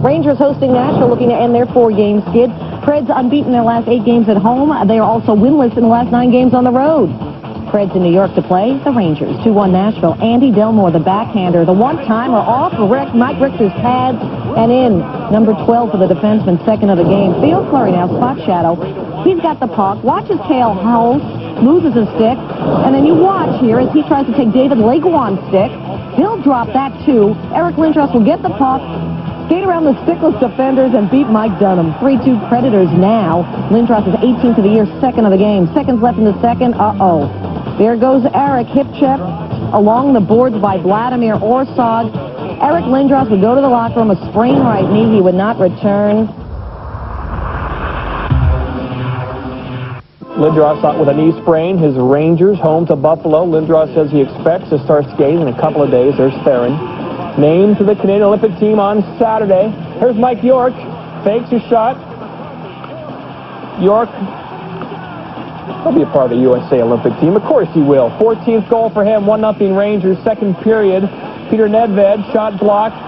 Rangers hosting Nashville, looking to end their 4-game skid. Preds unbeaten their last 8 games at home. They are also winless in the last 9 games on the road. Preds in New York to play the Rangers. 2-1 Nashville. Andy Delmore, the backhander. The one-timer off Mike Richter's pads and in. Number 12 for the defenseman, second of the game. Theo Fleury now spot shadow. He's got the puck. Watches Cale Howell, loses a stick. And then you watch here as he tries to take David Leguan's stick. He'll drop that too. Eric Lindros will get the puck, skate around the stickless defenders, and beat Mike Dunham. 3-2 Predators now. Lindros is 18th of the year, second of the game. Seconds left in the second. There goes Eric Hipchep along the boards by Vladimir Orsog. Eric Lindros would go to the locker room, a sprained right knee. He would not return. Lindros out with a knee sprain. His Rangers home to Buffalo. Lindros says he expects to start skating in a couple of days. There's Theron. Named to the Canadian Olympic team on Saturday. Here's Mike York. Fakes his shot. York, he'll be a part of the USA Olympic team. Of course he will. 14th goal for him. 1-0 Rangers. Second period. Peter Nedved, shot blocked.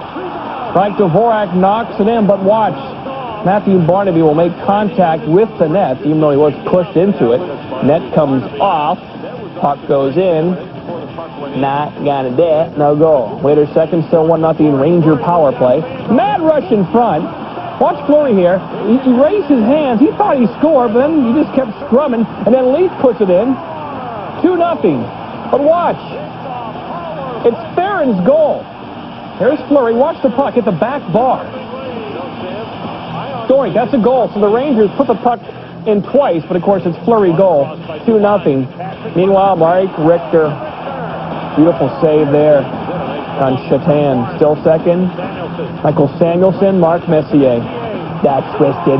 Mike Dvorak knocks it in, but watch. Matthew Barnaby will make contact with the net, even though he was pushed into it. Net comes off. Puck goes in. Not got it there. No goal. Later second, still 1-0 Ranger power play. Mad rush in front. Watch Fleury here. He raised his hands. He thought he scored, but then he just kept scrumming, and then Leaf puts it in. 2-0. But watch. It's Theron's goal. There's Fleury. Watch the puck at the back bar. Doink, that's a goal. So the Rangers put the puck in twice, but of course it's Fleury goal. 2-0. Meanwhile, Mike Richter. Beautiful save there on Chatan. Still second. Michael Samuelson, Mark Messier. That's twisted.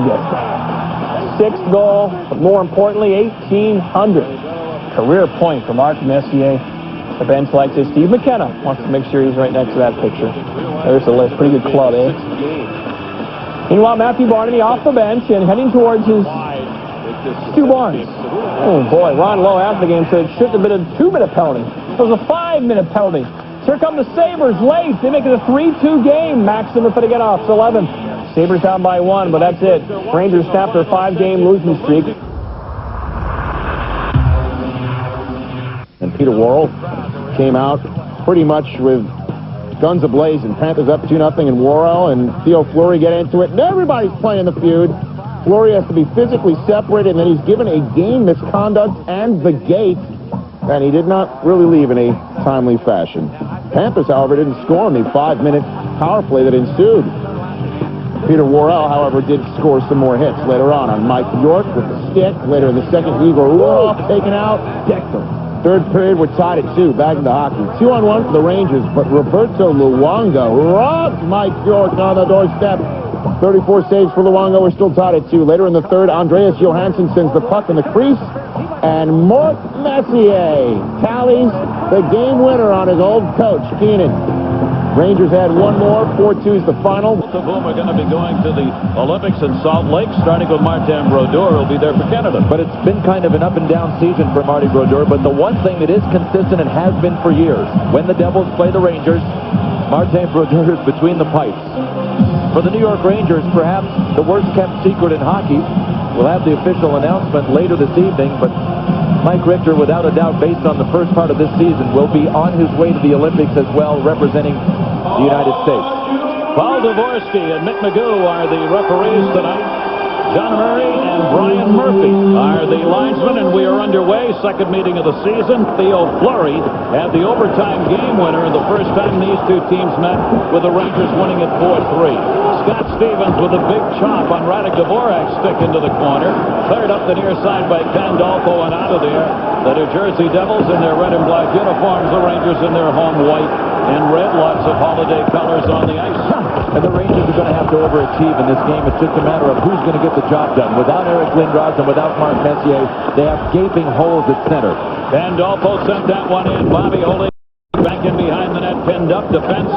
Sixth goal, but more importantly, 1,800. Career point for Mark Messier. The bench likes it. Steve McKenna wants to make sure he's right next to that picture. There's the list. Pretty good club, eh? Meanwhile, Matthew Barnaby off the bench and heading towards his Stu Barnes. Oh, boy. Ron Lowe after the game said it shouldn't have been a 2-minute penalty. It was a 5-minute penalty. Here come the Sabres late. They make it a 3-2 game. Maxim with it again off. It's 11. Sabres down by 1, but that's it. Rangers snapped their 5-game losing streak. And Peter Worrell came out pretty much with guns a-blazing. Panthers up 2-0, and Worrell and Theo Fleury get into it. And everybody's playing the feud. Fleury has to be physically separated, and then he's given a game misconduct and the gate. And he did not really leave in a timely fashion. Panthers, however, didn't score on the 5-minute power play that ensued. Peter Worrell, however, did score some more hits later on Mike York with the stick. Later in the second, Igor Rudolph taken out. Decked him. Third period, we're tied at 2. Back into hockey. 2-on-1 for the Rangers, but Roberto Luongo robs Mike York on the doorstep. 34 saves for Luongo. We're still tied at 2. Later in the third, Andreas Johansson sends the puck in the crease. And Mort Messier tallies the game winner on his old coach, Keenan. Rangers had one more. 4-2 is the final. Both of whom are going to be going to the Olympics in Salt Lake, starting with Martin Brodeur, who'll be there for Canada. But it's been kind of an up-and-down season for Marty Brodeur, but the one thing that is consistent and has been for years, when the Devils play the Rangers, Martin Brodeur is between the pipes. For the New York Rangers, perhaps the worst-kept secret in hockey. We'll have the official announcement later this evening, but Mike Richter, without a doubt, based on the first part of this season, will be on his way to the Olympics as well, representing the United States. Paul Dvorsky and Mick Magoo are the referees tonight. John Murray and Brian Murphy are the linesmen, and we are underway. Second meeting of the season. Theo Fleury had the overtime game winner the first time these two teams met, with the Rangers winning it 4-3. Scott Stevens with a big chop on Radek Dvorak's stick into the corner. Cleared up the near side by Pandolfo and out of there. The New Jersey Devils in their red and black uniforms. The Rangers in their home white and red. Lots of holiday colors on the ice. And the Rangers are going to have to overachieve in this game. It's just a matter of who's going to get the job done. Without Eric Lindros and without Mark Messier, they have gaping holes at center. Pandolfo sent that one in. Bobby holding back in behind the net, pinned up defense.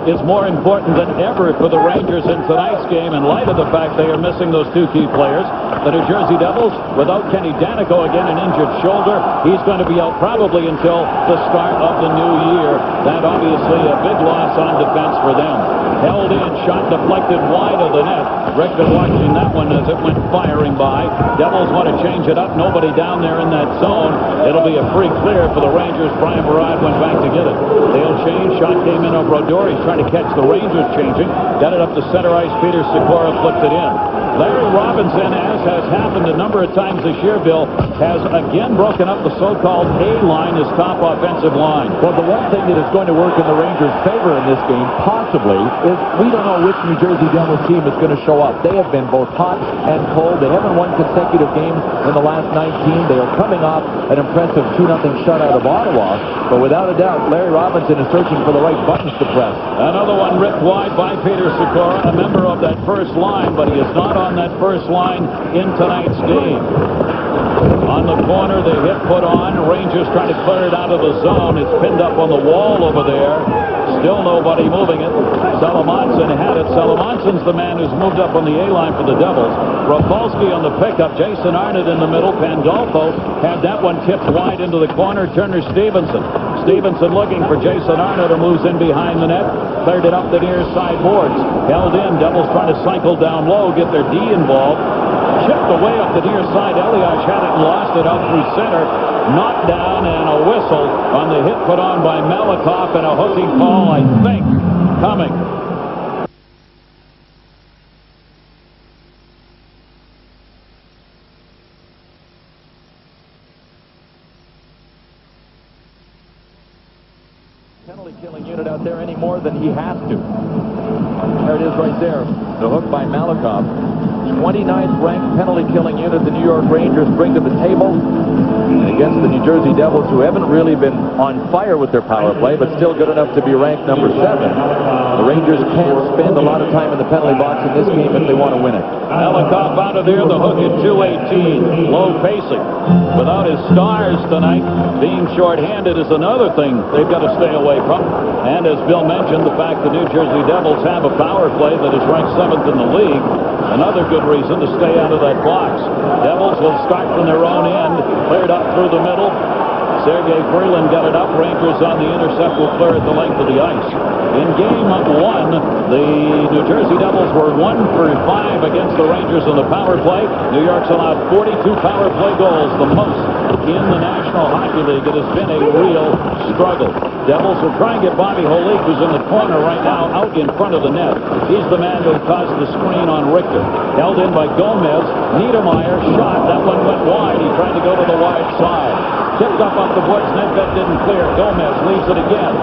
is more important than ever for the Rangers in tonight's game in light of the fact they are missing those two key players. The New Jersey Devils, without Kenny Danico, again an injured shoulder, he's going to be out probably until the start of the new year. That obviously a big loss on defense for them. Held in, shot deflected wide of the net. Richter watching that one as it went firing by. Devils want to change it up. Nobody down there in that zone. It'll be a free clear for the Rangers. Brian Barad went back to get it. They'll change. Shot came in on Brodeur. He's trying to catch the Rangers changing. Got it up to center ice. Peter Sikora flipped it in. Larry Robinson, as has happened a number of times this year, Bill, has again broken up the so-called A-line, his top offensive line. Well, the one thing that is going to work in the Rangers' favor in this game, possibly, is we don't know which New Jersey Devils team is going to show up. They have been both hot and cold. They haven't won consecutive games in the last 19. They are coming off an impressive 2-0 shutout of Ottawa. But without a doubt, Larry Robinson is searching for the right buttons to press. Another one ripped wide by Peter Sikora, a member of that first line, but he is not on that first line in tonight's game. On the corner, the hit put on. Rangers trying to clear it out of the zone. It's pinned up on the wall over there. Still nobody moving it. Salamonson had it. Salomonson's the man who's moved up on the A-line for the Devils. Rafalski on the pickup. Jason Arnott in the middle. Pandolfo had that one tipped wide into the corner. Turner Stevenson. Stevenson looking for Jason Arnott, who moves in behind the net. Cleared it up the near side boards. Held in. Devils trying to cycle down low, get their D involved. Chipped away up the near side. Elias had it and lost it out through center. Knocked down and a whistle on the hit put on by Malakoff and a hooking call, I think, coming. Penalty killing unit out there any more than he has to. There it is right there. The hook by Malakoff. 29th ranked penalty killing unit the New York Rangers bring to the table against the New Jersey Devils, who haven't really been on fire with their power play, but still good enough to be ranked number 7. The Rangers can't spend a lot of time in the penalty box in this game if they want to win it. Malakoff out of there, the hook at 218. Low pacing. Without his stars tonight, being shorthanded is another thing they've got to stay away from. And as Bill mentioned, the fact the New Jersey Devils have a power play that is ranked 7th in the league, another good reason to stay out of that box. Devils will start from their own end, cleared up through the middle. Sergei Freeland got it up. Rangers on the intercept will clear at the length of the ice. In game 1, the New Jersey Devils were 1 for 5 against the Rangers in the power play. New York's allowed 42 power play goals, the most in the National Hockey League. It has been a real struggle. Devils will try and get Bobby Holik, who's in the corner right now, out in front of the net. He's the man who caused the screen on Richter. Held in by Gomez. Niedermeyer shot. That one went wide. He tried to go to the wide side. Tipped up off the boards. Nedved didn't clear. Gomez leaves it again.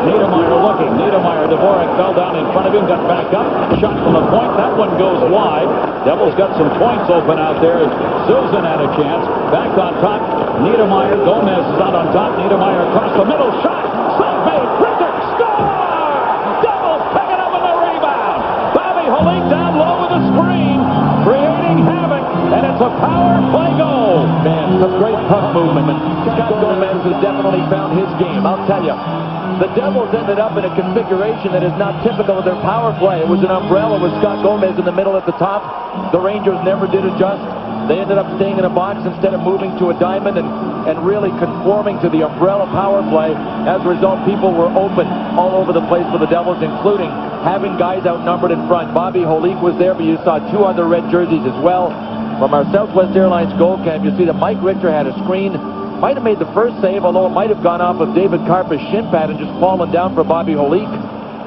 Niedermeyer looking. Niedermeyer, Dvorak fell down in front of him, got back up. Shot from the point. That one goes wide. Devils got some points open out there. Susan had a chance. Back on top. Niedermeyer. Gomez is out on top. Niedermeyer across the middle. Shot. Save made. Richter. Score! Devils picking up on the rebound. Bobby Holik down low with the screen. Creating havoc. And it's a power play goal. Man, some great puck movement. Scott Gomez has definitely found his game. I'll tell you, the Devils ended up in a configuration that is not typical of their power play. It was an umbrella with Scott Gomez in the middle at the top. The Rangers never did adjust. They ended up staying in a box instead of moving to a diamond and really conforming to the umbrella power play. As a result, people were open all over the place for the Devils, including having guys outnumbered in front. Bobby Holik was there, but you saw 2 other red jerseys as well. From our Southwest Airlines goal cam, you see that Mike Richter had a screen. Might have made the first save, although it might have gone off of David Karpa's shin pad and just fallen down for Bobby Holik.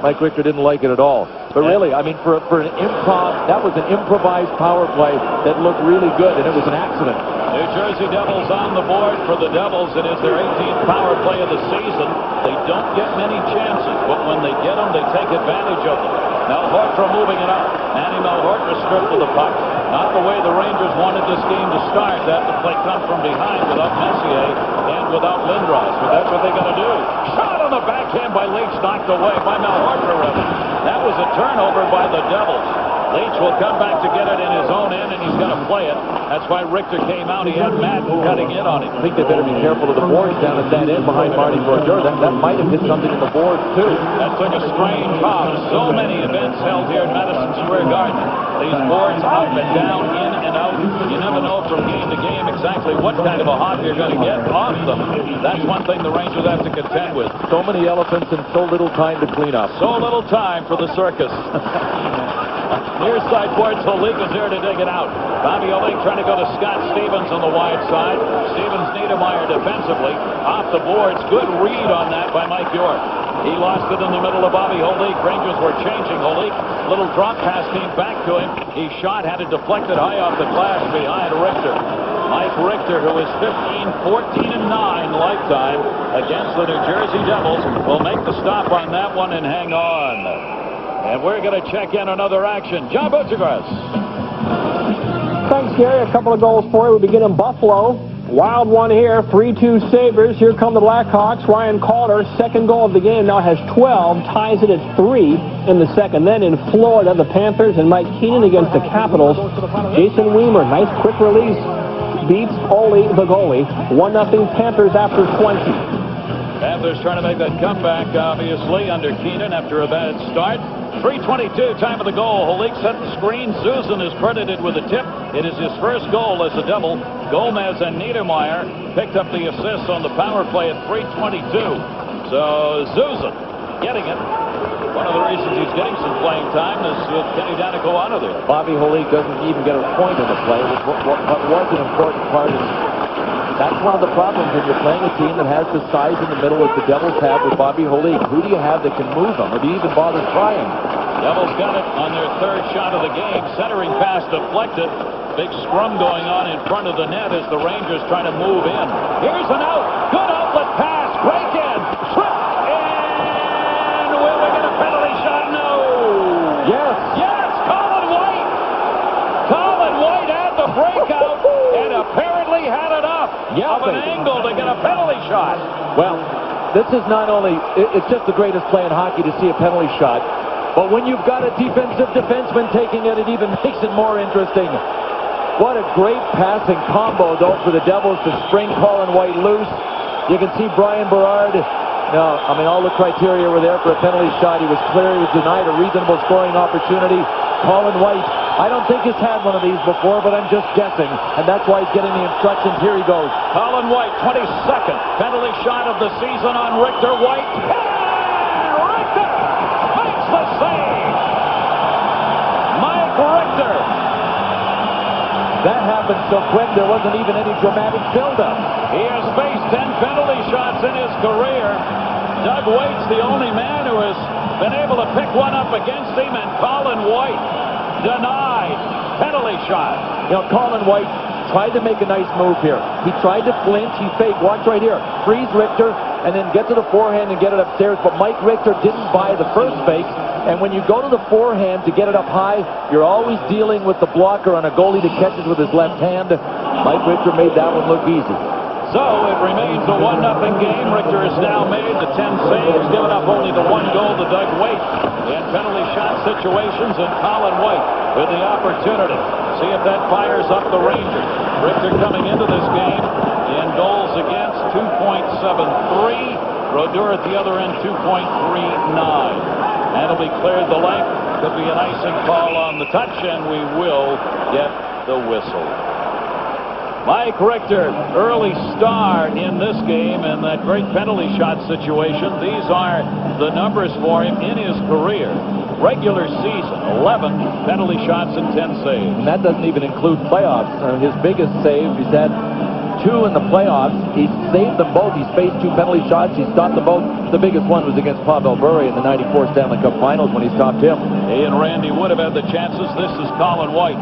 Mike Richter didn't like it at all. But really, I mean, for an improv, that was an improvised power play that looked really good, and it was an accident. New Jersey Devils on the board for the Devils. It is their 18th power play of the season. They don't get many chances, but when they get them, they take advantage of them. Malhotra moving it up. Manny Malhotra stripped with the puck. Not the way the Rangers wanted this game to start. That the play come from behind without Messier and without Lindros. But that's what they got to do. Shot on the backhand by Leach, knocked away by Malhotra. That was a turnover by the Devils. Leach will come back to get it in his own end, and he's going to play it. That's why Richter came out. He had Madden cutting in on him. I think they better be careful of the boards down at that end behind Marty Brodeur. That might have hit something in the boards, too. That took a strange hop. So many events held here at Madison Square Garden. These boards up and down, in and out. You never know from game to game exactly what kind of a hop you're going to get off them. That's one thing the Rangers have to contend with. So many elephants and so little time to clean up. So little time for the circus. Near side boards, Holik is there to dig it out. Bobby Holik trying to go to Scott Stevens on the wide side. Stevens, Niedermeyer defensively. Off the boards. Good read on that by Mike York. He lost it in the middle of Bobby Holik. Rangers were changing Holik. Little drop pass came back to him. He shot, had it deflected high off the glass behind Richter. Mike Richter, who is 15, 14, and 9 lifetime against the New Jersey Devils, will make the stop on that one and hang on. And we're going to check in another action. John Buccigross. Thanks, Gary. A couple of goals for you. We begin in Buffalo. Wild one here. 3-2 Sabres. Here come the Blackhawks. Ryan Calder, second goal of the game, now has 12. Ties it at 3 in the second. Then in Florida, the Panthers and Mike Keenan against the Capitals. Jason Weimer, nice quick release. Beats Ole, the goalie. 1-0 Panthers after 20. Panthers trying to make that comeback, obviously, under Keenan after a bad start. 3:22, time of the goal. Holik set the screen. Susan is credited with a tip. It is his first goal as a Devil. Gomez and Niedermeyer picked up the assists on the power play at 3:22. So Susan getting it. One of the reasons he's getting some playing time is with Kenny Danico out of there. Bobby Holik doesn't even get a point in the play, which what was an important part of That's one of the problems when you're playing a team that has the size in the middle as the Devils have with Bobby Holik. Who do you have that can move him, or do you even bother trying? Devils got it on their third shot of the game. Centering pass deflected. Big scrum going on in front of the net as the Rangers trying to move in. Here's an out. Good outlet pass. Break in. Trip. And will we get a penalty shot? No. Yes. Yes. Colin White. Colin White had the breakout and apparently had enough of an angle to get a penalty shot. Well, this is not only, it's just the greatest play in hockey to see a penalty shot, but when you've got a defensive defenseman taking it, it even makes it more interesting. What a great passing combo, though, for the Devils to spring Colin White loose. You can see Brian Berard. No, I mean, all the criteria were there for a penalty shot. He was clear. He was denied a reasonable scoring opportunity. Colin White, I don't think he's had one of these before, but I'm just guessing, and that's why he's getting the instructions. Here he goes. Colin White, 22nd penalty shot of the season on Richter. White, and Richter makes the save. Mike Richter. That happened so quick, there wasn't even any dramatic build-up. He has faced 10 penalty shots in his career. Doug Waite's the only man who has been able to pick one up against him, and Colin White denied penalty shot. You know, Colin White tried to make a nice move here. He tried to flinch, he faked. Watch right here. Freeze Richter, and then get to the forehand and get it upstairs. But Mike Richter didn't buy the first fake. And when you go to the forehand to get it up high, you're always dealing with the blocker on a goalie that catches with his left hand. Mike Richter made that one look easy. So it remains a 1-0 game. Richter has now made the 10 saves, given up only the 1 goal to Doug Waite in penalty shot situations, and Colin White with the opportunity. See if that fires up the Rangers. Richter coming into this game in goals against 2.73. Brodeur at the other end 2.39. That'll be cleared the length. Could be an icing call on the touch, and we will get the whistle. Mike Richter, early star in this game and that great penalty shot situation. These are the numbers for him in his career. Regular season, 11 penalty shots and 10 saves. And that doesn't even include playoffs. His biggest save, he's had 2 in the playoffs. He's saved them both. He's faced 2 penalty shots. He's stopped them both. The biggest one was against Pavel Bure in the '94 Stanley Cup Finals when he stopped him. He and Randy Wood have had the chances. This is Colin White.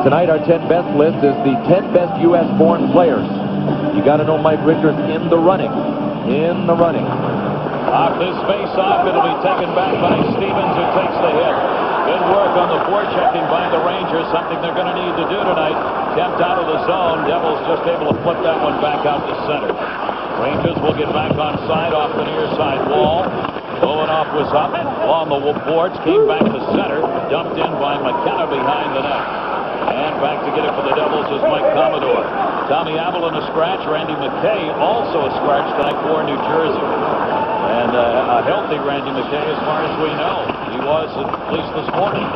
Tonight, our 10 best list is the 10 best U.S.-born players. You got to know Mike Richter's in the running. In the running. Off this face-off, it'll be taken back by Stevens, who takes the hit. Good work on the forechecking by the Rangers, something they're going to need to do tonight. Kept out of the zone. Devils just able to flip that one back out to center. Rangers will get back on side off the near side wall. Olenoff was up along the boards, came back to center, dumped in by McKenna behind the net. And back to get it for the Devils is Mike Commodore. Tommy Avalon a scratch. Randy McKay also a scratch tonight for New Jersey. And a healthy Randy McKay as far as we know. He was at least this morning.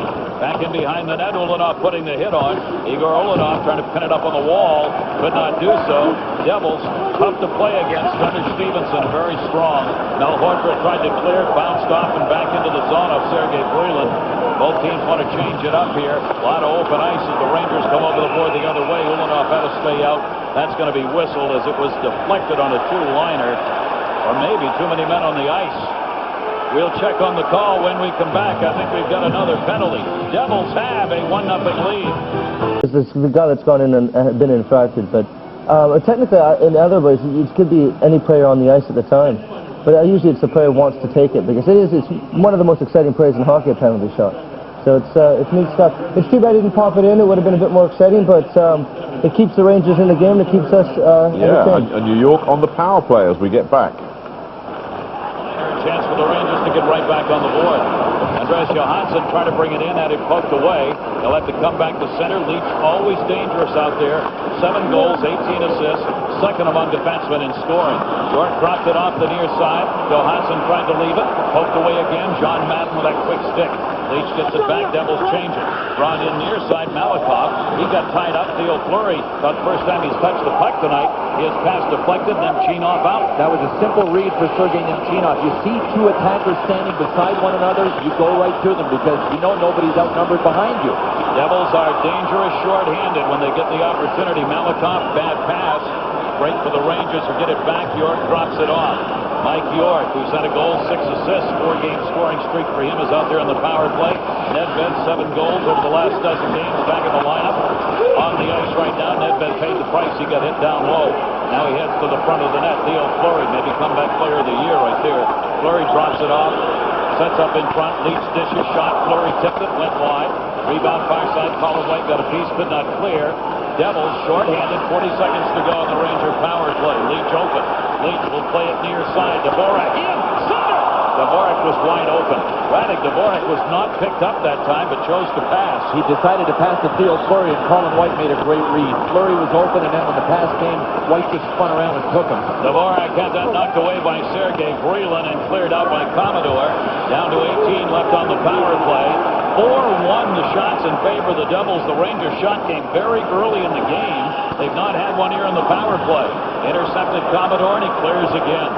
Back in behind the net, Olenoff putting the hit on. Igor Olenoff trying to pin it up on the wall. Could not do so. Devils tough to play against. Gunnar Stevenson very strong. Malhotra tried to clear, bounced off and back into the zone of Sergei Vreeland. Both teams want to change it up here. A lot of open ice as the Rangers come over the board the other way. Olenoff had to stay out. That's going to be whistled as it was deflected on a two-liner. Or maybe too many men on the ice. We'll check on the call when we come back. I think we've got another penalty. Devils have a 1-0 lead. This the guy that's gone in and been infracted, but technically in other ways it could be any player on the ice at the time. But usually it's the player who wants to take it, because it's one of the most exciting plays in hockey, a penalty shot. So it's neat stuff. It's too bad he didn't pop it in. It would have been a bit more exciting, but it keeps the Rangers in the game. It keeps us entertained. And New York on the power play as we get back. Chance for the Rangers to get right back on the board. Andreas Johansson trying to bring it in, had it poked away. They'll have to come back to center. Leach always dangerous out there. 7 goals, 18 assists. Second among defensemen in scoring. York dropped it off the near side. Johansson tried to leave it. Poked away again. John Madden with that quick stick. Leach gets it back. Devils change it. Brought in near side Malakoff. He got tied up. Theo Fleury thought the first time he's touched the puck tonight. His pass deflected. Nemchinov out. That was a simple read for Sergei Nemchinov. You see two attackers standing beside one another, you go right to them because you know nobody's outnumbered behind you. Devils are dangerous short-handed when they get the opportunity. Malakoff, bad pass. Great for the Rangers to get it back. York drops it off. Mike York, who's had a goal, 6 assists, 4-game scoring streak for him, is out there on the power play. Nedved, 7 goals over the last dozen games, back in the lineup. On the ice right now, Nedved paid the price. He got hit down low. Now he heads to the front of the net. Theo Fleury, maybe comeback player of the year right there. Fleury drops it off, sets up in front, Leach dishes, shot. Fleury tipped it, went wide. Rebound far side, Colin White got a piece, but not clear. Devils short-handed, 40 seconds to go on the Ranger power play. Leach open. Leach will play it near side. Dvorak in, center! Dvorak was wide open. Radek Dvorak was not picked up that time, but chose to pass. He decided to pass to Theo Fleury, and Colin White made a great read. Fleury was open, and then when the pass came, White just spun around and took him. Dvorak had that knocked away by Sergei Vreeland and cleared out by Commodore. Down to 18 left on the power play. 4-1 the shots in favor of the Devils. The Rangers shot came very early in the game. They've not had one here in the power play. Intercepted Commodore, and he clears again.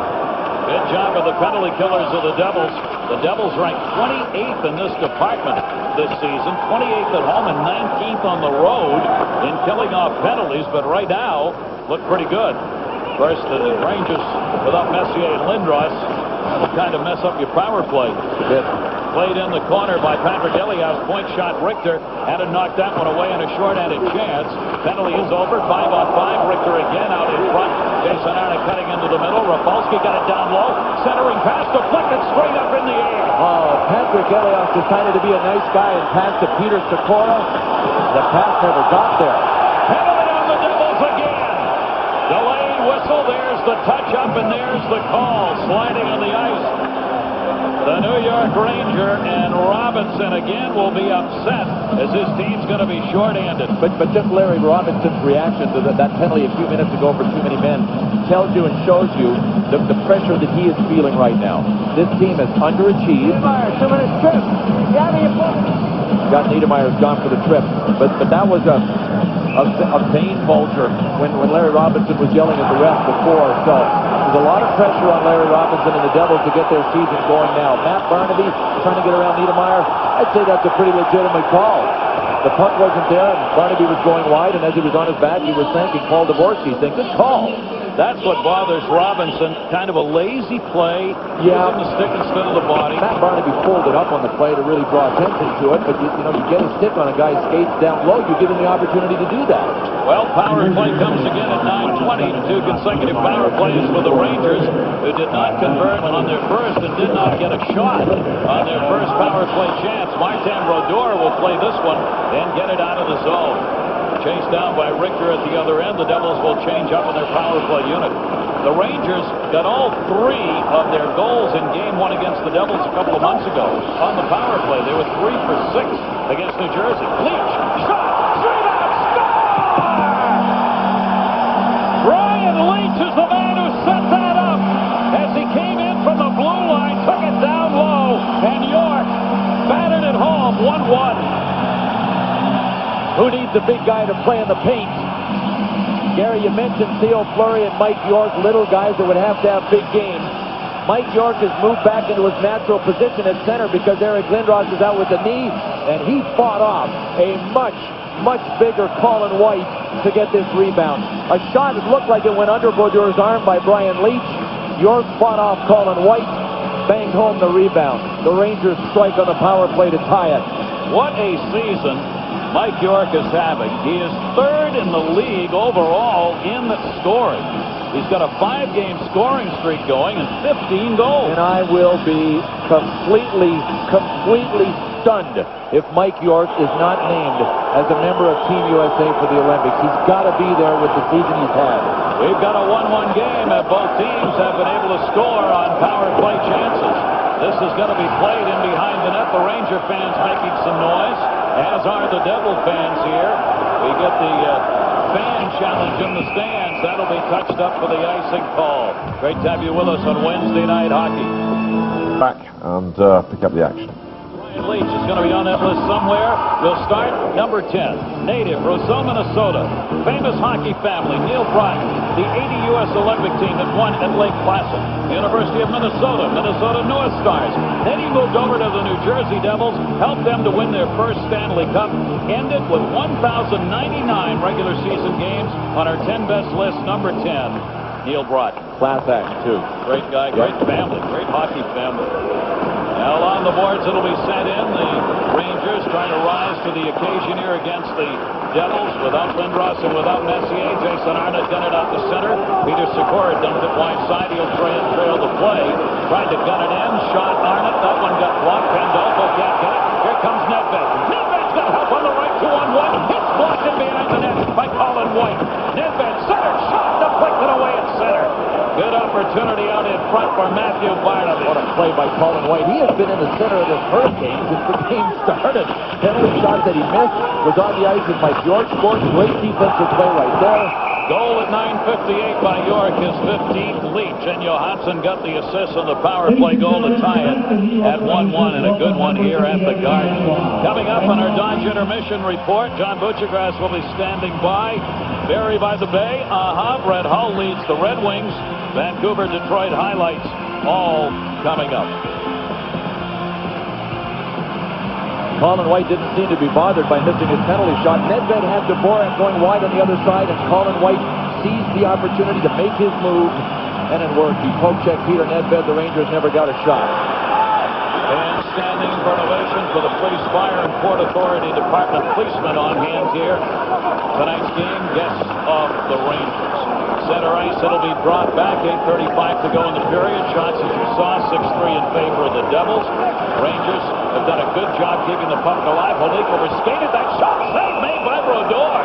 Good job of the penalty killers of the Devils. The Devils ranked 28th in this department this season. 28th at home and 19th on the road in killing off penalties, but right now look pretty good. First, the Rangers without Messier and Lindros will kind of mess up your power play. Played in the corner by Patrick Elias. Point shot Richter. Had to knock that one away in a short-handed chance. Penalty is over. 5-on-5. Richter again out in front. Jason Arnott cutting into the middle. Rafalski got it down low. Centering pass deflected straight up in the air. Oh, Patrick Elias decided to be a nice guy and passed to Peter Sikora. The pass never got there. Penalty on the Devils again. Delayed whistle. There's the touch-up, and there's the call. Sliding on the ice. The New York Ranger and Robinson again will be upset as his team's going to be short-handed. But just Larry Robinson's reaction to that penalty a few minutes ago for too many men tells you and shows you the pressure that he is feeling right now. This team is underachieved. Niedermeyer, 2 minutes trip. Got Niedermeyer's gone for the trip. But that was a vein vulture when Larry Robinson was yelling at the ref before. So there's a lot of pressure on Larry Robinson and the Devils to get their season going now. Matt Barnaby trying to get around Niedermeyer. I'd say that's a pretty legitimate call. The puck wasn't there, and Barnaby was going wide, and as he was on his back, he was thanking Paul Dvorsky, saying, good call. That's what bothers Robinson. Kind of a lazy play. Yeah. Using the stick instead of the body. Matt Barnaby folded up on the play to really draw attention to it, but you get a stick on a guy's skates down low, you give him the opportunity to do that. Well, power play comes again at 9:20. 2 consecutive power plays for the Rangers, who did not convert on their first and did not get a shot on their first power play chance. Martin Brodeur will play this one and get it out of the zone. Chased down by Richter at the other end. The Devils will change up in their power play unit. The Rangers got all 3 of their goals in Game 1 against the Devils a couple of months ago on the power play. They were 3 for 6 against New Jersey. Leach, shot, rebound, score! Brian Leach is the man who set that up as he came in from the blue line, took it down low, and York batted it home, 1-1. Who needs a big guy to play in the paint? Gary, you mentioned Theo Fleury and Mike York, little guys that would have to have big games. Mike York has moved back into his natural position at center because Eric Lindros is out with the knee, and he fought off a much bigger Colin White to get this rebound. A shot that looked like it went under Brodor's arm by Brian Leach. York fought off Colin White, banged home the rebound. The Rangers strike on the power play to tie it. What a season Mike York is having. He is 3rd in the league overall in scoring. He's got a 5-game scoring streak going and 15 goals. And I will be completely stunned if Mike York is not named as a member of Team USA for the Olympics. He's got to be there with the season he's had. We've got a 1-1 game, and both teams have been able to score on power play chances. This is going to be played in behind the net. The Ranger fans making some noise, as are the Devil fans here. We get the fan challenge in the stands. That'll be touched up for the icing call. Great to have you with us on Wednesday Night Hockey. Back and pick up the action. Brian Leach is going to be on that list somewhere. We'll start number 10. Native, Roselle, Minnesota. Famous hockey family, Neil Bryant. The 80 U.S. Olympic team that won at Lake Placid. University of Minnesota, Minnesota North Stars. Then he moved over to the New Jersey Devils, helped them to win their first Stanley Cup, ended with 1,099 regular season games on our 10 best list, number 10. Neil Bryant. Class act, too. Great guy, great family, great hockey family. Now along the boards, it'll be sent in. The Rangers trying to rise to the occasion here against the Devils without Lindros and without Messier. Jason Arnott gun it out the center. Peter Sikora dumped it wide side. He'll trail the play. Tried to gun it in. Shot Arnott. That one got blocked. Pandolfo can't get it. Here comes Nedved. Nedved's got help on the right. 2-on-1. It's blocked in behind the net by Colin White. Nedved center. Shot deflected away at center. Good opportunity out in front for Matthew Barnaby. What a play by Colin White. He has been in the center of this Hurricane since the game started. Penalty shot that he missed was on the ice with Mike York. Scored. Great defensive play right there. Goal at 9:58 by York, his 15th. Leach and Johansson got the assist on the power play goal to tie it at 1-1, and a good one here at the Garden. Coming up on our Dodge Intermission Report, John Butchergrass will be standing by. Barry by the Bay, Brett Hull leads the Red Wings. Vancouver, Detroit highlights, all coming up. Colin White didn't seem to be bothered by missing his penalty shot. Nedved had Dvorak going wide on the other side, and Colin White seized the opportunity to make his move, and it worked. He poke-checked Peter Nedved. The Rangers never got a shot. And standing for an ovation for the Police, Fire, and Port Authority Department policemen on hand here. Tonight's game, guests of the Rangers. Center ice, it'll be brought back. 8:35 to go in the period. Shots, as you saw, 6-3 in favor of the Devils. Rangers have done a good job keeping the puck alive. Holik overskated that shot. Save made by Brodor.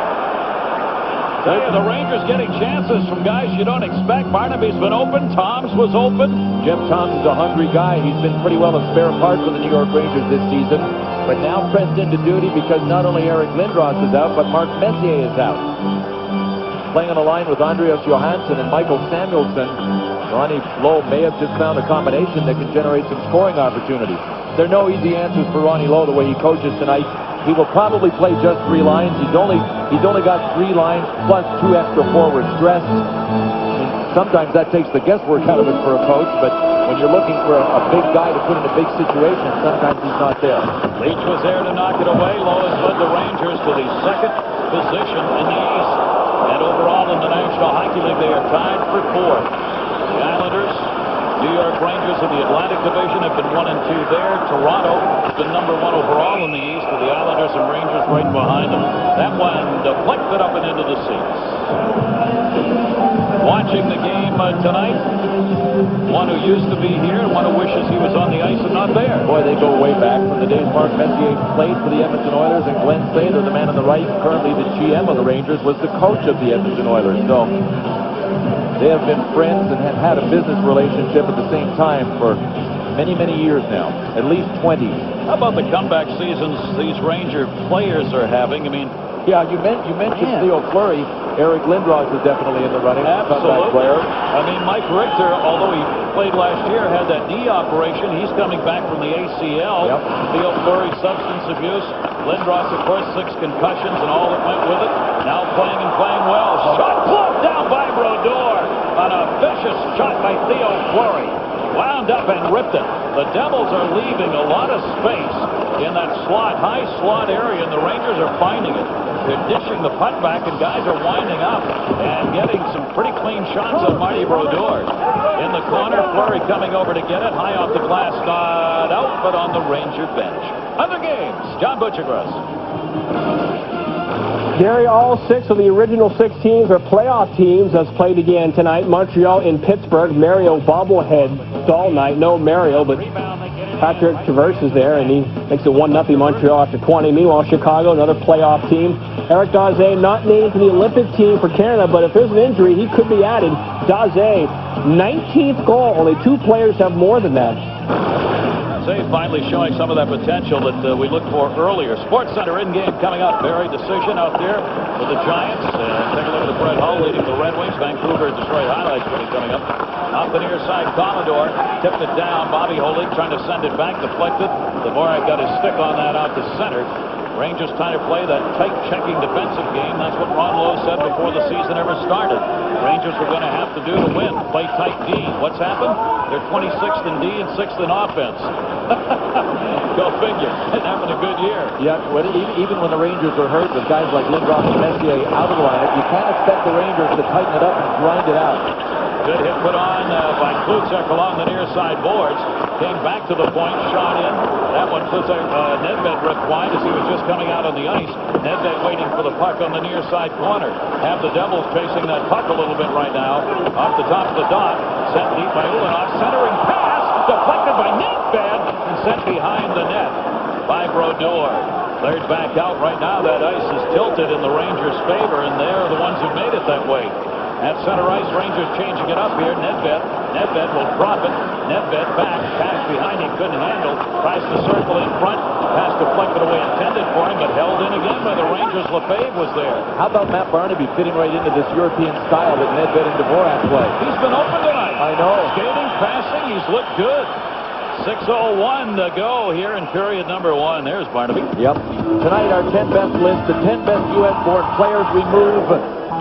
Tell you, the Rangers getting chances from guys you don't expect. Barnaby's been open. Toms was open. Jeff Toms is a hungry guy. He's been pretty well a spare part for the New York Rangers this season. But now pressed into duty because not only Eric Lindros is out, but Mark Messier is out. Playing on a line with Andreas Johansson and Michael Samuelsson, Ronnie Lowe may have just found a combination that can generate some scoring opportunities. There are no easy answers for Ronnie Lowe the way he coaches tonight. He will probably play just 3 lines. He's only got 3 lines plus 2 extra forwards dressed. And sometimes that takes the guesswork out of it for a coach, but when you're looking for a big guy to put in a big situation, sometimes he's not there. Leach was there to knock it away. Lowe has led the Rangers to the 2nd position in the East. And overall in the National Hockey League, they are tied for 4th. The Islanders, New York Rangers in the Atlantic Division have been 1 and 2 there. Toronto has been number 1 overall in the East, with the Islanders and Rangers right behind them. That one deflected up and into the seats. Watching the game tonight, one who used to be here and one who wishes he was on the ice and not there. Boy, they go way back from the days Mark Messier played for the Edmonton Oilers, and Glenn Sather, the man on the right, currently the GM of the Rangers, was the coach of the Edmonton Oilers. So They have been friends and have had a business relationship at the same time for many, many years now, at least 20. How about the comeback seasons these Ranger players are having? I mean, yeah, you mentioned Theo Fleury. Eric Lindros is definitely in the running. Absolutely. Player. I mean, Mike Richter, although he played last year, had that knee operation. He's coming back from the ACL. Yep. Theo Fleury, substance abuse. Lindros, of course, 6 concussions and all that went with it. Now playing and playing well. Shot blocked down by Brodeur on a vicious shot by Theo Fleury. Wound up and ripped it. The Devils are leaving a lot of space in that slot, high slot area, and the Rangers are finding it. They're dishing the puck back, and guys are winding up and getting some pretty clean shots on Marty Brodeur. In the corner, Fleury coming over to get it. High off the glass, not out, but on the Ranger bench. Other games, John Butchergrass. Gary, all 6 of the original 6 teams are playoff teams as played again tonight. Montreal in Pittsburgh. Mario bobblehead stall night. No Mario, but Patrick Traverse is there, and he makes it 1-0 Montreal after 20. Meanwhile, Chicago, another playoff team. Eric Daze not named to the Olympic team for Canada, but if there's an injury, he could be added. Daze, 19th goal. Only 2 players have more than that. Daze finally showing some of that potential that we looked for earlier. Sports Center in-game coming up. Very decision out there with the Giants. Take a look at the Brett Hull leading the Red Wings. Vancouver Detroit highlights really coming up. Off the near side, Commodore tipped it down. Bobby Holding trying to send it back, deflected. Dvorak got his stick on that out to center. Rangers trying to play that tight checking defensive game. That's what Ron Lowe said before the season ever started. Rangers were going to have to do to win. Play tight D. What's happened? They're 26th in D and 6th in offense. Go figure. Didn't have a good year. Yeah, even when the Rangers are hurt with guys like Lindros and Messier out of the lineup, you can't expect the Rangers to tighten it up and grind it out. Good hit put on by Klutzek along the near side boards. Came back to the point, shot in. That one, Klutzek, Nedved ripped wide as he was just coming out on the ice. Nedved waiting for the puck on the near side corner. Have the Devils chasing that puck a little bit right now. Off the top of the dot. Sent deep by Ulanoff. Centering pass. Deflected by Nedved and sent behind the net by Brodeur. Cleared back out right now. That ice is tilted in the Rangers' favor, and they're the ones who made it that way. At center ice, Rangers changing it up here. Nedved will drop it. Nedved back. Pass behind him. Couldn't handle. Tries to circle in front. Pass deflected away intended for him, but held in again by the Rangers. Lefebvre was there. How about Matt Barnaby fitting right into this European style that Nedved and Dvorak play? He's been open tonight. I know. Skating, passing. He's looked good. 6:01 to go here in period number 1. There's Barnaby. Yep. Tonight, our 10 best list, the 10 best U.S.-born players. We move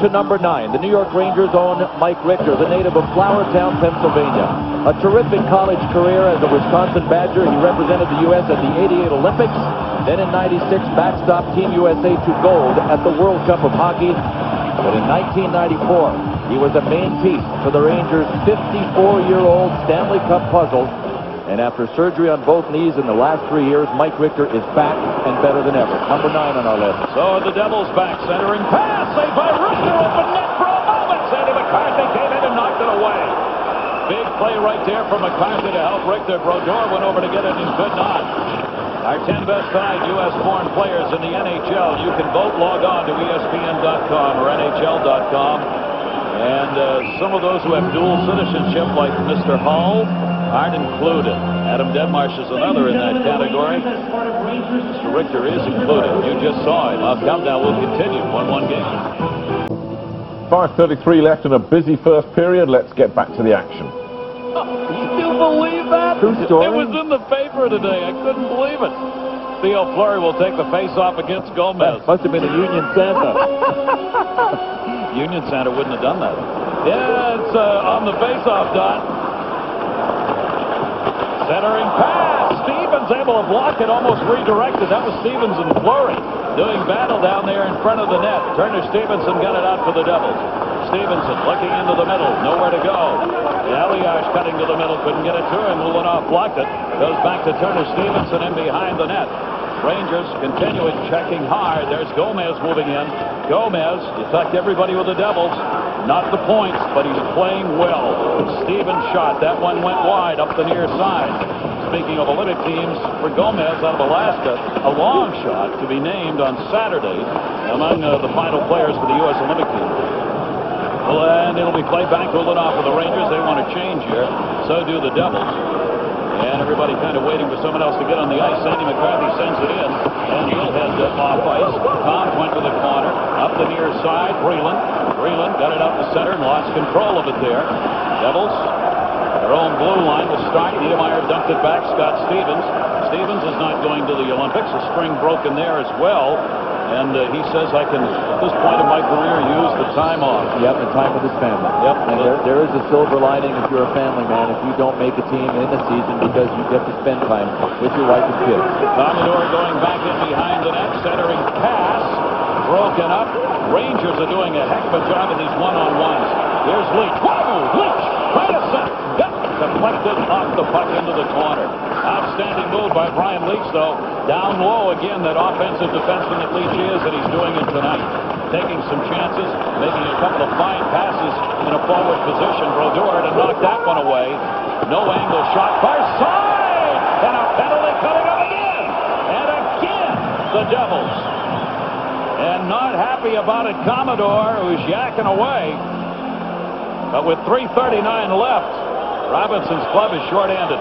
to number 9. The New York Rangers own Mike Richter, the native of Flourtown, Pennsylvania. A terrific college career as a Wisconsin Badger. He represented the U.S. at the '88 Olympics. Then in '96, backstopped Team USA to gold at the World Cup of Hockey. But in 1994, he was a main piece for the Rangers' 54-year-old Stanley Cup puzzle. And after surgery on both knees in the last 3 years, Mike Richter is back and better than ever. Number 9 on our list. So the Devils back, centering pass, saved by Richter, open net for a moment. Sandy McCarthy came in and knocked it away. Big play right there from McCarthy to help Richter. Brodeur went over to get it and could not. Our 10 best tonight U.S.-born players in the NHL. You can vote. Log on to ESPN.com or NHL.com. And some of those who have dual citizenship, like Mr. Hall, aren't included. Adam Denmarsh is another in that category. Mr. Richter is included. You just saw him. Our countdown will continue. 1-1 game. 5:33 left in a busy first period. Let's get back to the action. You believe that? True story. It was in the paper today. I couldn't believe it. Theo Fleury will take the face-off against Gomez. Must have been a Union Santa. Union Santa wouldn't have done that. Yeah, it's on the face-off dot. Centering pass. Stevens able to block it, almost redirected. That was Stevens and Fleury doing battle down there in front of the net. Turner Stevenson got it out for the Devils. Stevenson looking into the middle. Nowhere to go. Elias cutting to the middle. Couldn't get it to him. Ulanoff blocked it. Goes back to Turner Stevenson in behind the net. Rangers continuing checking hard. There's Gomez moving in. Gomez attacked everybody with the Devils. Not the points, but he's playing well. Stevens shot. That one went wide up the near side. Speaking of Olympic teams, for Gomez out of Alaska, a long shot to be named on Saturday among the final players for the U.S. Olympic team. Well, and it'll be played back to a leadoff for the Rangers. They want to change here. So do the Devils. And everybody kind of waiting for someone else to get on the ice. Sandy McCarthy sends it in. And he'll head off ice. Tom went to the corner. Up the near side. Breland got it up the center and lost control of it there. Devils, their own blue line will start. Niedermeyer dumped it back. Scott Stevens. Stevens is not going to the Olympics. A string broken there as well. And he says, I can, at this point in my career, use the time off. Yep, and time with his family. Yep. And there is a silver lining if you're a family man, if you don't make a team in the season because you get to spend time with your wife and kids. Commodore going back in behind the net, centering pass. Broken up. Rangers are doing a heck of a job in these one-on-ones. Here's Leach. Whoa! Leach! Right at center. Yep. Deflected off the puck into the corner. Outstanding move by Brian Leach, though. Down low again, that offensive defenseman that Leach is, and he's doing it tonight. Taking some chances, making a couple of fine passes in a forward position. Brodeur to knock that one away. No angle shot. Far side! And a penalty coming up again! And again, the Devils. And not happy about it, Commodore, who's yakking away. But with 3:39 left, Robinson's club is shorthanded.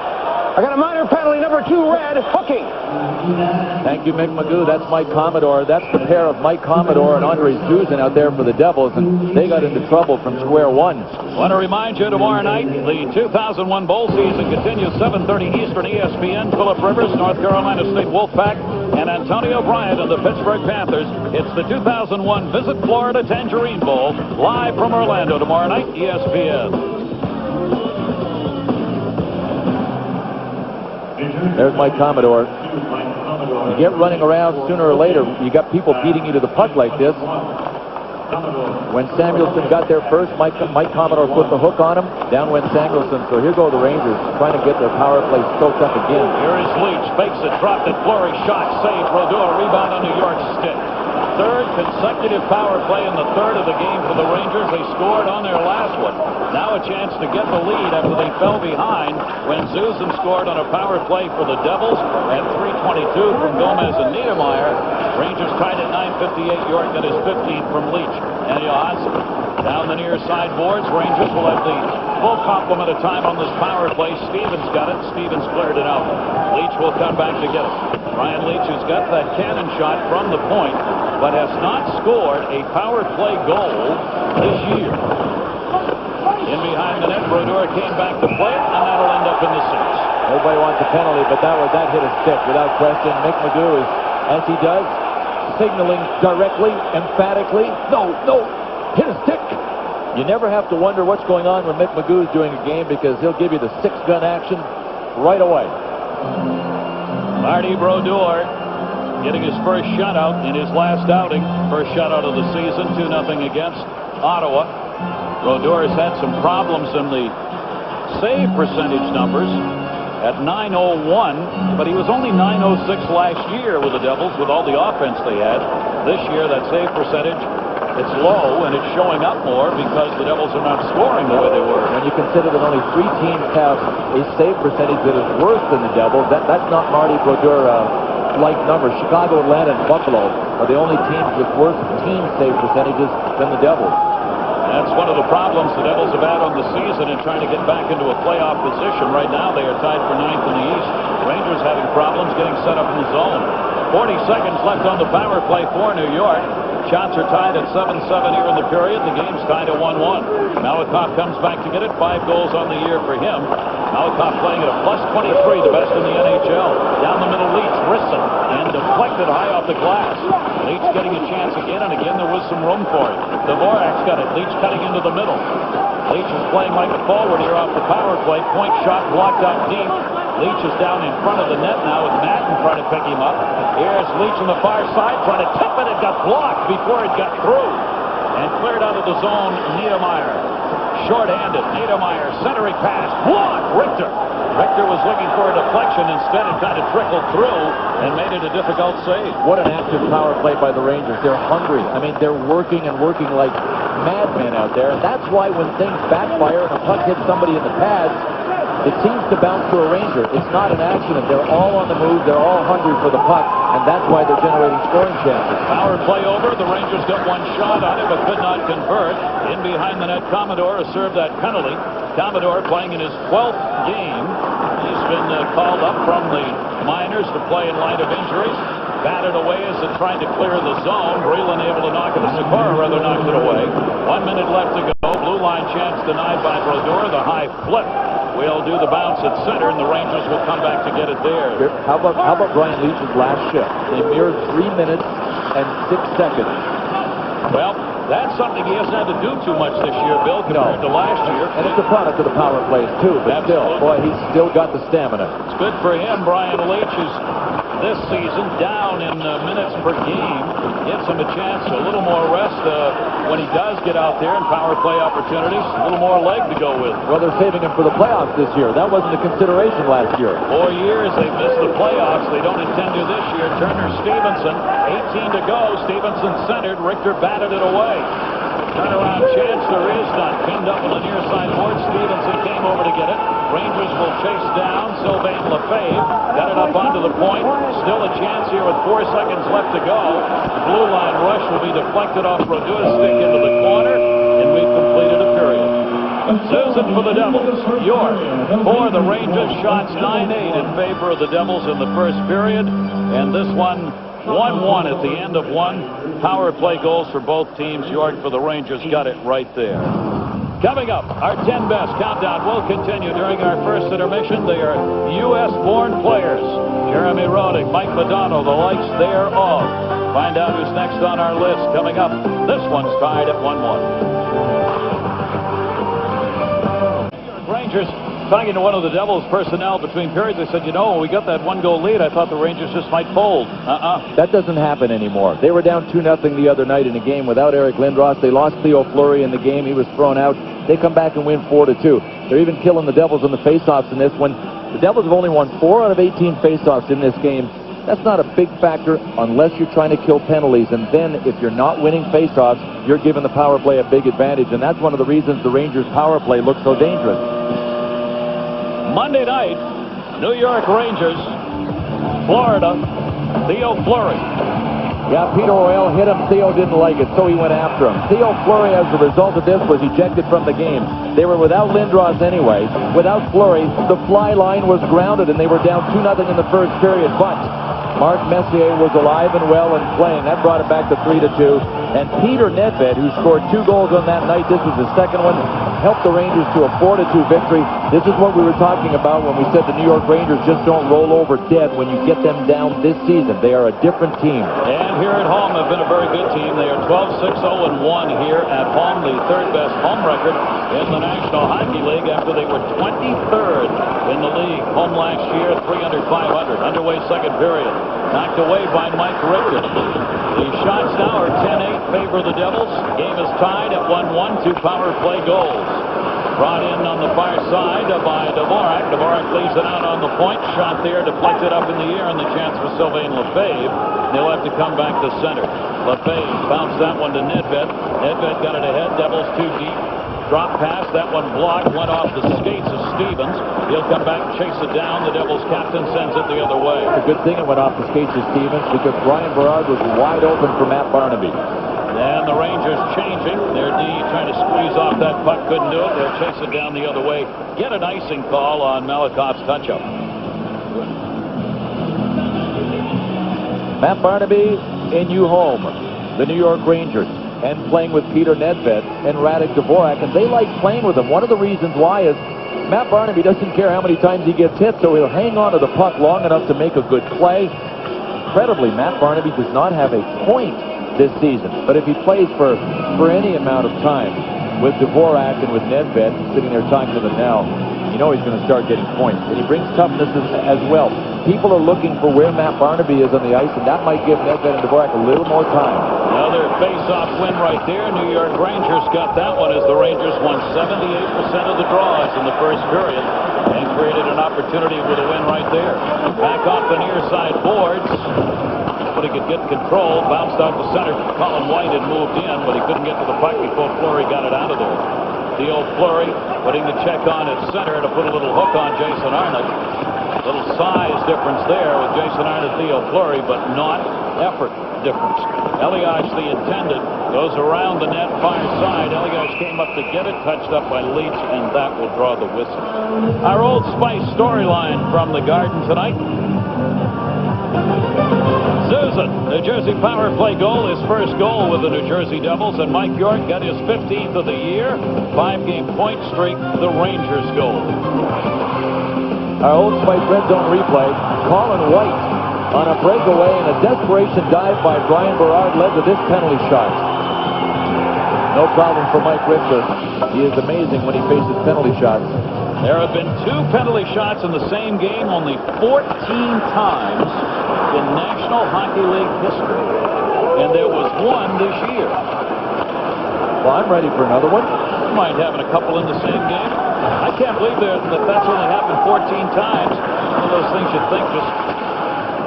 I got a minor penalty, number 2, red, hooking. Thank you, Mick Magoo. That's Mike Commodore. That's the pair of Mike Commodore and Andre Zuzin out there for the Devils, and they got into trouble from square one. Want to remind you, tomorrow night, the 2001 bowl season continues, 7:30 Eastern, ESPN. Phillip Rivers, North Carolina State Wolfpack, and Antonio Bryant and the Pittsburgh Panthers. It's the 2001 Visit Florida Tangerine Bowl, live from Orlando tomorrow night, ESPN. There's Mike Commodore. You get running around sooner or later. You got people beating you to the puck like this. When Samuelson got there first, Mike Commodore put the hook on him. Down went Samuelson. So here go the Rangers trying to get their power play stoked up again. Here is Leach. Fakes it, dropped it. Fleury shot, save. Brodeur, rebound on New York's stick. Third consecutive power play in the third of the game for the Rangers. They scored on their last one. Now a chance to get the lead after they fell behind when Zuzin scored on a power play for the Devils at 3:22 from Gomez and Niedermeyer. Rangers tied at 9:58. York got his 15th from Leach and Johansson. Down the near side boards, Rangers will have the full complement of time on this power play. Stevens got it. Stevens cleared it out. Leach will come back to get it. Brian Leach has got that cannon shot from the point, but has not scored a power play goal this year. In behind the net, Brodeur came back to play it, and that'll end up in the seats. Nobody wants a penalty, but that hit a stick without question. Mick Magoo is, as he does, signaling directly, emphatically, no, hit a stick. You never have to wonder what's going on when Mick Magoo is doing a game because he'll give you the 6-gun action right away. Marty Brodeur getting his first shutout in his last outing. First shutout of the season, 2-0 against Ottawa. Brodeur has had some problems in the save percentage numbers at .901, but he was only .906 last year with the Devils with all the offense they had. This year, that save percentage, it's low, and it's showing up more because the Devils are not scoring the way they were. When you consider that only 3 teams have a save percentage that is worse than the Devils, that's not Marty Brodeur like numbers. Chicago, Atlanta, and Buffalo are the only teams with worse team save percentages than the Devils. That's one of the problems the Devils have had on the season in trying to get back into a playoff position. Right now, they are tied for 9th in the East. Rangers having problems getting set up in the zone. 40 seconds left on the power play for New York. Shots are tied at 7-7 here in the period. The game's tied at 1-1. Malakoff comes back to get it. 5 goals on the year for him. Malakoff playing at a +23, the best in the NHL. Down the middle, Leach, Brisson, and deflected high off the glass. Leach getting a chance again, and again there was some room for it. Dvorak's got it. Leach cutting into the middle. Leach is playing like a forward here off the power play. Point shot blocked out deep. Leach is down in front of the net now with Madden trying to pick him up. Here's Leach on the far side trying to tip it. It got blocked before it got through. And cleared out of the zone, Niedermeyer. Short-handed, Niedermeyer, centering pass. Blocked, Richter. Richter was looking for a deflection. Instead, it kind of trickled through and made it a difficult save. What an active power play by the Rangers. They're hungry. I mean, they're working and working like madmen out there. And that's why when things backfire and a puck hits somebody in the pads, it seems to bounce to a Ranger. It's not an accident. They're all on the move. They're all hungry for the puck, and that's why they're generating scoring chances. Power play over. The Rangers got one shot on it, but could not convert. In behind the net, Commodore has served that penalty. Commodore playing in his 12th game. He's been called up from the minors to play in light of injuries. Batted away as it tried to clear the zone. Breland able to knock it. Sikora rather knocked it away. 1 minute left to go. Blue line chance denied by Brodeur. The high flip will do the bounce at center, and the Rangers will come back to get it there. How about Brian Leetch's last shift? A mere 3 minutes and 6 seconds. Well, that's something he hasn't had to do too much this year, Bill, compared to last year. And it's a product of the power plays, too. But still, boy, he's still got the stamina. It's good for him. Brian Leetch is this season down in minutes per game. Gives him a chance, a little more rest when he does get out there and power play opportunities. A little more leg to go with. Well, they're saving him for the playoffs this year. That wasn't a consideration last year. 4 years they've missed the playoffs. They don't intend to this year. Turner Stevenson, 18 to go. Stevenson centered. Richter batted it away. Turnaround chance, there is none. Pinned up on the near side board. Stevenson came over to get it. Rangers will chase down Sylvain Lefebvre. Got it up onto the point. Still a chance here with 4 seconds left to go. The blue line rush will be deflected off Brodeur's stick into the corner, and we've completed a period. Susan for the Devils. York for the Rangers. Shots 9-8 in favor of the Devils in the first period, and this one 1-1 at the end of one. Power play goals for both teams. York for the Rangers got it right there. Coming up, our 10 best countdown will continue during our first intermission. They are U.S.-born players. Jeremy Roenick, Mike Modano, the likes thereof. Find out who's next on our list coming up. This one's tied at 1-1. Rangers talking to one of the Devils personnel between periods. They said, you know, when we got that 1-goal lead, I thought the Rangers just might fold. That doesn't happen anymore. They were down 2-0 the other night in a game without Eric Lindros. They lost Theo Fleury in the game. He was thrown out. They come back and win 4-2. They're even killing the Devils in the faceoffs in this one. The Devils have only won 4 out of 18 faceoffs in this game. That's not a big factor unless you're trying to kill penalties. And then if you're not winning faceoffs, you're giving the power play a big advantage. And that's one of the reasons the Rangers' power play looks so dangerous. Monday night, New York Rangers, Florida, Theo Fleury. Yeah, Peter Royale hit him. Theo didn't like it, so he went after him. Theo Fleury, as a result of this, was ejected from the game. They were without Lindros anyway. Without Fleury, the fly line was grounded, and they were down 2-0 in the first period. But Mark Messier was alive and well and playing. That brought it back to 3-2. And Peter Nedved, who scored 2 goals on that night, this was his second one, helped the Rangers to a 4-2 victory. This is what we were talking about when we said the New York Rangers just don't roll over dead when you get them down this season. They are a different team. And here at home have been a very good team. They are 12-6-0-1 here at home, the third best home record in the National Hockey League after they were 23rd in the league. Home last year, 300-500. Underway second period. Knocked away by Mike Richter. The shots now are 10-8 favor the Devils. Game is tied at 1-1, 2 power play goals. Brought in on the far side by Dvorak. Dvorak leaves it out on the point. Shot there, deflected up in the air, and the chance for Sylvain Lefebvre. They'll have to come back to center. Lefebvre bounced that one to Nedved. Nedved got it ahead. Devils too deep. Drop pass. That one blocked. Went off the skates of Stevens. He'll come back and chase it down. The Devils captain sends it the other way. It's a good thing it went off the skates of Stevens because Brian Berard was wide open for Matt Barnaby. And the Rangers changing. Their D trying to squeeze off that puck. Couldn't do it. They'll chase it down the other way. Get an icing call on Malakov's touch-up. Matt Barnaby in new home. The New York Rangers. And playing with Peter Nedved and Radek Dvorak. And they like playing with him. One of the reasons why is Matt Barnaby doesn't care how many times he gets hit, so he'll hang on to the puck long enough to make a good play. Incredibly, Matt Barnaby does not have a point this season. But if he plays for any amount of time with Dvorak and with Nedved sitting there talking to them now, you know he's going to start getting points. And he brings toughness as well. People are looking for where Matt Barnaby is on the ice, and that might give Nedved and Dvorak a little more time. Another face-off win right there. New York Rangers got that one as the Rangers won 78% of the draws in the first period and created an opportunity with a win right there. Back off the near side boards. But he could get control. Bounced out to center. Colin White had moved in, but he couldn't get to the puck before Fleury got it out of there. Theo Fleury putting the check on at center to put a little hook on Jason Arnott. Little size difference there with Jason Arnott, Theo Fleury, but not effort difference. Elias, the intended, goes around the net far side. Elias came up to get it, touched up by Leach, and that will draw the whistle. Our Old Spice storyline from the Garden tonight. Susan, New Jersey power play goal, his first goal with the New Jersey Devils, and Mike York got his 15th of the year. 5-game point streak, the Rangers goal. Our Old Spice red zone replay. Colin White on a breakaway and a desperation dive by Brian Berard led to this penalty shot. No problem for Mike Richter. He is amazing when he faces penalty shots. There have been 2 penalty shots in the same game only 14 times in National Hockey League history. And there was 1 this year. Well, I'm ready for another one. You might have a couple in the same game. I can't believe that's only happened 14 times. One of those things you'd think just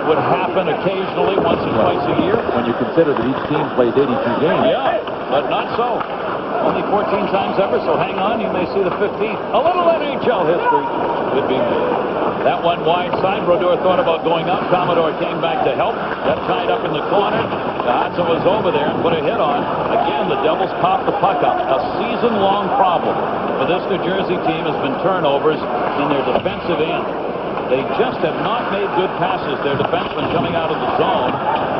would happen occasionally, once or twice a year. When you consider that each team plays 82 games. Yeah, but not so. Only 14 times ever, so hang on, you may see the 15th. A little NHL history could be made. That one wide side, Brodeur thought about going up. Commodore came back to help. Got tied up in the corner. Hudson was over there and put a hit on. Again, the Devils popped the puck up. A season-long problem for this New Jersey team has been turnovers in their defensive end. They just have not made good passes. Their defensemen coming out of the zone.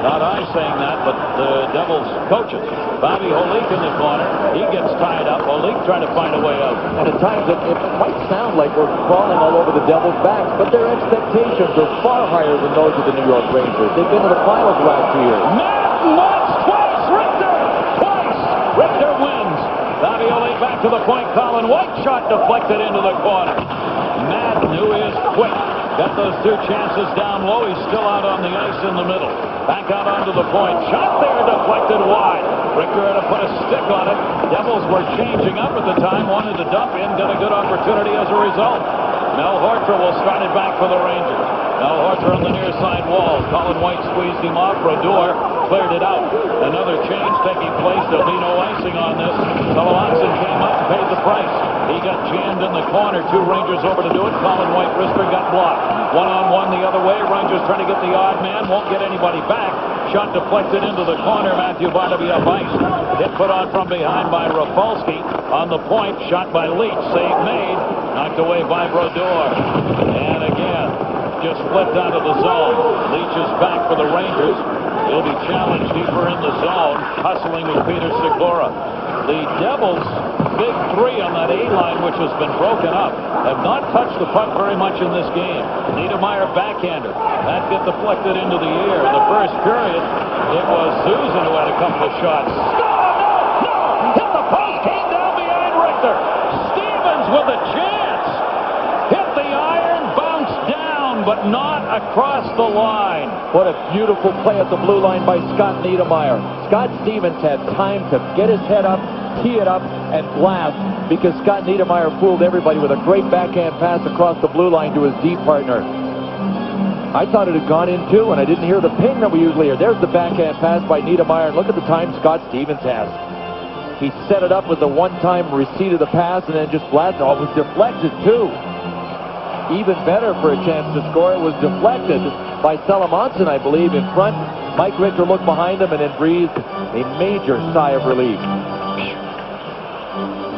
Not I saying that, but the Devils coaches. Bobby Holik in the corner. He gets tied up. Holik trying to find a way out. And at times it might sound like we're crawling all over the Devils' backs, but their expectations are far higher than those of the New York Rangers. They've been to the finals the last 2 years. Madden once, twice, Richter! Twice! Richter wins. Bobby Holik back to the point. Colin White shot deflected into the corner. Madden, who is quick, got those 2 chances down low. He's still out on the ice in the middle. Back out onto the point. Shot there, deflected wide. Richter had to put a stick on it. Devils were changing up at the time, wanted to dump in, got a good opportunity as a result. Mel Horter will start it back for the Rangers. Mel Horter on the near side wall. Colin White squeezed him off. Brodeur cleared it out. Another change taking place. There'll be no icing on this. Sullivanson came up and paid the price. He got jammed in the corner. 2 Rangers over to do it. Colin White wristler got blocked. 1-on-1 the other way. Rangers trying to get the odd man. Won't get anybody back. Shot deflected into the corner. Matthew Barnaby up ice. Hit put on from behind by Rafalski. On the point. Shot by Leach. Save made. Knocked away by Brodeur. And again, just flipped out of the zone. Leach is back for the Rangers. He'll be challenged deeper in the zone. Hustling with Peter Sikora. The Devils' big 3 on that A-line, which has been broken up, have not touched the puck very much in this game. Niedermeyer backhander. That get deflected into the air. In the first period, it was Susan who had a couple of shots. No! Hit the post, came down behind Richter. Stevens with a chance. Hit the iron, bounced down, but not across the line. What a beautiful play at the blue line by Scott Niedermeyer. Scott Stevens had time to get his head up, tee it up, and blast because Scott Niedermeyer fooled everybody with a great backhand pass across the blue line to his D partner. I thought it had gone in too, and I didn't hear the ping that we usually hear. There's the backhand pass by Niedermeyer, and look at the time Scott Stevens has. He set it up with the one-time receipt of the pass and then just blasted. Oh, it was deflected too. Even better for a chance to score. It was deflected by Salamonson, I believe, in front. Mike Richter looked behind him and then breathed a major sigh of relief.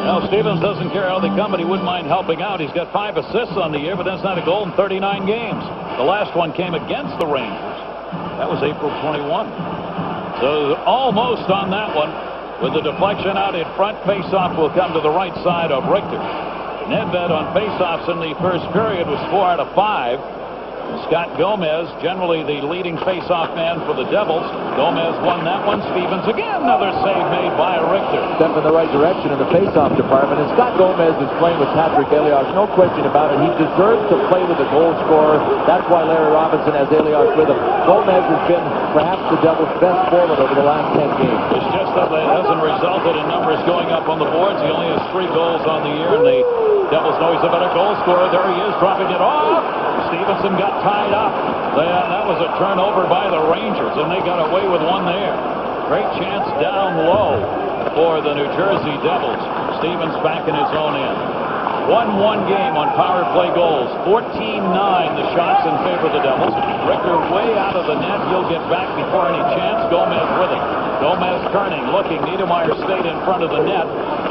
Well, Stevens doesn't care how they come, but he wouldn't mind helping out. He's got 5 assists on the year, but that's not a goal in 39 games. The last one came against the Rangers. That was April 21. So almost on that one. With the deflection out in front, faceoff will come to the right side of Richter. Nedved on faceoffs in the first period was 4 out of 5. Scott Gomez, generally the leading faceoff man for the Devils. Gomez won that one. Stevens again, another save made by Richter. Step in the right direction in the faceoff department. And Scott Gomez is playing with Patrick Elias, no question about it. He deserves to play with the goal scorer. That's why Larry Robinson has Elias with him. Gomez has been perhaps the Devils' best forward over the last 10 games. It's just that it hasn't resulted in numbers going up on the boards. He only has 3 goals on the year, and the Devils know he's a better goal scorer. There he is, dropping it off. Stevenson got tied up. That was a turnover by the Rangers, and they got away with one there. Great chance down low for the New Jersey Devils. Stevens back in his own end. 1-1 game on power play goals. 14-9 the shots in favor of the Devils. Richter way out of the net. He'll get back before any chance. Gomez with it. Gomez turning, looking. Niedermeyer stayed in front of the net.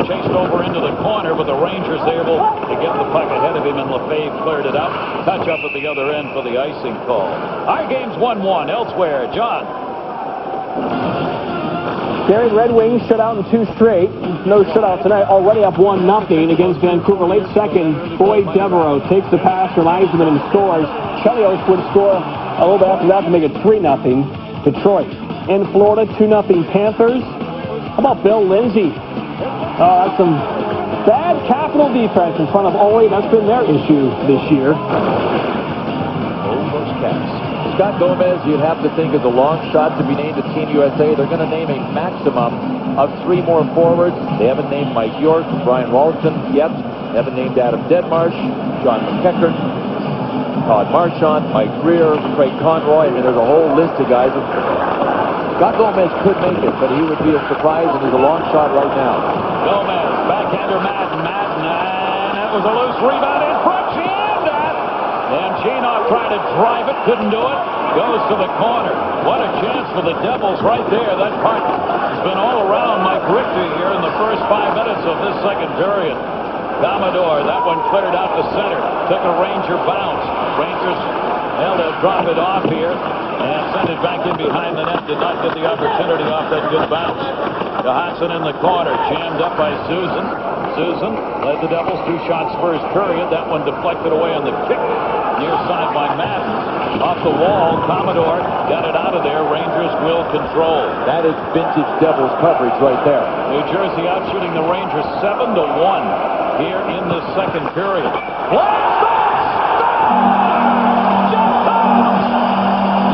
Chased over into the corner, but the Rangers able to get the puck ahead of him, and Lefebvre cleared it out. Touch up at the other end for the icing call. Our game's 1-1. Elsewhere, John. Gary, Red Wings shut out in 2 straight. No shutout tonight. Already up 1-0 against Vancouver. Late second, Boyd Devereaux takes the pass from Eisenman and scores. Chelios would score a little bit after that to make it 3-0. Detroit. In Florida, 2-0 Panthers. How about Bill Lindsay? Oh, that's some bad capital defense in front of Ole. That's been their issue this year. Scott Gomez, you'd have to think, is a long shot to be named to Team USA. They're going to name a maximum of 3 more forwards. They haven't named Mike York, Brian Walton yet. They haven't named Adam Deadmarsh, John McEachern, Todd Marchand, Mike Greer, Craig Conroy. I mean, there's a whole list of guys. Scott Gomez could make it, but he would be a surprise, and he's a long shot right now. Gomez, backhander Madden, and that was a loose rebound in front. Chinoff tried to drive it, couldn't do it. Goes to the corner. What a chance for the Devils right there. That puck has been all around Mike Richter here in the first 5 minutes of this second period. Commodore, that one cleared out the center. Took a Ranger bounce. Rangers held to drop it off here and send it back in behind the net. Did not get the opportunity off that good bounce. Johansson in the corner, jammed up by Susan. Susan led the Devils 2 shots first period. That one deflected away on the kick. Near side by Madden. Off the wall, Commodore got it out of there. Rangers will control. That is vintage Devils coverage right there. New Jersey out shooting the Rangers 7-1 here in this second period. Jeff Thomas!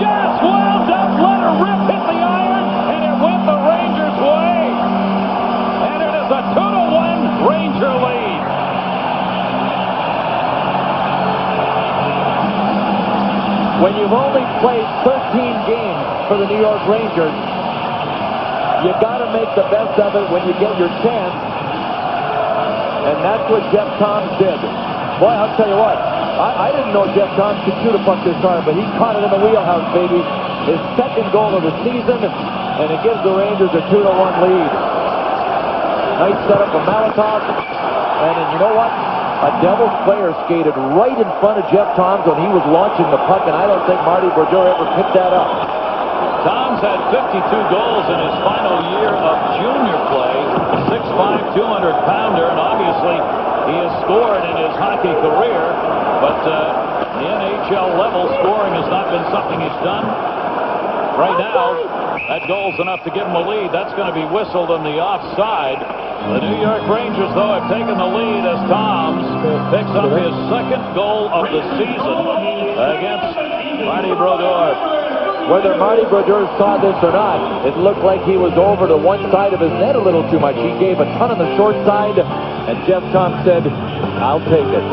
Yes, wound up, let her rip, hit the iron, and it went the Rangers' way. And it is a 2-1 Ranger lead. When you've only played 13 games for the New York Rangers, you got to make the best of it when you get your chance. And that's what Jeff Toms did. Boy, I'll tell you what, I didn't know Jeff Toms could shoot a puck this hard, but he caught it in the wheelhouse, baby. His second goal of the season, and it gives the Rangers a 2-1 lead. Nice setup for Malakoff. And then you know what? A Devils player skated right in front of Jeff Toms when he was launching the puck, and I don't think Marty Brodeur ever picked that up. Toms had 52 goals in his final year of junior play. 6'5", 200-pounder, and obviously he has scored in his hockey career, but the NHL level scoring has not been something he's done. Right now, that goal's enough to give him a lead. That's going to be whistled on the offside. The New York Rangers, though, have taken the lead as Toms picks up his second goal of the season against Marty Brodeur. Whether Marty Brodeur saw this or not, it looked like he was over to one side of his net a little too much. He gave a ton on the short side, and Jeff Toms said, "I'll take it."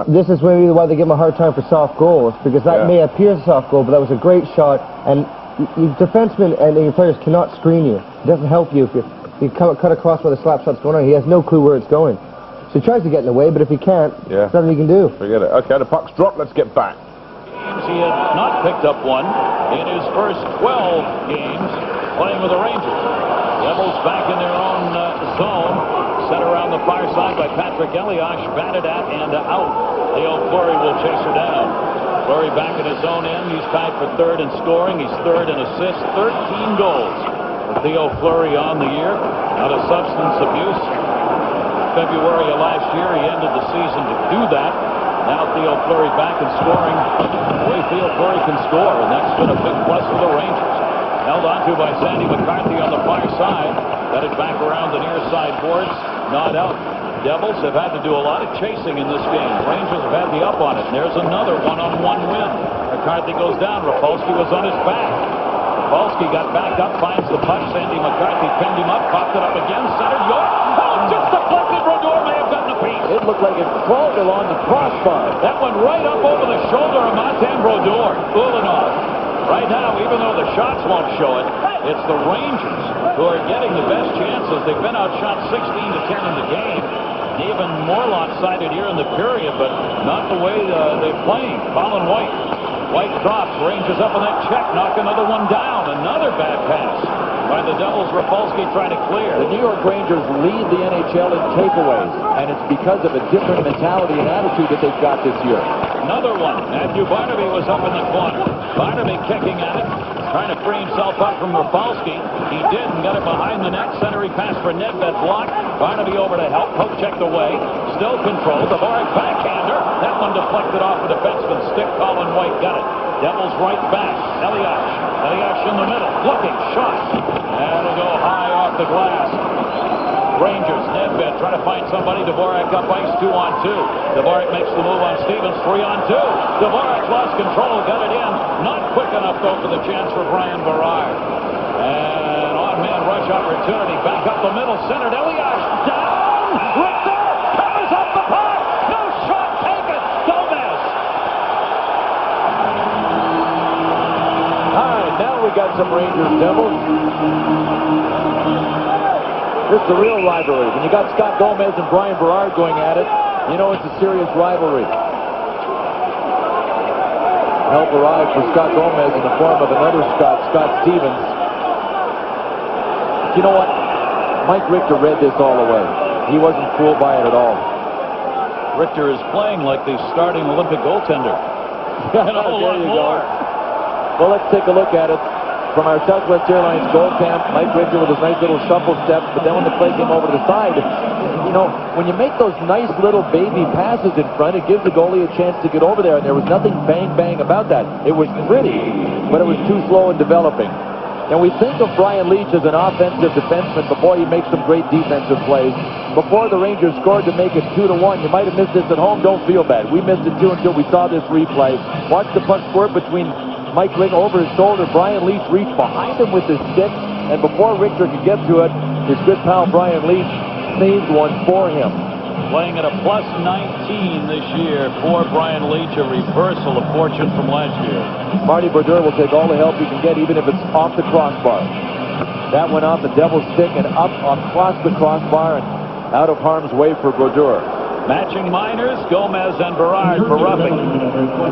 This is maybe why they give him a hard time for soft goals, because that may appear a soft goal, but that was a great shot, and defensemen and your players cannot screen you. It doesn't help you if you cut across where the slap shot's going on. He has no clue where it's going. So he tries to get in the way, but if he can't, there's nothing he can do. Forget it. Okay, the puck's dropped. Let's get back. He had not picked up one in his first 12 games playing with the Rangers. Devils back in their own zone. Set around the far side by Patrick Elias. Batted at and out. Theo Fleury will chase her down. Fleury back in his own end. He's tied for third in scoring. He's third in assists. 13 goals for Theo Fleury on the year. Out of substance abuse. February of last year, he ended the season to do that. Now Theo Fleury back and scoring the way Theo Fleury can score, and that's been a big plus for the Rangers. Held onto by Sandy McCarthy on the far side. Got it back around the near side boards. Gnawed out. Devils have had to do a lot of chasing in this game. Rangers have had the up on it. And there's another one-on-one win. McCarthy goes down. Rapolsky was on his back. Rapolsky got back up, finds the puck. Sandy McCarthy pinned him up, popped it up again, centered York. Oh, just deflected. Brodeur may have gotten a piece. It looked like it crawled along the crossbar. That went right up over the shoulder of Martin Brodeur. Ulanov Right now, even though the shots won't show it, it's the Rangers who are getting the best chances. They've been outshot 16-10 in the game. Even more lopsided here in the period, but not the way they're playing. Colin White. White drops, Rangers up on that check, knock another one down. Another bad pass by the Devils. Rapolsky trying to clear. The New York Rangers lead the NHL in takeaways, and it's because of a different mentality and attitude that they've got this year. Another one. Matthew Barnaby was up in the corner. Barnaby kicking at it, trying to free himself up from Rapolsky. He did and got it behind the net. Centering pass for Nedved blocked. Barnaby over to help. Poke checked away. Still controlled. The Dvorak backhander. That one deflected off the defenseman stick. Colin White got it. Devils right back. Elias in the middle. Looking. Shot. That'll go high off the glass. Rangers, Nedved trying to find somebody. Dvorak up ice, 2-on-2. Dvorak makes the move on Stevens, 3-on-2. Dvorak lost control, got it in. Not quick enough, though, for the chance for Brian Berard. And on-man rush opportunity. Back up the middle, centered. Elias down. Richter covers up the puck. No shot taken. Gomez. All right, now we got some Rangers Devils. This is a real rivalry. When you got Scott Gomez and Brian Berard going at it, you know it's a serious rivalry. Help arrived for Scott Gomez in the form of another Scott Stevens. You know what? Mike Richter read this all away. He wasn't fooled by it at all. Richter is playing like the starting Olympic goaltender. There you go. Well, let's take a look at it. From our Southwest Airlines goal camp, Mike Richter with his nice little shuffle steps, but then when the play came over to the side, you know, when you make those nice little baby passes in front, it gives the goalie a chance to get over there, and there was nothing bang about that. It was pretty, but it was too slow in developing. And we think of Brian Leetch as an offensive defenseman before he makes some great defensive plays. Before the Rangers scored to make it 2-1, you might have missed this at home, don't feel bad. We missed it too until we saw this replay. Watch the puck squirt between Mike Richter over his shoulder. Brian Leetch reached behind him with his stick, and before Richter could get to it, his good pal Brian Leetch saved one for him. Playing at a +19 this year for Brian Leetch, a reversal of fortune from last year. Marty Brodeur will take all the help he can get, even if it's off the crossbar. That went off the Devil's stick and up across the crossbar and out of harm's way for Brodeur. Matching minors, Gomez and Berard for roughing.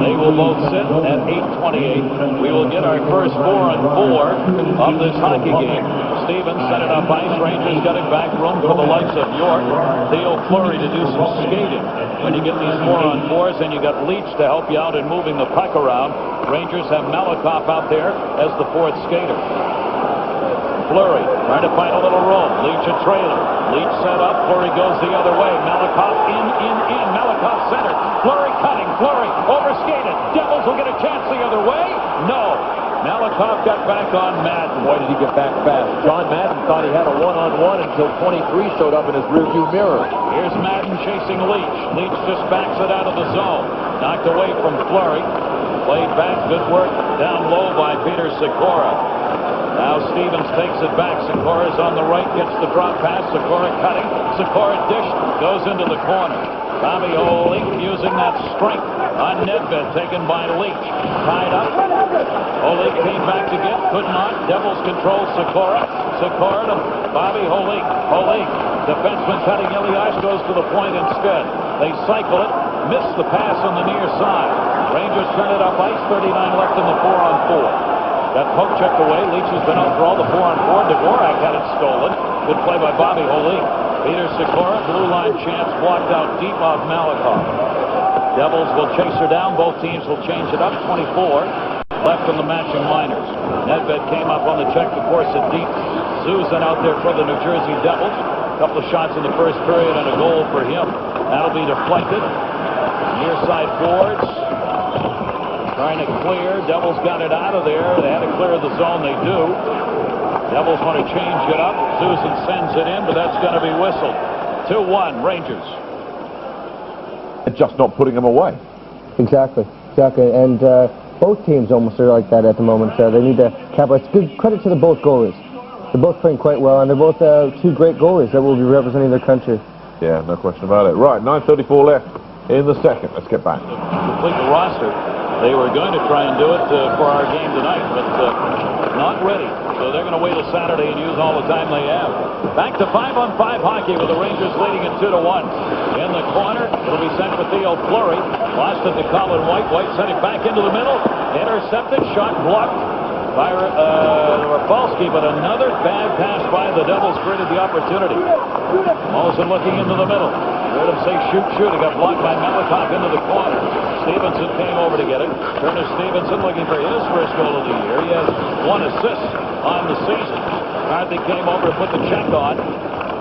They will both sit at 8:28. We will get our first 4-on-4 of this hockey game. Stevens set it up ice. Rangers got it back. Room for the likes of York. Theo Fleury to do some skating. When you get these 4-on-4s, and you got Leetch to help you out in moving the puck around. Rangers have Malakoff out there as the fourth skater. Fleury trying to find a little room. Leetch a trailer. Leetch set up. Fleury goes the other way. Malakoff in. Malakoff center. Fleury cutting. Fleury overskated. Devils will get a chance the other way. No. Malakoff got back on Madden. Boy, did he get back fast. John Madden thought he had a one-on-one until 23 showed up in his rearview mirror. Here's Madden chasing Leetch. Leetch just backs it out of the zone. Knocked away from Fleury. Played back. Good work down low by Peter Sikora. Now Stevens takes it back. Sikora's on the right, gets the drop pass. Sikora cutting. Sikora dished, goes into the corner. Bobby Holik using that strength on Nedved, taken by Leetch. Tied up. Holik came back to get, could not. Devils control Sikora. Sikora to Bobby Holik. Holik, defenseman cutting. Elias goes to the point instead. They cycle it, miss the pass on the near side. Rangers turn it up ice, 39 left in the 4-on-4. That poke checked away. Leetch has been out for all the 4-on-4. Dvorak had it stolen. Good play by Bobby Holik. Peter Sikora, blue line chance, blocked out deep off Malakoff. Devils will chase her down. Both teams will change it up. 24 left in the matching minors. Nedved came up on the check to force it deep. Zuzan out there for the New Jersey Devils. A couple of shots in the first period and a goal for him. That'll be deflected. Near side boards. Trying to clear. Devils got it out of there. They had to clear the zone. They do. Devils want to change it up. Zuzan sends it in, but that's going to be whistled. 2-1, Rangers. Just not putting them away. Exactly. And both teams almost are like that at the moment. They need to capitalize. Good credit to the both goalies. They're both playing quite well, and they're both two great goalies that will be representing their country. Yeah, no question about it. Right, 9:34 left in the second. Let's get back. Complete the roster. They were going to try and do it for our game tonight, but not ready. So they're going to wait till Saturday and use all the time they have. Back to 5-on-5 hockey with the Rangers leading it 2-1. In the corner, it'll be sent for Theo Fleury. Lost it to Colin White. White sent it back into the middle. Intercepted, shot blocked by Rafalski, but another bad pass by the Devils created the opportunity. Molson looking into the middle. Heard him say shoot. It got blocked by Malakoff into the corner. Stevenson came over to get it. Turner Stevenson looking for his first goal of the year. He has 1 assist on the season. McCarthy came over to put the check on.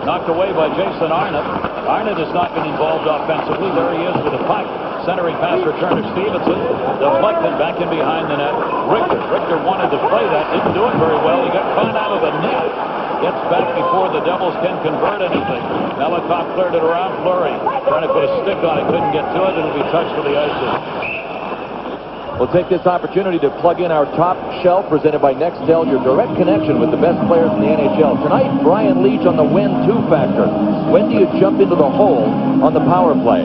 Knocked away by Jason Arnott. Arnott has not been involved offensively. There he is with the puck. Centering pass for Turner Stevenson. Deflected back in behind the net. Richter wanted to play that. Didn't do it very well. He got caught out of the net. Gets back before the Devils can convert anything. Malakoff cleared it around. Fleury trying to put a stick on it. Couldn't get to it. It'll be touched to the ice. We'll take this opportunity to plug in our top shelf presented by Nextel, your direct connection with the best players in the NHL. Tonight, Brian Leetch on the when-to factor. When do you jump into the hole on the power play?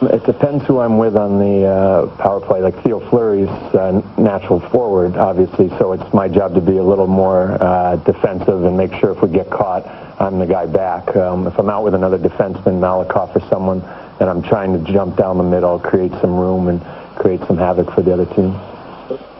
It depends who I'm with on the power play. Like Theo Fleury's natural forward, obviously, so it's my job to be a little more defensive and make sure if we get caught, I'm the guy back. If I'm out with another defenseman, Malakoff or someone, and I'm trying to jump down the middle, create some room and create some havoc for the other team.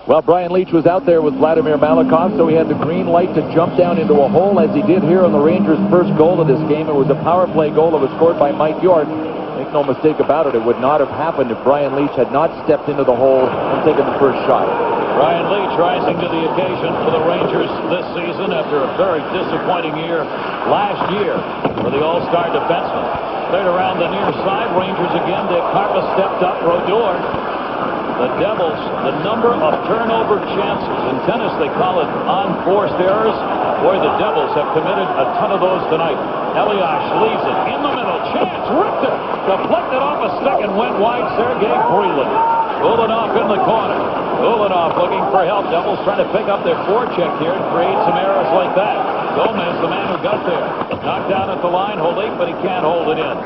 Well, Brian Leetch was out there with Vladimir Malakoff, so he had the green light to jump down into a hole, as he did here on the Rangers' first goal of this game. It was a power play goal that was scored by Mike York. Make no mistake about it, it would not have happened if Brian Leetch had not stepped into the hole and taken the first shot. Brian Leetch rising to the occasion for the Rangers this season after a very disappointing year last year for the All-Star defenseman. Played around the near side. Rangers again. Dick Harpa stepped up. Brodeur. The Devils, the number of turnover chances. In tennis, they call it unforced errors. Boy, the Devils have committed a ton of those tonight. Elias leaves it in the middle. Chance. Richter deflected off a stick and went wide. Sergei Brylin. Ulanov in the corner. Ulanov looking for help. Devils trying to pick up their forecheck here and create some errors like that. Gomez, the man who got there. Knocked down at the line. Holik, but he can't hold it in.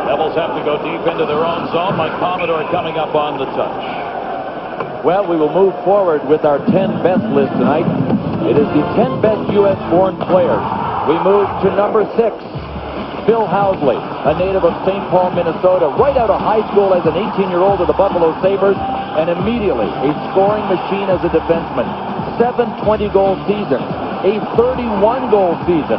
Devils have to go deep into their own zone. Mike Commodore coming up on the touch. Well, we will move forward with our 10 best list tonight. It is the 10 best U.S.-born players. We move to number 6, Phil Housley, a native of St. Paul, Minnesota, right out of high school as an 18-year-old of the Buffalo Sabres, and immediately a scoring machine as a defenseman. 7 20-goal seasons, a 31-goal season.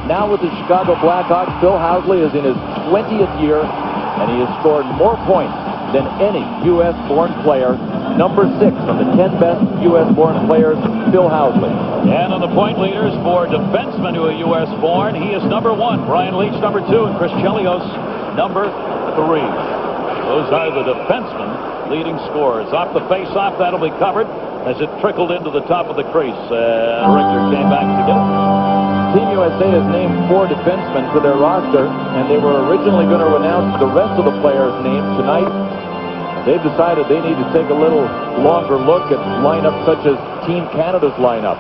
Now with the Chicago Blackhawks, Phil Housley is in his 20th year, and he has scored more points than any U.S.-born player. Number 6 on the 10 best U.S.-born players, Phil Housley. And on the point leaders for defensemen who are U.S.-born, he is number 1. Brian Leetch, number 2. And Chris Chelios, number 3. Those are the defensemen leading scorers. Off the face-off, that'll be covered as it trickled into the top of the crease. Richter came back to get it. Team USA has named 4 defensemen to their roster, and they were originally going to announce the rest of the players' names tonight. They've decided they need to take a little longer look at lineups such as Team Canada's lineup.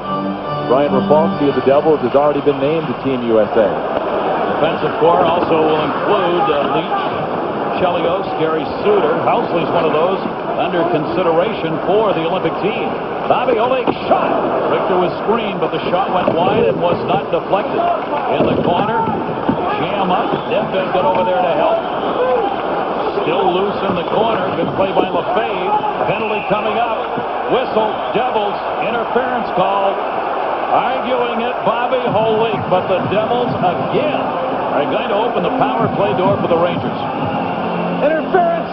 Brian Rafalski of the Devils has already been named to Team USA. Defensive corps also will include Leetch, Chelios, Gary Suter. Housley's one of those under consideration for the Olympic team. Bobby Holik shot. Richter was screened, but the shot went wide and was not deflected. In the corner, jam up. Nedved got over there to help. Still loose in the corner. Good play by Lefebvre. Penalty coming up. Whistle. Devils. Interference call. Arguing it, Bobby Holik. But the Devils again are going to open the power play door for the Rangers. Interference.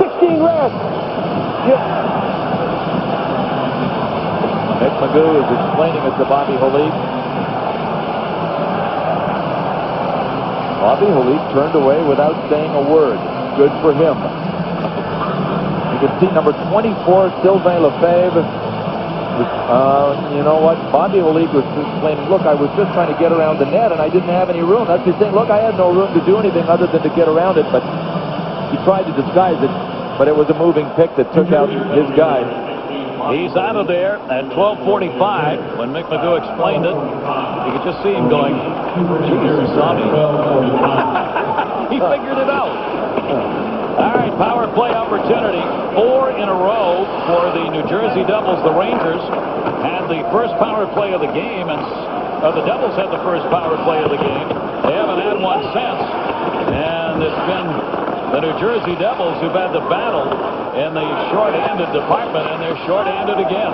16 red. Mick Magoo is explaining it to Bobby Holik. Bobby Holik turned away without saying a word. Good for him. You can see number 24, Sylvain Lefebvre. You know what? Bobby Holik was explaining, look, I was just trying to get around the net and I didn't have any room. That's his saying, look, I had no room to do anything other than to get around it, but he tried to disguise it, but it was a moving pick that took out his guy. He's out of there at 12:45. When Mick Magoo explained it, you could just see him going, Jesus, Bobby. He figured it out. All right, 2-point power play opportunity. 4 in a row for the New Jersey Devils. The Rangers had the first power play of the game, and the Devils had the first power play of the game. They haven't had one since, and it's been the New Jersey Devils who've had the battle in the short-handed department, and they're short-handed again.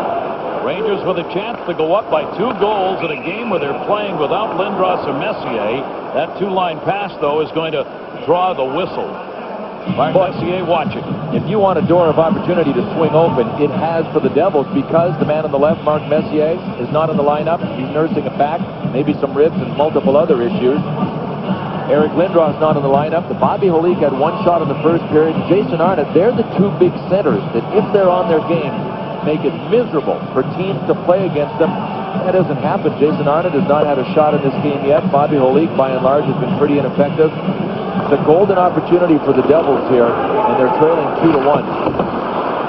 Rangers with a chance to go up by 2 goals in a game where they're playing without Lindros or Messier. That 2-line pass, though, is going to draw the whistle. Mark Messier watching. If you want a door of opportunity to swing open, it has for the Devils, because the man on the left, Mark Messier, is not in the lineup. He's nursing a back, maybe some ribs and multiple other issues. Eric Lindros not in the lineup. The Bobby Holik had 1 shot in the first period. Jason Arnott, they're the 2 big centers that, if they're on their game, make it miserable for teams to play against them. That doesn't happen. Jason Arnott has not had a shot in this game yet. Bobby Holik, by and large, has been pretty ineffective. It's a golden opportunity for the Devils here, and they're trailing 2-1.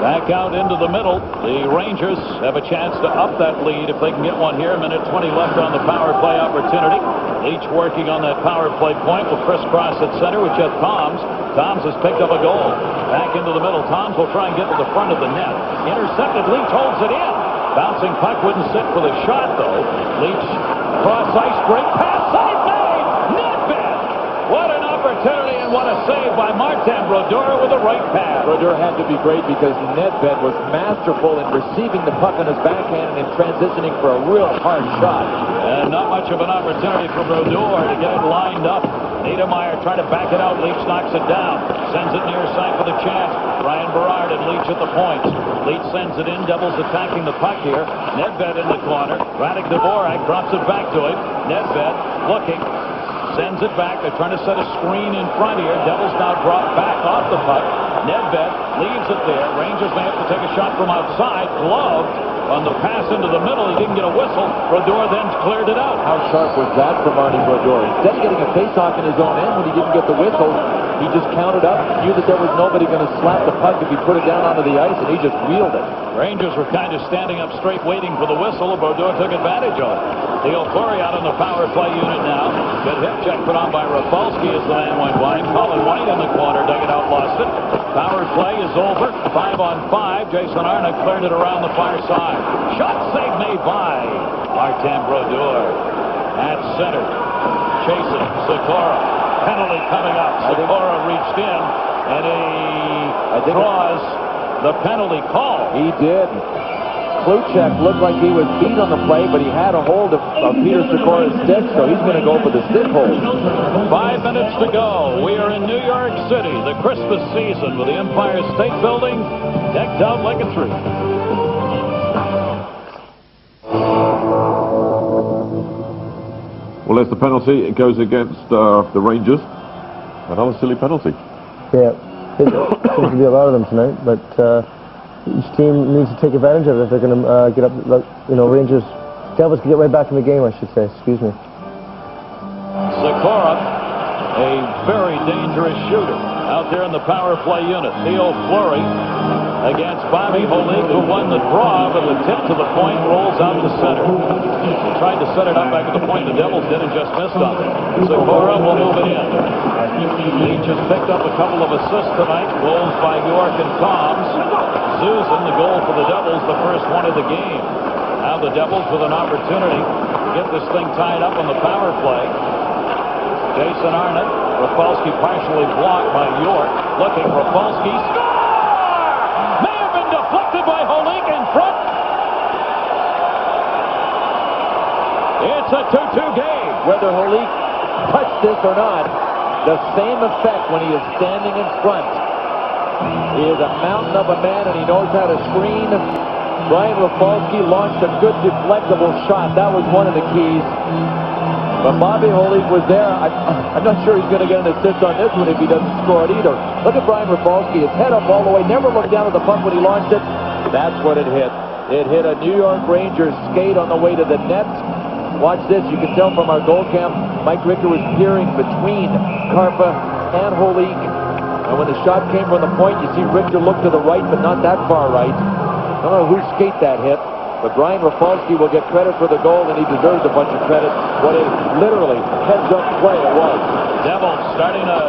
Back out into the middle. The Rangers have a chance to up that lead if they can get one here. 1:20 left on the power play opportunity. Leach working on that power play point will crisscross at center with Jeff Toms. Toms has picked up a goal. Back into the middle. Toms will try and get to the front of the net. Intercepted. Leach holds it in. Bouncing puck wouldn't sit for the shot, though. Leach cross ice break. Pass save made. Nedved. What an opportunity, and what a save by Martin Brodeur with a right pass. Brodeur had to be great because Nedved was masterful in receiving the puck on his backhand and in transitioning for a real hard shot. And not much of an opportunity for Brodeur to get it lined up. Niedermeyer trying to back it out. Leach knocks it down. Sends it near side for the chance. Ryan Berard and Leach at the points. Leach sends it in. Devils attacking the puck here. Nedved in the corner. Radek Dvorak drops it back to him. Nedved looking. Sends it back. They're trying to set a screen in front here. Devils now drop back off the puck. Nedved leaves it there. Rangers may have to take a shot from outside. Gloved on the pass into the middle. He didn't get a whistle. Brodeur then cleared it out. How sharp was that from Marty Brodeur? Instead of getting a face-off in his own end when he didn't get the whistle, he just counted up, knew that there was nobody going to slap the puck if he put it down onto the ice, and he just wheeled it. Rangers were kind of standing up straight waiting for the whistle, and Brodeur took advantage of it. Theo Fleury out on the power play unit now. Good hip check put on by Rafalski as the man went wide. Colin White in the corner, dug it out, lost it. Power play is over. 5-on-5. Jason Arnott cleared it around the far side. Shot save made by Martin Brodeur. At center. Chasing Sikora. Penalty coming up. Sikora reached in, and he draws the penalty call. He did. Kluchek looked like he was beat on the play, but he had a hold of Peter Sikora's stick, so he's going to go for the stick hold. 5 minutes to go. We are in New York City, the Christmas season, with the Empire State Building decked out like a tree. Well, there's the penalty. It goes against the Rangers. Another silly penalty. Yeah, there seems to be a lot of them tonight, but each team needs to take advantage of it if they're going to get up. Rangers, Devils can get right back in the game, I should say. Excuse me. Sikora, a very dangerous shooter out there in the power play unit. Theo Fleury against Bobby Holik, who won the draw, but the tip to the point rolls out to center. He tried to set it up back at the point. The Devils did and just missed on it. Sikora will move it in. Leach has picked up a couple of assists tonight. Goals by York and Toms. Susan, the goal for the Devils, the first one of the game. Now the Devils with an opportunity to get this thing tied up on the power play. Jason Arnott, Rafalski partially blocked by York. Looking, Rafalski, score! May have been deflected by Holik in front. It's a 2-2 game. Whether Holik touched this or not, the same effect when he is standing in front. He is a mountain of a man, and he knows how to screen. Brian Rafalski launched a good deflectable shot. That was one of the keys. But Bobby Holik was there. I'm not sure he's going to get an assist on this one if he doesn't score it either. Look at Brian Rafalski. His head up all the way. Never looked down at the puck when he launched it. That's what it hit. It hit a New York Rangers skate on the way to the net. Watch this. You can tell from our goal cam, Mike Richter was peering between Karpa and Holik. And when the shot came from the point, you see Richter look to the right, but not that far right. I don't know whose skate that hit. But Brian Rafalski will get credit for the goal, and he deserves a bunch of credit. What a literally heads-up play it was. Devils starting to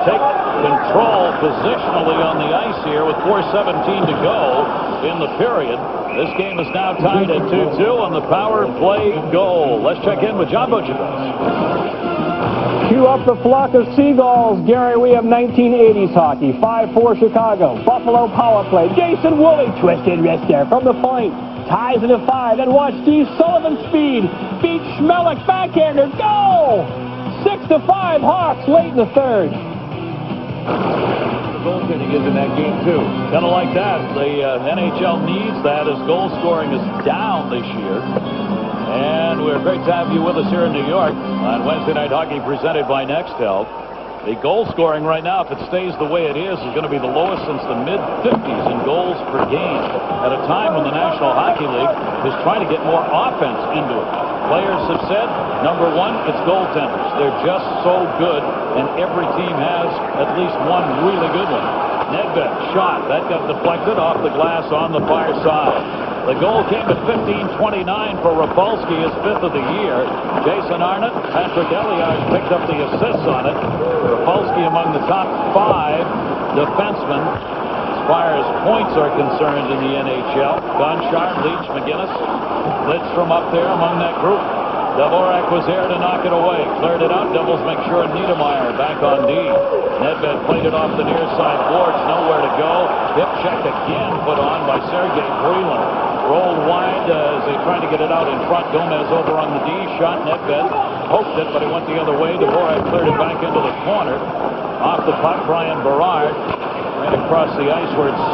take control positionally on the ice here with 4:17 to go in the period. This game is now tied at 2-2 on the power play goal. Let's check in with John Buccigross. Cue up the flock of seagulls. Gary, we have 1980s hockey. 5-4 Chicago. Buffalo power play. Jason Woolley, twisted wrist there from the point. Ties it at 5. Then watch Steve Sullivan speed. Beat Schmelik, backhander. Goal! 6-5 Hawks late in the third. The goaltending is in that game, too. Kind of like that. The NHL needs that as goal scoring is down this year. And we're great to have you with us here in New York on Wednesday Night Hockey presented by Nextel. The goal scoring right now, if it stays the way it is going to be the lowest since the mid-50s in goals per game at a time when the National Hockey League is trying to get more offense into it. Players have said, number one, it's goaltenders. They're just so good, and every team has at least one really good one. Nedved shot. That got deflected off the glass on the far side. The goal came at 15:29 for Rafalski, his 5th of the year. Jason Arnott, Patrick Elias picked up the assists on it. Rafalski among the top 5 defensemen as far as points are concerned in the NHL. Gonchar, Leach, McGinnis, Lidstrom up there among that group. Dvorak was there to knock it away. Cleared it out. Devils make sure Niedermeyer back on D. Nedved played it off the near side boards. Nowhere to go. Hip check again put on by Sergei Brylin. Rolled wide as they tried to get it out in front. Gomez over on the D. Shot. Nedved poked it, but it went the other way. Dvorak cleared it back into the corner. Off the puck, Brian Berard ran across the ice where it's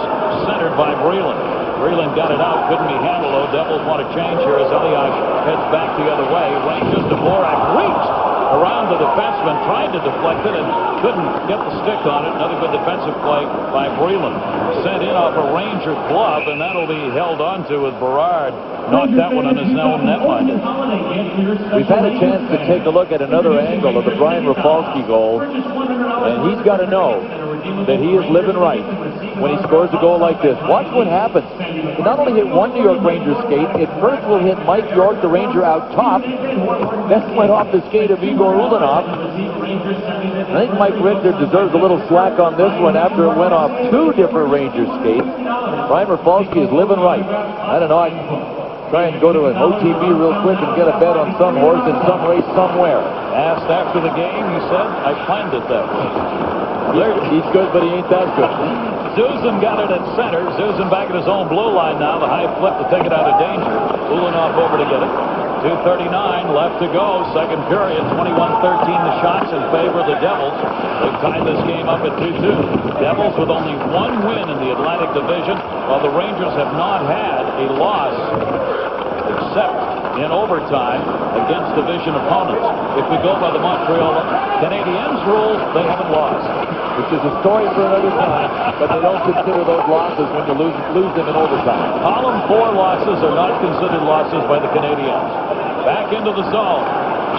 centered by Brylin. Brylin got it out, couldn't be handled, though. Devils want to change here as Elias heads back the other way. Rangers, Dvorak reached around the defenseman, tried to deflect it and couldn't get the stick on it. Another good defensive play by Brylin. Sent in off a Ranger glove, and that'll be held on to with Berard. Knocked that one on his own netminder. We've had a chance to take a look at another angle of the Brian Rafalski goal, and he's got to know that he is living right when he scores a goal like this. Watch what happens. He not only hit one New York Rangers skate, it first will hit Mike York, the Ranger, out top. Then went off the skate of Igor Ulanov. I think Mike Richter deserves a little slack on this one after it went off 2 different Rangers skates. Brian Rafalski is living right. I don't know, I'd try and go to an OTB real quick and get a bet on some horse in some race somewhere. Asked after the game, he said, I planned it that way. He's good, but he ain't that good. Zuzan got it at center. Zuzan back at his own blue line now. The high flip to take it out of danger. Ulanov over to get it. 2:39 left to go. Second period. 21-13 the shots in favor of the Devils. They've tied this game up at 2-2. Devils with only 1 win in the Atlantic Division, while the Rangers have not had a loss except in overtime against division opponents. If we go by the Montreal Canadiens rules, they haven't lost. Which is a story for another time, but they don't consider those losses when you lose them in overtime. Column 4 losses are not considered losses by the Canadiens. Back into the zone.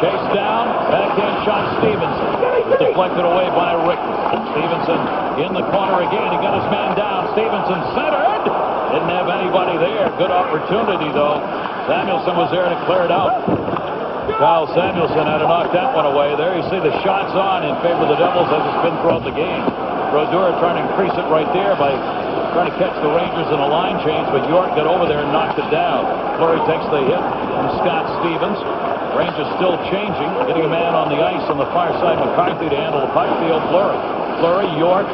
Chased down. Backhand shot Stevenson. Deflected away by Richter. Stevenson in the corner again. He got his man down. Stevenson centered. Didn't have anybody there. Good opportunity, though. Samuelson was there to clear it out. Kyle Samuelson had to knock that one away. There you see the shots on in favor of the Devils as it's been throughout the game. Brodeur trying to increase it right there by trying to catch the Rangers in a line change, but York got over there and knocked it down. Fleury takes the hit from Scott Stevens. Rangers still changing, getting a man on the ice on the far side. McCarthy to handle the puck. Theo Fleury. Fleury, York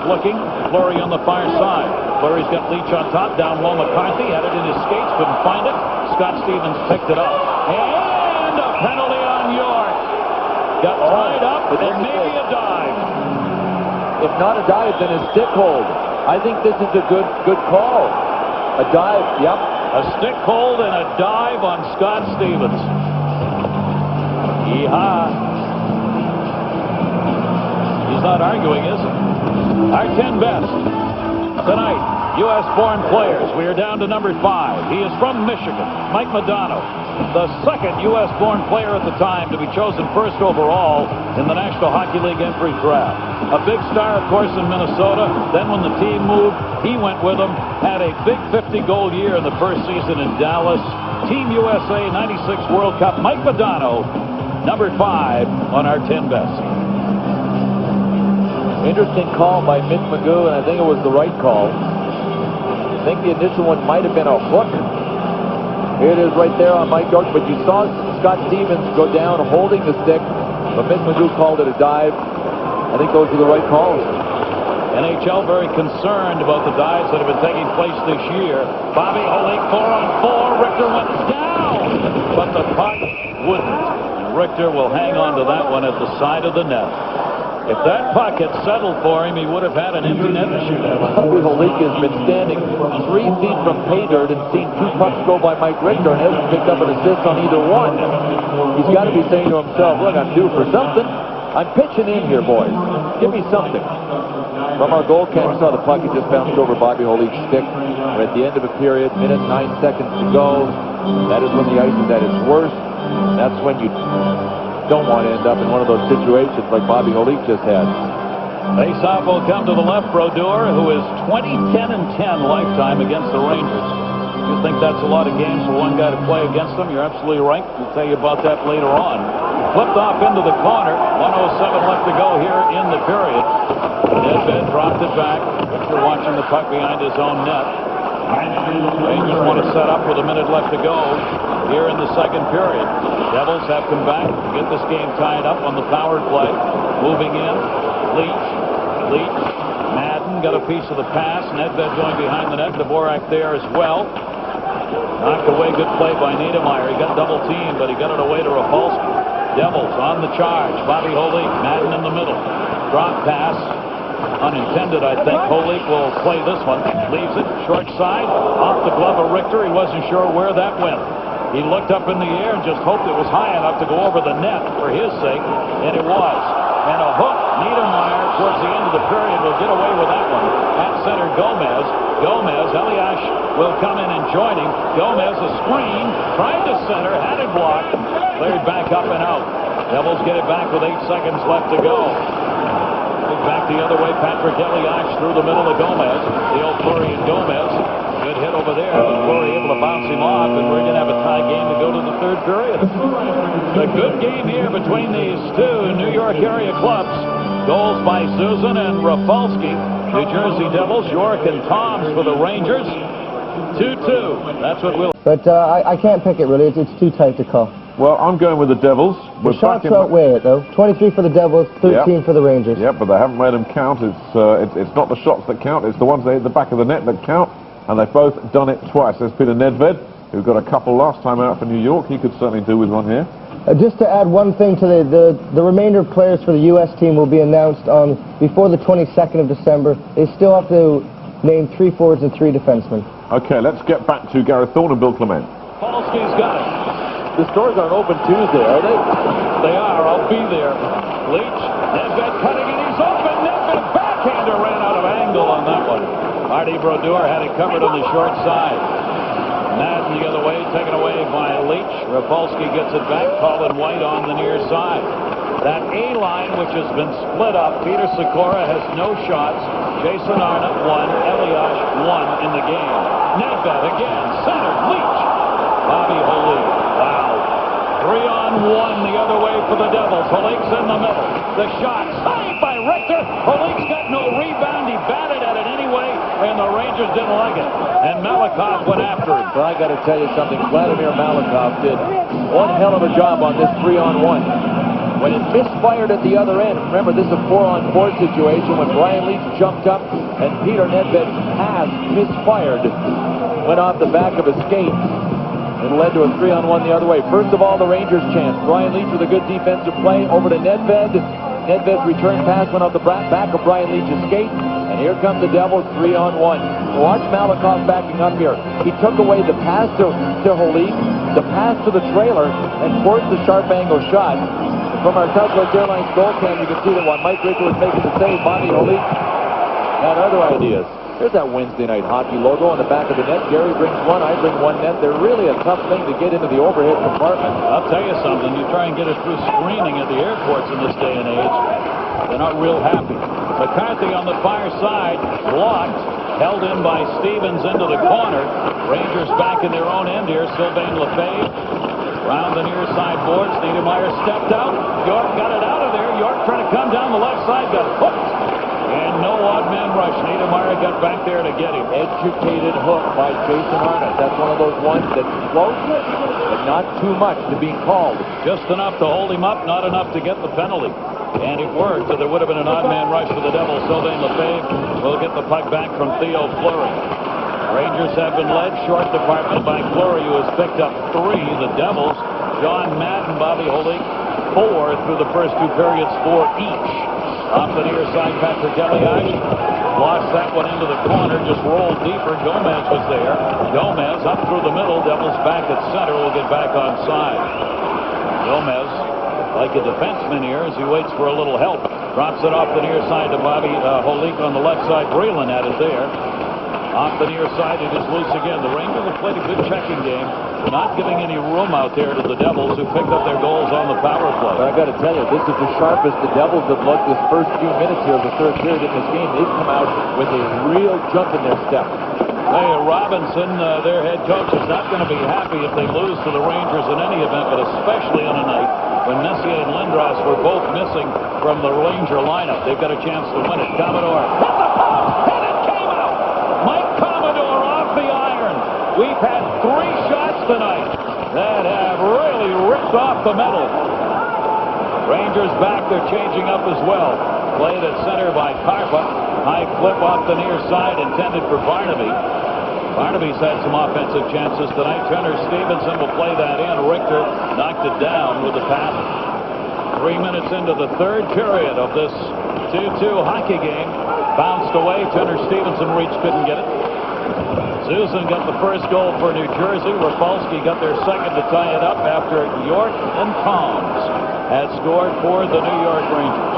looking. Fleury on the far side. Fleury's got Leach on top. Down low, McCarthy had it in his skates, couldn't find it. Scott Stevens picked it up. And a penalty on York. Got tied up, and maybe a dive. If not a dive, then a stick hold. I think this is a good call. A dive, yep. A stick hold and a dive on Scott Stevens. Yeehaw. He's not arguing, is he? Our 10 best tonight, U.S.-born players. We are down to number 5. He is from Michigan, Mike Modano, the second U.S.-born player at the time to be chosen first overall in the National Hockey League entry draft. A big star, of course, in Minnesota. Then when the team moved, he went with them. Had a big 50-goal year in the first season in Dallas. Team USA 96 World Cup. Mike Modano, number 5 on our 10 best. Interesting call by Mitch Magoo, and I think it was the right call. I think the initial one might have been a hook. Here it is right there on Mike York, but you saw Scott Stevens go down holding the stick, but Mitch Magoo called it a dive. I think those are the right calls. NHL very concerned about the dives that have been taking place this year. Bobby Holik 4-on-4. Richter went down, but the puck wouldn't. And Richter will hang on to that one at the side of the net. If that puck had settled for him, he would have had an empty net to shoot at. Bobby Holik has been standing 3 feet from pay dirt and seen 2 pucks go by Mike Richter and hasn't picked up an assist on either one. He's got to be saying to himself, look, I'm due for something. I'm pitching in here, boys. Give me something. From our goal cam, saw the puck. It just bounced over Bobby Holik's stick. We're at the end of a period, minute 9 seconds to go. That is when the ice is at its worst. That's when you don't want to end up in one of those situations like Bobby Holik just had. Faceoff will come to the left. Brodeur, who is 20-10-10 lifetime against the Rangers. You think that's a lot of games for one guy to play against them? You're absolutely right. We'll tell you about that later on. Flipped off into the corner. 1:07 left to go here in the period. Nedved dropped it back. Richter watching the puck behind his own net. Rangers want to set up with a minute left to go here in the second period. Devils have come back to get this game tied up on the power play. Moving in. Leach. Madden got a piece of the pass. Nedved going behind the net. Dvorak there as well. Knocked away. Good play by Niedermeyer. He got double teamed, but he got it away to Rafalski. Devils on the charge. Bobby Holik. Madden in the middle. Drop pass. Unintended, I think. Holik will play this one. Leaves it. Short side. Off the glove of Richter. He wasn't sure where that went. He looked up in the air and just hoped it was high enough to go over the net for his sake. And it was. And a hook. Niedermeyer towards the end of the period will get away with that one. At center, Gomez. Elias will come in and join him. Gomez, a screen. Tried to center. Had it blocked. Cleared back up and out. Devils get it back with 8 seconds left to go. Back the other way, Patrick Elias through the middle of Gomez. The old Fleury and Gomez. Good hit over there. Fleury able to bounce him off, and we're going to have a tie game to go to the third period. A good game here between these two New York area clubs. Goals by Susan and Rafalski. New Jersey Devils, York and Toms for the Rangers. 2-2. That's what we'll... But I can't pick it, really. It's too tight to call. Well, I'm going with the Devils. The shots outweigh it, though. 23 for the Devils, 13 for the Rangers. Yeah, but they haven't made them count. It's not the shots that count. It's the ones that hit the back of the net that count. And they've both done it twice. There's Peter Nedved, who got a couple last time out for New York. He could certainly do with one here. Just to add one thing to the remainder of players for the U.S. team will be announced on before the 22nd of December. They still have to name 3 forwards and 3 defensemen. Okay, let's get back to Gareth Thorne and Bill Clement. Falski's got it. The stores aren't open Tuesday, are they? They are. I'll be there. Leach. Nedved cutting it. He's open. Nedved backhander ran out of angle on that one. Marty Brodeur had it covered on the short side. Madden the other way, taken away by Leach. Rafalski gets it back. Colin White on the near side. That A line, which has been split up. Peter Sikora has no shots. Jason Arnott 1. Elias 1 in the game. Nedved again. Center. Leach. Bobby Holik. Wow. 3-on-1 the other way for the Devils. Holik's in the middle. The shot saved by Richter. Holik's got no rebound. He batted at it anyway, and the Rangers didn't like it. And Malakoff went after him. But I got to tell you something. Vladimir Malakoff did one hell of a job on this 3-on-1. When it misfired at the other end, remember this is a 4-on-4 situation when Brian Leach jumped up and Peter Nedved's pass misfired. Went off the back of his skate. It led to a 3-on-1 the other way. First of all, the Rangers chance. Brian Leach with a good defensive play over to Nedved. Nedved's return pass went off the back of Brian Leach's skate. And here comes the Devils 3-on-1. Watch Malakoff backing up here. He took away the pass to Holik, the pass to the trailer, and forced the sharp angle shot. From our Southwest Airlines goal cam, you can see that while Mike Richter was making the save, Bobby Holik had other ideas. There's that Wednesday Night Hockey logo on the back of the net. Gary brings one, I bring one net. They're really a tough thing to get into the overhead compartment. I'll tell you something. You try and get it through screening at the airports in this day and age, they're not real happy. McCarthy on the far side, blocked, held in by Stevens into the corner. Rangers back in their own end here. Sylvain Lefebvre round the near side boards. Niedermeyer stepped out. York got it out of there. York trying to come down the left side, got hooked. odd man rush. Niedermeyer got back there to get him. Educated hook by Jason Arnott. That's one of those ones that's close, but not too much to be called. Just enough to hold him up, not enough to get the penalty. And it worked, so there would have been an odd man rush for the Devils. Sylvain Lefebvre will get the puck back from Theo Fleury. Rangers have been led short department by Fleury, who has picked up 3. The Devils, John Madden, Bobby Holik, 4 through the first 2 periods, 4 each. Off the near side, Patrick Elias lost that one into the corner, just rolled deeper. Gomez was there. Gomez up through the middle. Devils back at center will get back on side. Gomez, like a defenseman here, as he waits for a little help, drops it off the near side to Bobby Holik on the left side. Breland had it there. Off the near side, it is loose again. The Rangers have played a good checking game, not giving any room out there to the Devils, who picked up their goals on the power play. But I got to tell you, this is the sharpest the Devils have looked this first few minutes here of the third period in this game. They've come out with a real jump in their step. Hey, Robinson, their head coach, is not going to be happy if they lose to the Rangers in any event, but especially on a night when Messier and Lindros were both missing from the Ranger lineup. They've got a chance to win it. Commodore hit the puck, and it came out. Mike Commodore off the iron. We've had 3 shots tonight that have really ripped off the metal. Rangers back, they're changing up as well. Played at center by Karpa. High flip off the near side intended for Barnaby. Barnaby's had some offensive chances tonight. Turner Stevenson will play that in. Richter knocked it down with the pass. 3 minutes into the third period of this 2-2 hockey game. Bounced away. Turner Stevenson reached, couldn't get it. Susan got the first goal for New Jersey. Rafalski got their second to tie it up after York and Toms had scored for the New York Rangers.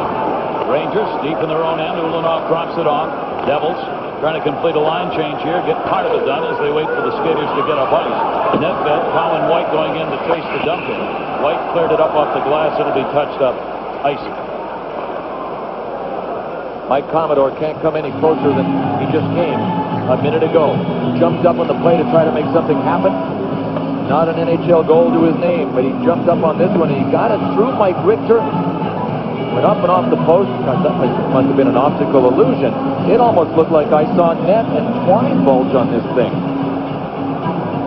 Rangers deep in their own end. Ulanov drops it off. Devils trying to complete a line change here. Get part of it done as they wait for the skaters to get up ice. Nedved, Colin White going in to chase the dump in. White cleared it up off the glass. It'll be touched up. Icy. Mike Commodore can't come any closer than he just came a minute ago. Jumped up on the play to try to make something happen. Not an NHL goal to his name, but he jumped up on this one and he got it through Mike Richter. Went up and off the post. That must have been an optical illusion. It almost looked like I saw net and twine bulge on this thing.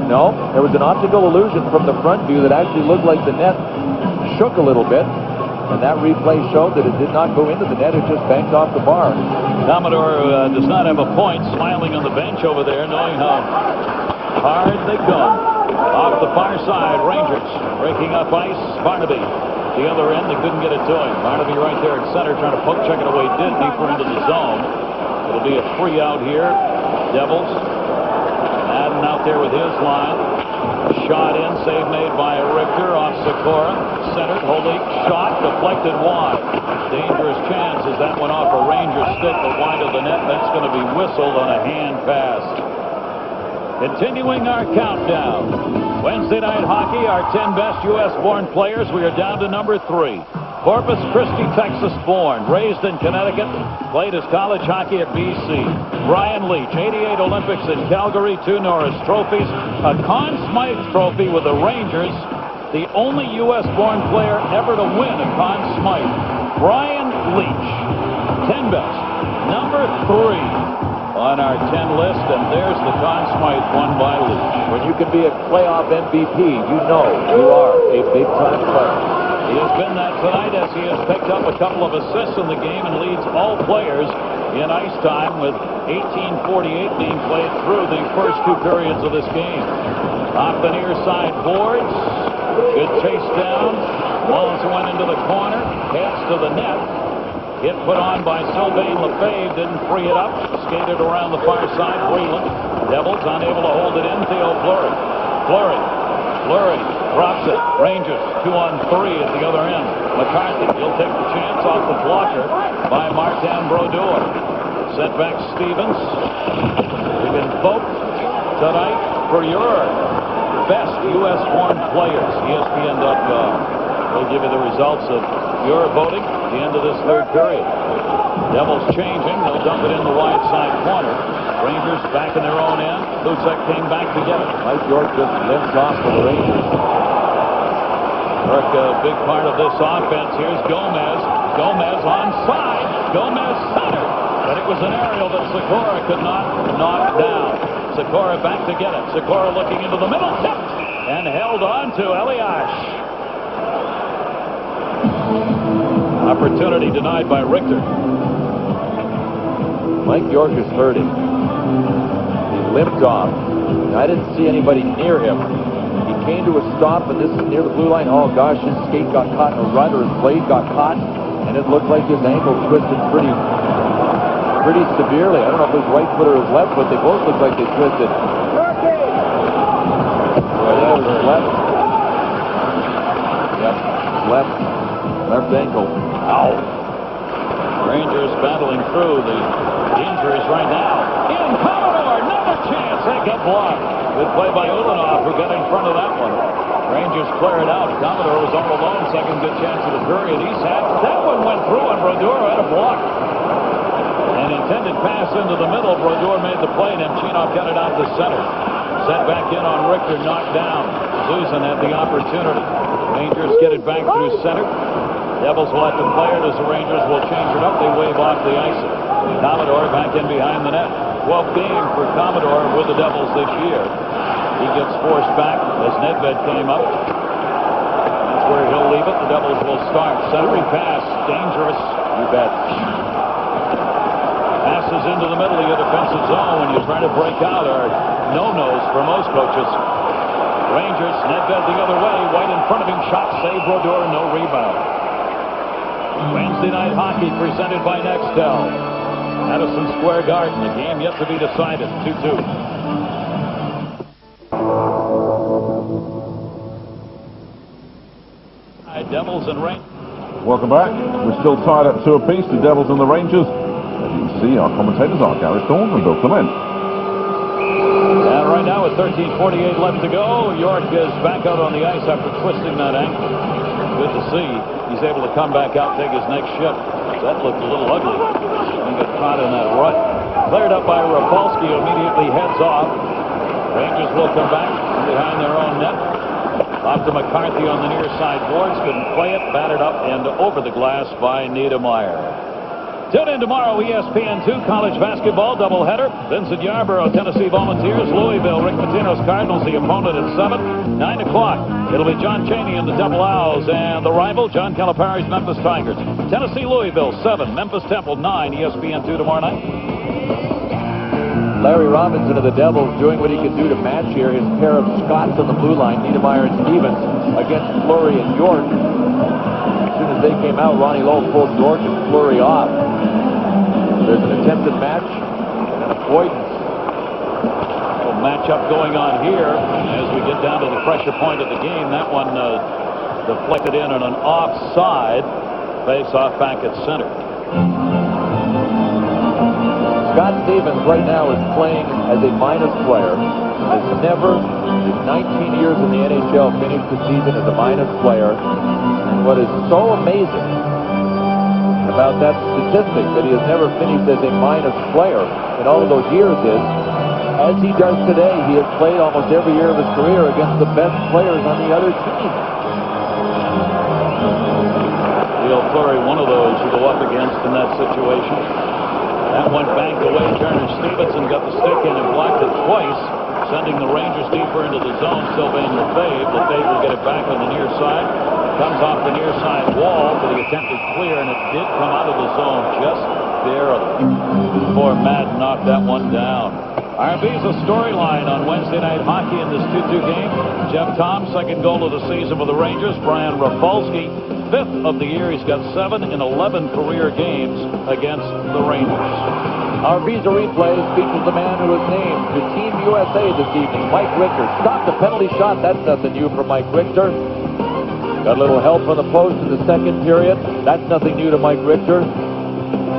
No, there was an optical illusion from the front view that actually looked like the net shook a little bit. And that replay showed that it did not go into the net. It just banked off the bar. Commodore does not have a point, smiling on the bench over there, knowing how hard they come. Off the far side, Rangers breaking up ice. Barnaby, the other end, they couldn't get it to him. Barnaby right there at center, trying to poke check it away. Did deeper into the zone. It'll be a free out here. Devils. Madden out there with his line. Shot in, save made by Richter off Sikora. Centered, Holik, shot, deflected wide. Dangerous chance as that went off a Ranger stick, but wide of the net. That's going to be whistled on a hand pass. Continuing our countdown. Wednesday night hockey, our 10 best U.S.-born players. We are down to number 3. Corpus Christi, Texas born, raised in Connecticut, played his college hockey at BC. Brian Leach, 88 Olympics in Calgary, 2 Norris trophies, a Conn Smythe trophy with the Rangers, the only U.S.-born player ever to win a Conn Smythe. Brian Leach, 10 best, number 3 on our 10 list, and there's the Conn Smythe won by Leach. When you can be a playoff MVP, you know you are a big-time player. He has been that tonight as he has picked up a couple of assists in the game and leads all players in ice time with 18:48 being played through the first 2 periods of this game. Off the near side boards. Good chase down. Balls went into the corner. Heads to the net. Hit put on by Sylvain Lefebvre. Didn't free it up. Skated around the far side. Breland. Devils unable to hold it in. Theo Fleury. Fleury drops it. Rangers 2-on-3 at the other end. McCarthy, he'll take the chance off the blocker by Martin Brodeur. Sent back Stevens. We've been voted tonight for your best U.S.-born players. ESPN.com. We'll give you the results of your voting at the end of this third period. Devils changing. They'll dump it in the wide side corner. Rangers back in their own end. Lucek came back to get it. Mike York just limps off for the Rangers. York, a big part of this offense. Here's Gomez. Gomez onside. Gomez center. But it was an aerial that Sikora could not knock down. Sikora back to get it. Sikora looking into the middle, tipped, and held on to Eliash. Opportunity denied by Richter. Mike York is hurting. He limped off. I didn't see anybody near him. He came to a stop, and this is near the blue line. Oh gosh, his skate got caught in a rut, or his blade got caught, and it looked like his ankle twisted pretty severely. I don't know if it was right foot or his left foot. They both looked like they twisted. Boy, that was his left. Yep, left ankle. Ow. Rangers battling through the injuries right now. In Commodore, another chance. They got blocked. Good play by Ulanov, who got in front of that one. Rangers clear it out. Commodore was all alone. Second good chance of the period. He's had. That one went through, and Brodeur had a block. An intended pass into the middle. Brodeur made the play, and Nemchinov got it out to center. Set back in on Richter, knocked down. Zuzan had the opportunity. Rangers get it back through center. Devils will have to play it as the Rangers will change it up. They wave off the icing. Commodore back in behind the net. 12th game for Commodore with the Devils this year. He gets forced back as Nedved came up. That's where he'll leave it. The Devils will start. Centering pass. Dangerous. You bet. Passes into the middle of your defensive zone when you're trying to break out are no-nos for most coaches. Rangers, Nedved the other way. White in front of him. Shot save. Brodeur, no rebound. Wednesday night hockey presented by Nextel. Madison Square Garden, a game yet to be decided. 2-2. Devils and Rangers. Welcome back. We're still tied at 2 apiece, the Devils and the Rangers. As you can see, our commentators are Gary Thorne and Bill Clement. And right now with 13:48 left to go, York is back out on the ice after twisting that ankle. Good to see. He's able to come back out, take his next shift. That looked a little ugly. He got caught in that rut. Cleared up by Rafalski, who immediately heads off. Rangers will come back behind their own net. Off to McCarthy on the near side boards. Couldn't play it. Batted up and over the glass by Niedermeyer. Tune in tomorrow, ESPN2 college basketball doubleheader. Vincent Yarborough, Tennessee Volunteers, Louisville, Rick Pitino's Cardinals, the opponent at 7. 9 o'clock, it'll be John Chaney and the Double Owls, and the rival, John Calipari's Memphis Tigers. Tennessee, Louisville, 7. Memphis Temple, 9. ESPN2 tomorrow night. Larry Robinson of the Devils doing what he could do to match here. His pair of Scots on the blue line, Niedermeyer and Stevens, against Fleury and York. As soon as they came out, Ronnie Lowe pulled York and Fleury off. There's an attempted match and an avoidance. A matchup going on here as we get down to the pressure point of the game. That one deflected in on an offside. Face off back at center. Scott Stevens right now is playing as a minus player. Has never, in 19 years in the NHL, finished the season as a minus player. And what is so amazing about that statistic, that he has never finished as a minus player in all of those years, is, as he does today, he has played almost every year of his career against the best players on the other team. Leo Fleury, one of those you go up against in that situation. That one banked away. Turner Stevenson got the stick in and blocked it twice, sending the Rangers deeper into the zone. Sylvain Lefebvre. Lefebvre will get it back on the near side. Comes off the near side wall for the attempted clear, and it did come out of the zone just barely before Madden knocked that one down. RB's a storyline on Wednesday night hockey in this 2-2 game. Jeff Tom, second goal of the season for the Rangers. Brian Rafalski, 5th of the year. He's got 7 in 11 career games against the Rangers. Our Visa replay features the man who was named to Team USA this evening, Mike Richter. Stopped the penalty shot. That's nothing new for Mike Richter. Got a little help from the post in the second period. That's nothing new to Mike Richter.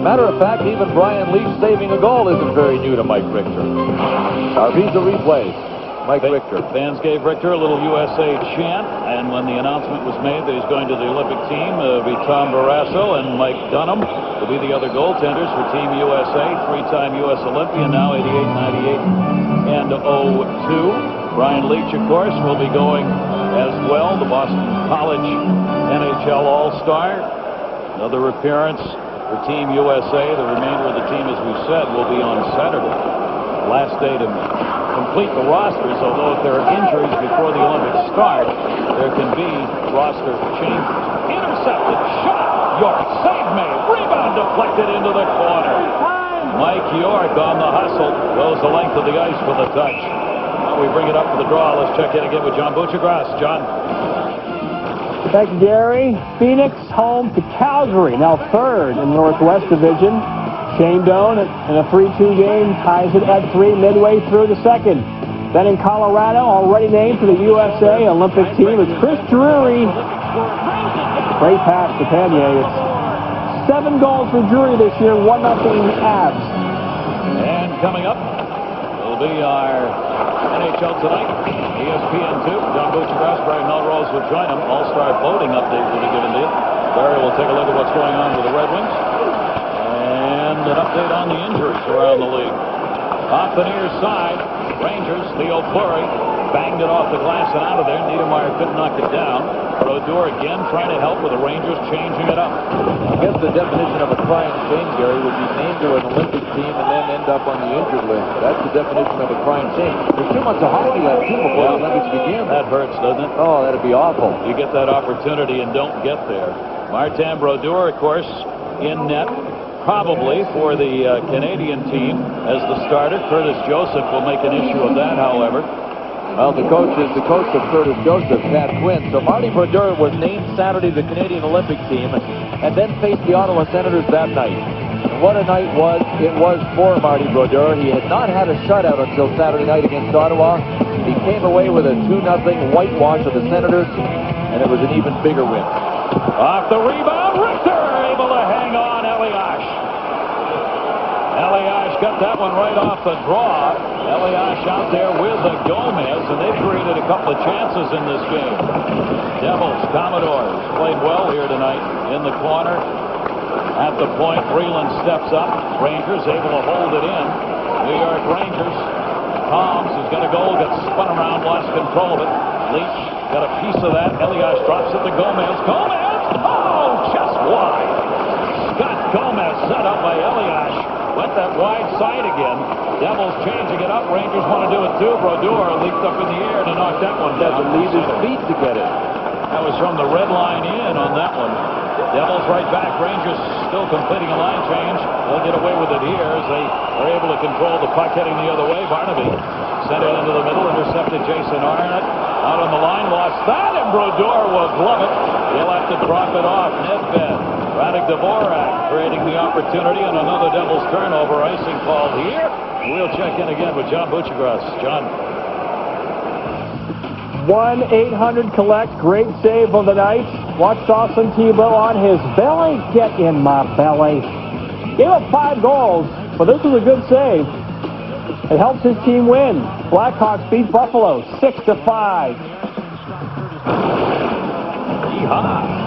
Matter of fact, even Brian Leach saving a goal isn't very new to Mike Richter. Our Visa replays, Mike Richter. Fans gave Richter a little USA chant, and when the announcement was made that he's going to the Olympic team, it'll be Tom Barrasso and Mike Dunham will be the other goaltenders for Team USA, 3-time U.S. Olympian, now 88, 98, and 02. Brian Leach, of course, will be going as well, the Boston College NHL All-Star. Another appearance for Team USA. The remainder of the team, as we said, will be on Saturday. Last day to complete the rosters, although if there are injuries before the Olympics start, there can be roster changes. Intercepted, shot, York, save made, rebound deflected into the corner. Mike York on the hustle, goes the length of the ice for the touch. Now we bring it up for the draw. Let's check in again with John Buccigross. John. Thank you, Gary. Phoenix home to Calgary, now third in the Northwest Division. Shane Doan in a 3-2 game ties it at 3 midway through the second. Then in Colorado, already named for the USA Olympic team, it's Chris Drury. Great pass to Panier. It's 7 goals for Drury this year, 1-0 Avs. And coming up will be our NHL Tonight, ESPN2. John Buccigross, Brian Melrose will join him. All-Star voting update will be given to you. Barry will take a look at what's going on with the Red Wings. And an update on the injuries around the league. Off the near side, Rangers, Theo Fleury banged it off the glass and out of there. Niedermeyer couldn't knock it down. Brodeur again trying to help with the Rangers changing it up. I guess the definition of a crying shame, Gary, would be named to an Olympic team and then end up on the injured list. That's the definition of a crying shame. There's too much of hockey left, too, before the Olympics begin. That hurts, doesn't it? Oh, that'd be awful. You get that opportunity and don't get there. Martin Brodeur, of course, in net. Probably for the Canadian team as the starter. Curtis Joseph will make an issue of that, however. Well, the coach is the coach of Curtis Joseph, Pat Quinn. So Marty Brodeur was named Saturday to the Canadian Olympic team and then faced the Ottawa Senators that night. And what a night it was for Marty Brodeur. He had not had a shutout until Saturday night against Ottawa. He came away with a 2-0 whitewash of the Senators, and it was an even bigger win. Off the rebound, Richter able to hang on. Elias got that one right off the draw. Elias out there with the Gomez, and they've created a couple of chances in this game. Devils, Commodores played well here tonight in the corner. At the point, Breland steps up. Rangers able to hold it in. New York Rangers. Toms, who's got a goal, gets spun around, lost control of it. Leach got a piece of that. Elias drops it to Gomez. Gomez! Oh, just wide. Scott Gomez set up by Elias. Went that wide side again. Devils changing it up. Rangers want to do it too. Brodeur leaped up in the air to knock that one down. Had to leave his feet to get it. That was from the red line in on that one. Devils right back. Rangers still completing a line change. They'll get away with it here as they are able to control the puck heading the other way. Barnaby sent it into the middle. Intercepted Jason Arnott. Out on the line. Lost that. And Brodeur will glove it. He'll have to drop it off. Nedved. Radek Dvorak creating the opportunity and another Devils turnover. Icing called here. We'll check in again with John Buccigross. John. 1-800-COLLECT. Great save of the night. Watch Dawson Thibault on his belly. Get in my belly. Gave up 5 goals, but this was a good save. It helps his team win. Blackhawks beat Buffalo 6-5. Yeehaw.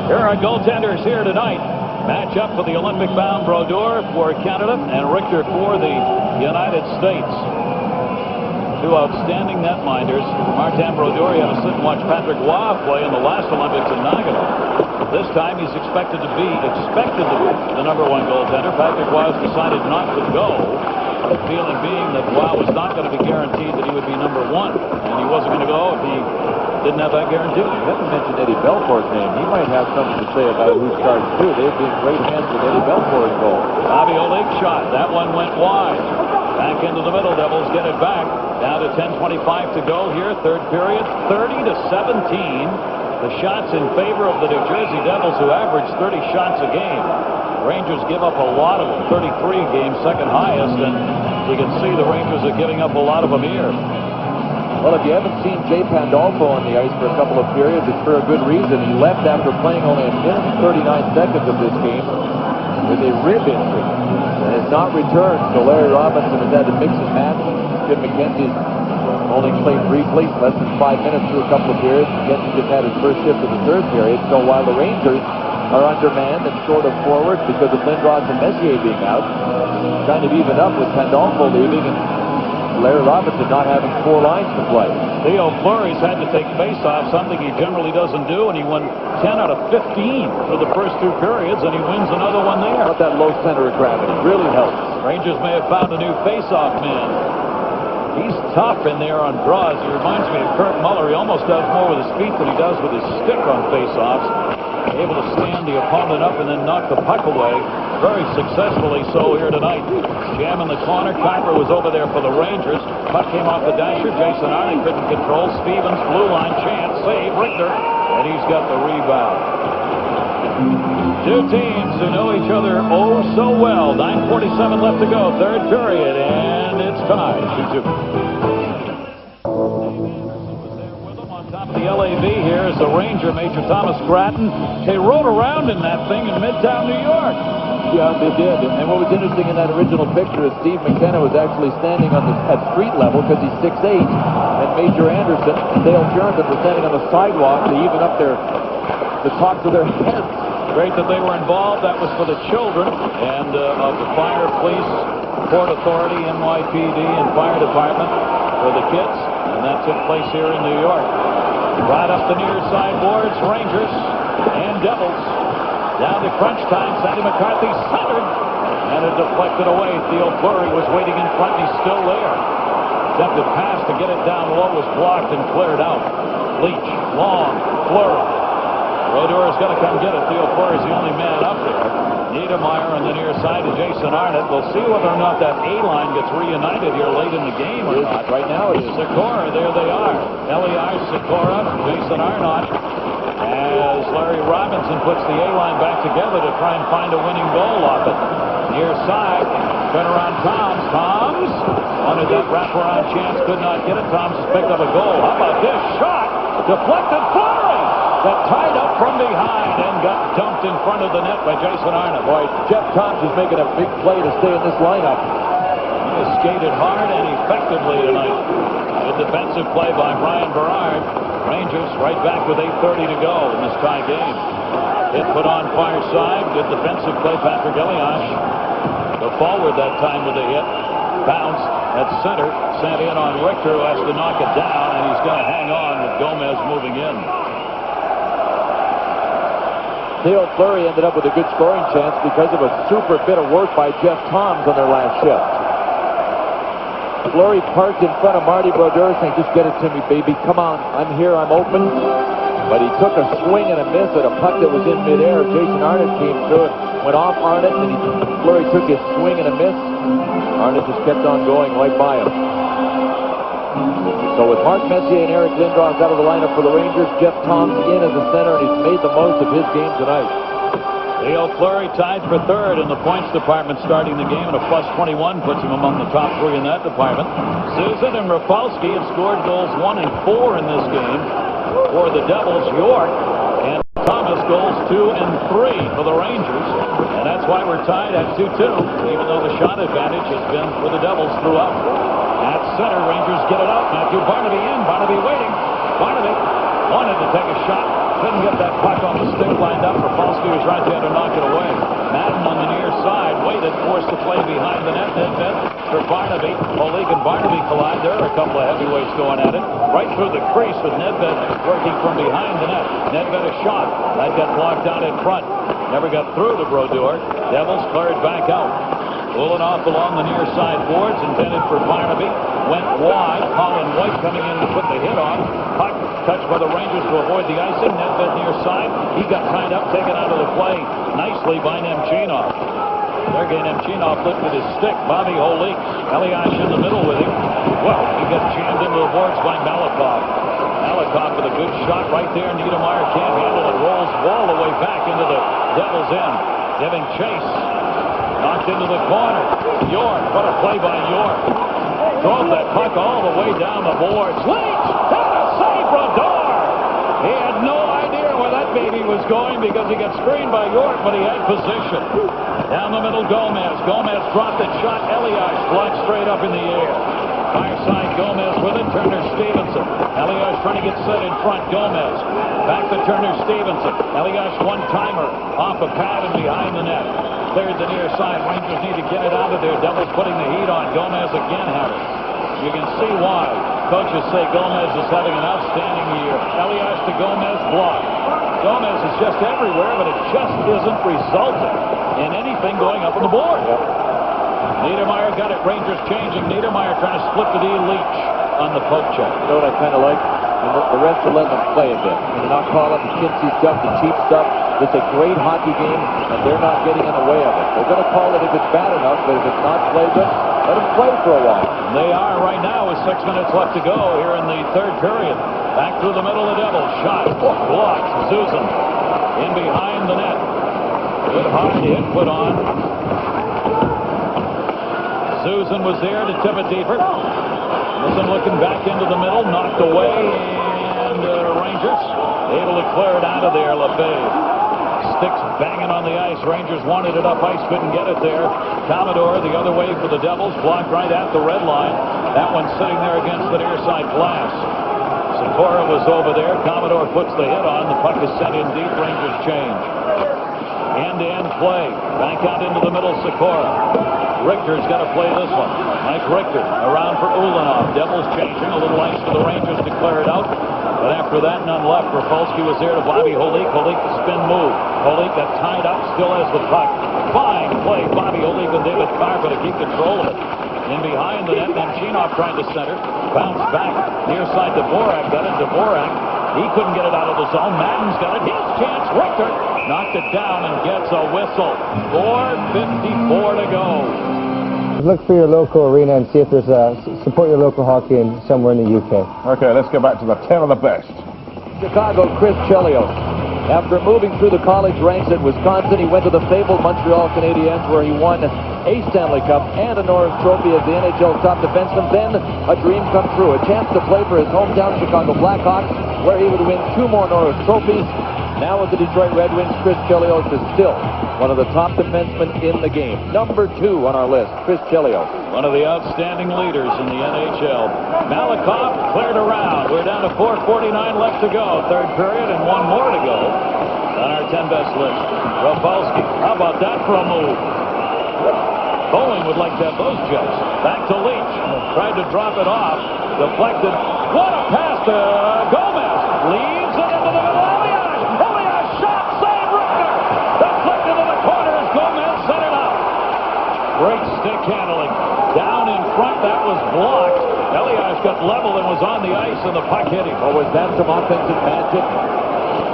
Here are goaltenders here tonight. Match up for the Olympic-bound Brodeur for Canada and Richter for the United States. 2 outstanding netminders. Martin Brodeur, you had to sit and watch Patrick Roy play in the last Olympics in Nagano. This time he's expected to be the number 1 goaltender. Patrick Roy has decided not to go. The feeling being that Roy was not going to be guaranteed that he would be number 1, and he wasn't going to go if he didn't have that guarantee. You haven't mentioned Eddie Belfour's name. He might have something to say about who's charged too. They've been great hands with Eddie Belfour's goal. Bobby Oleg shot. That one went wide. Back into the middle. Devils get it back. Down to 10:25 to go here. Third period. 30-17. The shots in favor of the New Jersey Devils, who average 30 shots a game. Rangers give up a lot of them. 33 games, second highest. And you can see the Rangers are giving up a lot of them here. Well, if you haven't seen Jay Pandolfo on the ice for a couple of periods, it's for a good reason. He left after playing only 1 minute and 39 seconds of this game with a rib injury and has not returned. So Larry Robinson has had to mix and match. Jim McKenzie only played briefly, less than 5 minutes through a couple of periods. McKenzie just had his first shift of the third period. So while the Rangers are undermanned and short of forward because of Lindros and Messier being out, kind of even up with Pandolfo leaving and Larry Robinson not having 4 lines to play. Theo Fleury's had to take face-off, something he generally doesn't do, and he won 10 out of 15 for the first 2 periods, and he wins another one there. But that low center of gravity really helps. Rangers may have found a new face-off man. He's tough in there on draws. He reminds me of Kurt Muller. He almost does more with his feet than he does with his stick on face-offs. Able to stand the opponent up and then knock the puck away. Very successfully so here tonight. Jam in the corner. Kuiper was over there for the Rangers. Puck came off the dasher. Jason Arnott couldn't control. Stevens, blue line, chance, save, Richter. And he's got the rebound. Two teams who know each other oh so well. 9:47 left to go. Third period. And it's tied. 2-2. The LAV here is the Ranger, Major Thomas Gratton. They rode around in that thing in Midtown New York. Yeah, they did. And what was interesting in that original picture is Steve McKenna was actually standing on at street level because he's 6'8", and Major Anderson and Dale Jernigan were standing on the sidewalk to even up the tops of their heads. Great that they were involved. That was for the children and of the Fire, Police, Port Authority, NYPD, and Fire Department for the kids. And that took place here in New York. Right up the near side boards, Rangers and Devils. Down to crunch time, Sandy McCarthy centered, and it deflected away. Theo Fleury was waiting in front, and he's still there. Attempted pass to get it down low was blocked and cleared out. Leach, long, Fleury. Rodeur's got to come get it. Theo Fleury's the only man up there. Niedermeyer on the near side to Jason Arnott. We'll see whether or not that A-line gets reunited here late in the game or not. Right now it is Sikora. There they are. Elias, Sikora, Jason Arnott. As Larry Robinson puts the A-line back together to try and find a winning goal off it. Near side, turnaround Toms wanted that wraparound chance, could not get it. Toms has picked up a goal. How about this shot? Deflected Fleury! That tied up from behind and got dumped in front of the net by Jason Arnott. Boy, Jeff Toms is making a big play to stay in this lineup. He has skated hard and effectively tonight. Good defensive play by Brian Berard. Rangers right back with 8:30 to go in this tie game. Hit put on far side. Good defensive play, Patrick Elias. The forward that time with the hit. Bounce at center. Sent in on Richter, who has to knock it down, and he's going to hang on with Gomez moving in. Theo Fleury ended up with a good scoring chance because of a super bit of work by Jeff Toms on their last shift. Fleury parked in front of Marty Brodeur saying, just get it to me, baby. Come on, I'm here, I'm open. But he took a swing and a miss at a puck that was in midair. Jason Arnott came through it, went off Arnott, and Fleury took his swing and a miss. Arnott just kept on going right by him. So with Mark Messier and Eric Lindros out of the lineup for the Rangers, Jeff Toms in as a center, and he's made the most of his game tonight. Theo Fleury tied for third in the points department starting the game, and a plus 21 puts him among the top 3 in that department. Susan and Rafalski have scored goals 1 and 4 in this game for the Devils. York and Thomas goals 2 and 3 for the Rangers, and that's why we're tied at 2-2, even though the shot advantage has been for the Devils throughout. At center, Rangers get it out. Matthew Barnaby in. Barnaby waiting. Barnaby wanted to take a shot. Couldn't get that puck on the stick lined up. Rafalski was right there to knock it away. Madden on the near side waited, forced to play behind the net. Nedved for Barnaby. Oleg and Barnaby collide. There are a couple of heavyweights going at it. Right through the crease with Nedved working from behind the net. Nedved a shot. That got blocked down in front. Never got through to Brodeur. Devils cleared back out. Ulanoff along the near side boards, intended for Barnaby. Went wide. Colin White coming in to put the hit on. Puck touched by the Rangers to avoid the icing. Nedved near side. He got tied up, taken out of the play nicely by Nemchinov. Sergei Nemchinov lifted his stick. Bobby Holik. Elias in the middle with him. Well, he got jammed into the boards by Malakoff. Malakoff with a good shot right there. Niedermeyer can't handle it. Rolls all the way back into the Devils' end. Giving chase. Knocked into the corner. York, what a play by York. Drove that puck all the way down the boards. Leach! That a save, Brodeur! He had no idea where that baby was going because he got screened by York, but he had position. Down the middle, Gomez. Gomez dropped it, shot Elias, blocked straight up in the air. Fire side, Gomez with it. Turner Stevenson. Elias trying to get set in front. Gomez. Back to Turner Stevenson. Elias one-timer off a pad and behind the net. Cleared the near side. Rangers need to get it out of there. Devils putting the heat on. Gomez again had it. You can see why. Coaches say Gomez is having an outstanding year. Elias to Gomez, block. Gomez is just everywhere, but it just isn't resulting in anything going up on the board. Niedermeyer got it. Rangers changing. Niedermeyer trying to split the D. Leach on the poke check. You know what I kind of like? The rest are letting them play a bit. They're not calling the chintzy stuff, the cheap stuff. It's a great hockey game, and they're not getting in the way of it. They're going to call it if it's bad enough, but if it's not played good, let them play for a while. They are right now with 6 minutes left to go here in the third period. Back through the middle of the Devils. Shot. Blocked. Susan in behind the net. Good hard hit put on. Susan was there to tip it deeper. Susan looking back into the middle. Knocked away. And Rangers able to clear it out of there. Lefebvre. Sticks banging on the ice. Rangers wanted it up ice, couldn't get it there. Commodore the other way for the Devils, blocked right at the red line. That one sitting there against the near side glass. Sikora was over there. Commodore puts the hit on. The puck is sent in deep. Rangers change. End-to-end play. Back out into the middle. Sikora. Richter's got to play this one. Mike Richter around for Ulanov. Devils changing. A little ice for the Rangers to clear it out. But after that, none left. Rafalski was there to Bobby Holik. Holik the spin move. Holik got tied up, still has the puck. Fine play. Bobby Holik and David Carper to keep control of it. In behind the net, Nemchinov trying to center. Bounce back. Near side, Dvorak got it. Dvorak, he couldn't get it out of the zone. Madden's got it. His chance. Richter knocked it down and gets a whistle. 4:54 to go. Look for your local arena and see if there's support your local hockey in somewhere in the UK. Okay, let's go back to the 10 of the best. Chicago, Chris Chelios. After moving through the college ranks at Wisconsin, he went to the fabled Montreal Canadiens, where he won a Stanley Cup and a Norris Trophy as the NHL's top defenseman. Then a dream come true, a chance to play for his hometown Chicago Blackhawks, where he would win 2 more Norris Trophies. Now with the Detroit Red Wings, Chris Chelios is still one of the top defensemen in the game. Number 2 on our list, Chris Chelios. One of the outstanding leaders in the NHL. Malakoff cleared around. We're down to 4:49 left to go. Third period and 1 more to go on our 10 best list. Rafalski, how about that for a move? Boeing would like to have those jets. Back to Leach. Tried to drop it off. Deflected. What a pass to Gomez. Leaves it into the middle. Elias shot. Save Richter. Deflected to the corner as Gomez set it up. Great stick handling. Down in front, that was blocked. Elias got level and was on the ice, and the puck hit him. Or was that some offensive magic?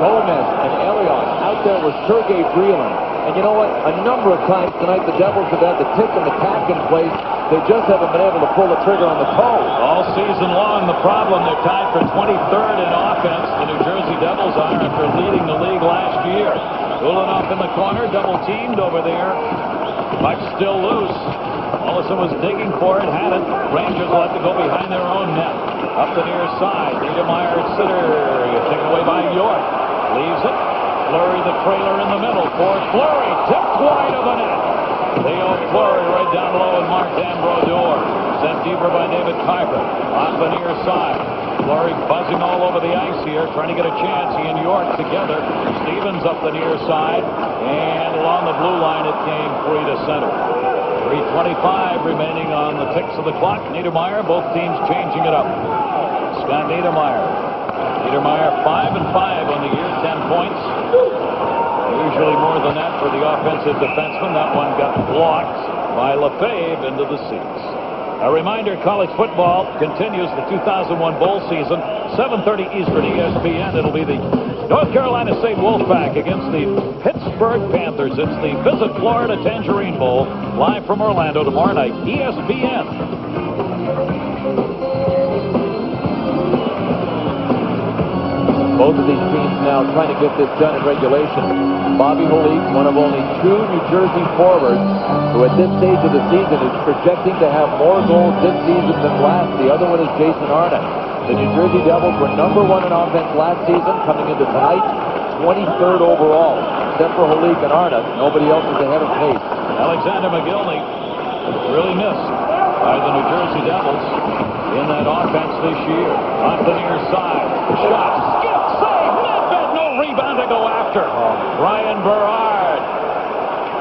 Gomez and Elias out there with Sergei Brylin. And you know what? A number of times tonight, the Devils have had the tick and the tack in place. They just haven't been able to pull the trigger on the toe. All season long, the problem, they're tied for 23rd in offense. The New Jersey Devils are after leading the league last year. Ulanov in the corner, double teamed over there. Puck still loose. Allison was digging for it, had it. Rangers will have to go behind their own net. Up the near side. Niedermeyer at center. Taken away by York. Leaves it. Fleury the trailer in the middle for Fleury. Tipped wide of the net. Theo Fleury right down low and Martin Brodeur. Sent deeper by David Carper. Off the near side. Fleury buzzing all over the ice here, trying to get a chance. He and York together. Stevens up the near side. And along the blue line it came free to center. 3:25 remaining on the ticks of the clock. Niedermeyer, both teams changing it up. Scott Niedermeyer. Niedermeyer 5-5 on the year, 10 points. Usually more than that for the offensive defenseman. That one got blocked by Lefebvre into the seats. A reminder, college football continues the 2001 bowl season. 7:30 Eastern ESPN. It'll be the North Carolina State Wolfpack against the Pittsburgh Panthers. It's the Visit Florida Tangerine Bowl, live from Orlando tomorrow night. ESPN. Both of these teams now trying to get this done in regulation. Bobby Holik, one of only 2 New Jersey forwards who at this stage of the season is projecting to have more goals this season than last. The other one is Jason Arnott. The New Jersey Devils were number 1 in offense last season, coming into tonight, 23rd overall. Except for Holik and Arnott, nobody else is ahead of pace. Alexander McGillney really missed by the New Jersey Devils in that offense this year. Off the near side. Shot. Skip. Save. Nedved. No rebound to go after. Ryan Berard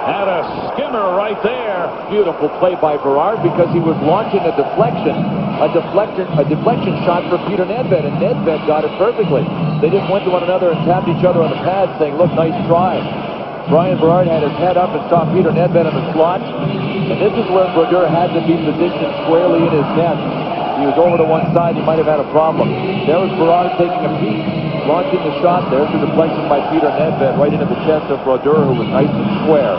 had a skimmer right there. Beautiful play by Berard because he was launching a deflection. a deflection shot for Peter Nedved, and Nedved got it perfectly. They just went to one another and tapped each other on the pad saying, look, nice try. Brian Berard had his head up and saw Peter Nedved in the slot, and this is where Brodeur had to be positioned squarely in his net. He was over to one side, he might have had a problem. There was Berard taking a peek, launching the shot. There's the deflection by Peter Nedved right into the chest of Brodeur, who was nice and square.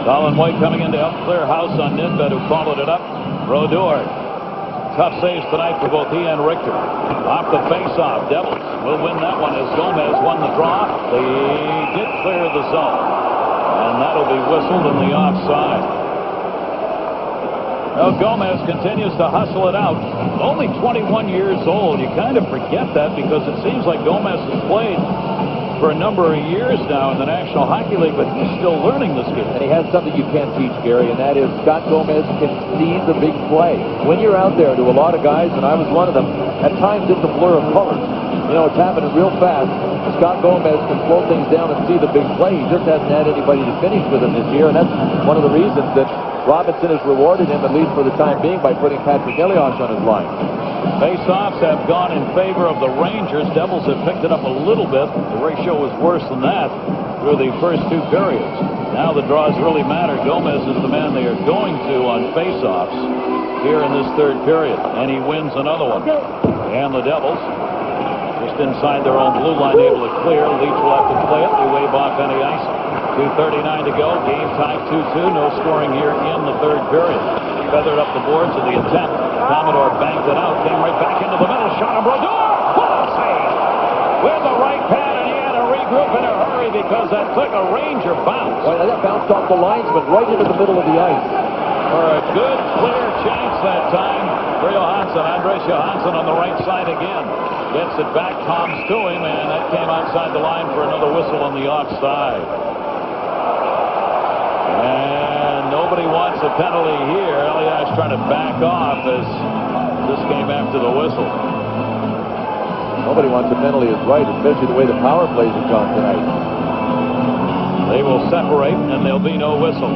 Colin White coming in to help clear house on Nedved, who followed it up. Brodeur. Tough saves tonight for both he and Richter. Off the face-off, Devils will win that one as Gomez won the draw. They did clear the zone, and that'll be whistled in the offside. Now Gomez continues to hustle it out. Only 21 years old. You kind of forget that because it seems like Gomez has played for a number of years now in the National Hockey League, but he's still learning this game. And he has something you can't teach, Gary, and that is Scott Gomez can see the big play. When you're out there to a lot of guys, and I was one of them, at times it's a blur of colors. You know, it's happening real fast. Scott Gomez can slow things down and see the big play. He just hasn't had anybody to finish with him this year, and that's one of the reasons that Robinson has rewarded him, at least for the time being, by putting Patrick Elias on his line. Face-offs have gone in favor of the Rangers. Devils have picked it up a little bit. The ratio was worse than that through the first two periods. Now the draws really matter. Gomez is the man they are going to on face-offs here in this third period, and he wins another one. And the Devils, just inside their own blue line, able to clear. Leach will have to play it. They wave off any ice. 2:39 to go. Game tied 2-2. No scoring here in the third period. Feathered up the boards of the attempt. Commodore banked it out. Came right back into the middle. Shot of Brodeur. What a save! With the right pad, and he had to regroup in a hurry because that took a Ranger bounce. Well, that bounced off the linesman right into the middle of the ice. For a good, clear chance that time for Johansson. Andres Johansson on the right side again. Gets it back, Toms to him, and that came outside the line for another whistle on the offside. And nobody wants a penalty here. Elias trying to back off as this came after the whistle. Nobody wants a penalty is right, especially the way the power plays have gone tonight. They will separate, and there'll be no whistle.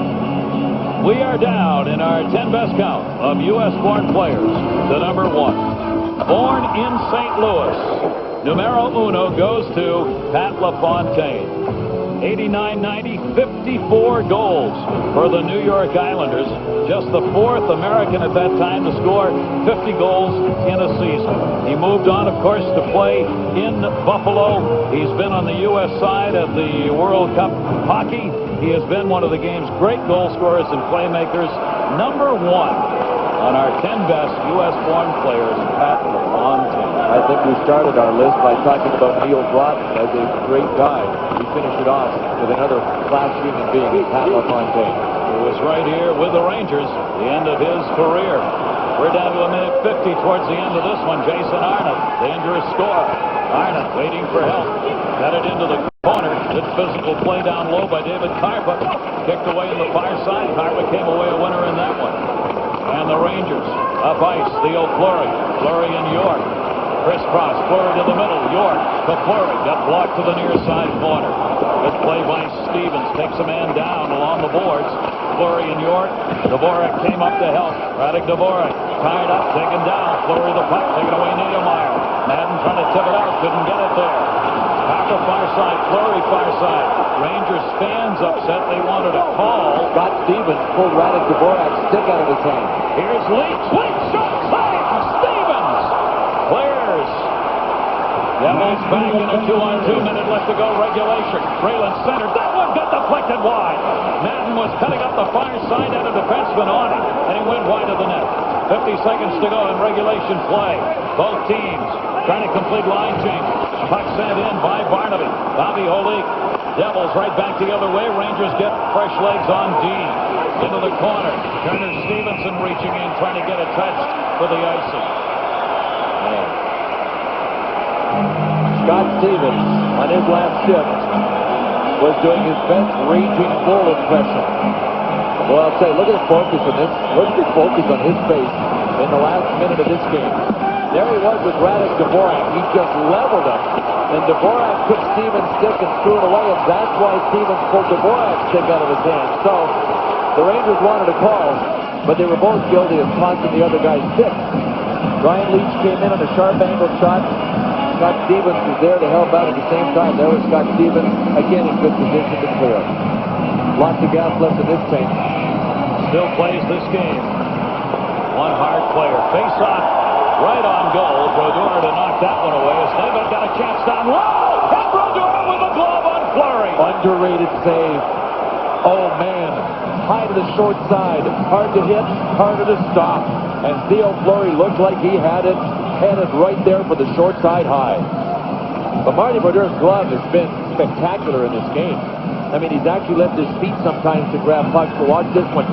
We are down in our 10 best count of U.S.-born players to number 1. Born in St. Louis, numero uno goes to Pat LaFontaine. 89-90, 54 goals for the New York Islanders. Just the fourth American at that time to score 50 goals in a season. He moved on, of course, to play in Buffalo. He's been on the U.S. side of the World Cup hockey. He has been one of the game's great goal scorers and playmakers. Number 1 on our 10 best U.S.-born players, Pat LaFontaine. I think we started our list by talking about Neil Broughton as a great guy. We finished it off with another class human being, Pat LaFontaine. He was right here with the Rangers, the end of his career. We're down to a minute 50 towards the end of this one. Jason Arnott, dangerous score. Arnott waiting for help. Got it into the corner. Good physical play down low by David Carpa. Kicked away in the far side. Carpa came away a winner in that one. And the Rangers up ice. Theo Fleury. Fleury in York. Crisscross. Fleury to the middle. York to Fleury. Got blocked to the near side corner. Good play by Stevens. Takes a man down along the boards. Fleury in York. Dvorak came up to help. Radek Dvorak tied up, taken down. Fleury the puck, taken away Niedermeyer. Madden trying to tip it out, couldn't get it there. Carter far side, Fleury far side. Rangers fans upset, they wanted a call. Scott Stevens pulled Radek Dvorak's stick out of his hand. Here's Leach. Leach shot save. Stevens clears. Devils back in a 2-on-2, minute left to go, regulation. Freeland centered. That one got deflected wide. Madden was cutting up the far side, had a defenseman on him, and he went wide of the net. 50 seconds to go in regulation play. Both teams trying to complete line changes. Puck sent in by Barnaby. Bobby Holik. Devils right back the other way. Rangers get fresh legs on Dean. Into the corner. Turner Stevenson reaching in, trying to get a touch for the icing. Scott Stevens, on his last shift, was doing his best Raging Bull impression. Well, I'll say, look at the focus on this. Look at the focus on his face in the last minute of this game. There he was with Radek Dvorak. He just leveled him, and Dvorak took Stevens' stick and threw it away, and that's why Stevens pulled Dvorak's stick out of his hand. So the Rangers wanted a call. but they were both guilty of costing the other guy 6. Brian Leach came in on a sharp angle shot. Scott Stevens was there to help out at the same time. There was Scott Stevens, again in good position to clear. Lots of gas left in this tank. Still plays this game. One hard player. Face off. Right on goal. Brodeur to knock that one away. As David got a chance down low. And Brodeur with a glove on Fleury. Underrated save. Oh, man. High to the short side. Hard to hit. Harder to stop. And Theo Fleury looked like he had it headed right there for the short side high. But Marty Brodeur's glove has been spectacular in this game. I mean, he's actually left his feet sometimes to grab pucks. But watch this one.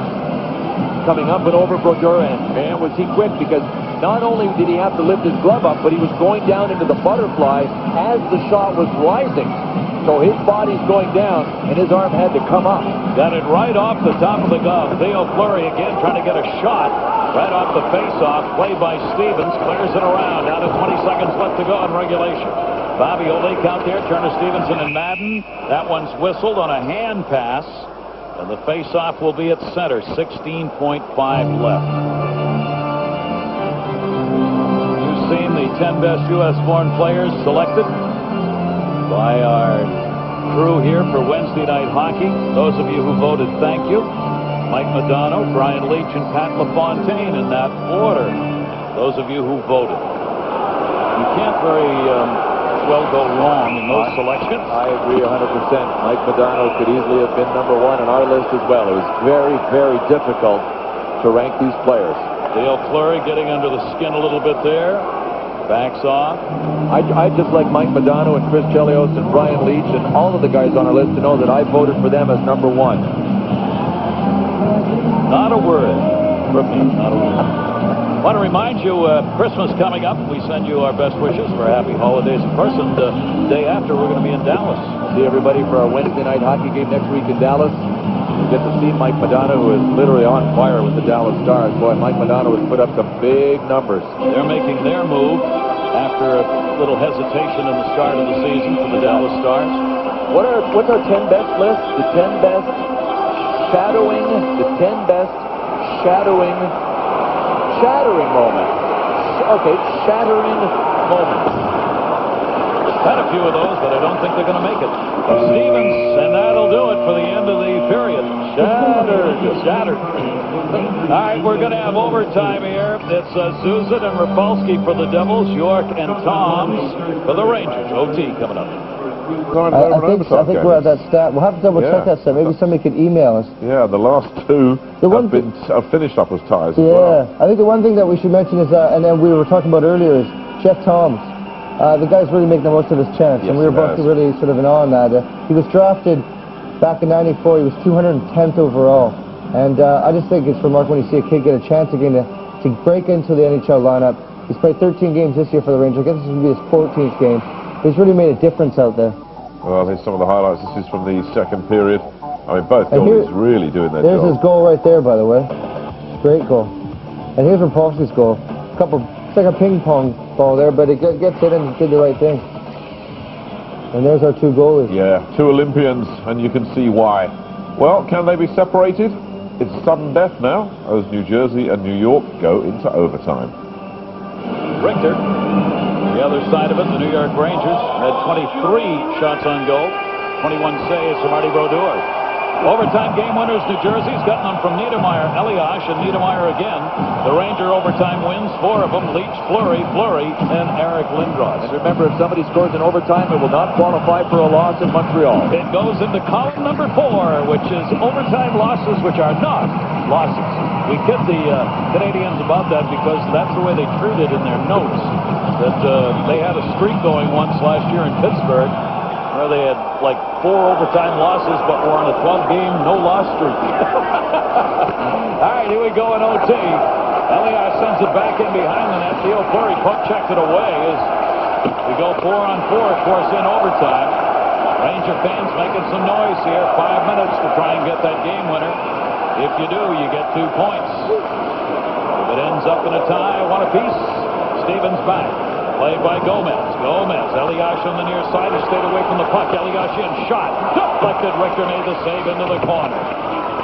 Coming up and over Brodeur, and man, was he quick, because not only did he have to lift his glove up, but he was going down into the butterfly as the shot was rising. So his body's going down, and his arm had to come up. Got it right off the top of the glove. Theo Fleury again trying to get a shot right off the face-off. Play by Stevens, clears it around. Down to 20 seconds left to go in regulation. Bobby Olik out there, Turner Stevenson and Madden. That one's whistled on a hand pass. And the face-off will be at center. 16.5 left. You've seen the 10 best U.S.-born players selected by our crew here for Wednesday Night Hockey. Those of you who voted, thank you. Mike Modano, Brian Leach, and Pat LaFontaine in that order. Those of you who voted. You can't very well go wrong in those selections. I agree 100%. Mike Modano could easily have been number 1 on our list as well. It was very, very difficult to rank these players. Theo Fleury getting under the skin a little bit there. Backs off. I just like Mike Modano and Chris Chelios and Brian Leach and all of the guys on our list to know that I voted for them as number 1. Not a word from me. Not a word. I want to remind you, Christmas coming up. We send you our best wishes for happy holidays. Of course, and the day after, we're going to be in Dallas. See everybody for our Wednesday night hockey game next week in Dallas. We get to see Mike Modano, who is literally on fire with the Dallas Stars. Boy, Mike Modano has put up some big numbers. They're making their move after a little hesitation in the start of the season for the Dallas Stars. What's our 10 best list? The 10 best shadowing. The 10 best shadowing moment. Okay, shattering moment. Had a few of those, but I don't think they're going to make it. Stevens, and that'll do it for the end of the period. Shattered. All right, we're going to have overtime here. It's Zuzit and Rafalski for the Devils, York and Toms for the Rangers. OT coming up. I think we're at that stat. We'll have to double check that stat. Maybe somebody could email us. Yeah, the last 2 have finished up as ties as well. I think the one thing that we should mention is, and then we were talking about earlier, is Jeff Toms. The guy's really making the most of his chance, and we were both really sort of in awe on that. He was drafted back in '94. He was 210th overall, and I just think it's remarkable when you see a kid get a chance again to break into the NHL lineup. He's played 13 games this year for the Rangers. I guess this will be his 14th game. He's really made a difference out there. Well, here's some of the highlights. This is from the second period. I mean, both goalies really doing their job. There's his goal right there, by the way. Great goal. And here's Rafalski's goal. It's like a ping pong ball there, but it gets in and did the right thing. And there's our 2 goalies. Yeah, 2 Olympians, and you can see why. Well, can they be separated? It's sudden death now, as New Jersey and New York go into overtime. Richter, the other side of it, the New York Rangers had 23 shots on goal, 21 saves from Marty Brodeur. Overtime game winners, New Jersey's gotten them from Niedermeyer, Elias, and Niedermeyer again. The Ranger overtime wins, 4 of them, Leach, Fleury, and Eric Lindros. And remember, if somebody scores in overtime, it will not qualify for a loss in Montreal. It goes into column number 4, which is overtime losses, which are not losses. We kid the Canadians about that because that's the way they treat it in their notes. That they had a streak going once last year in Pittsburgh, where they had like 4 overtime losses, but were on a 12-game no-loss streak. All right, here we go in OT. Elias sends it back in behind the net. Theo Fleury puck checked it away as we go 4-on-4, of course, in overtime. Ranger fans making some noise here. 5 minutes to try and get that game winner. If you do, you get 2 points. If it ends up in a tie, 1 apiece, Stevens back. Played by Gomez. Elias on the near side. He stayed away from the puck. Elias in. Shot. Deflected. Richter made the save into the corner.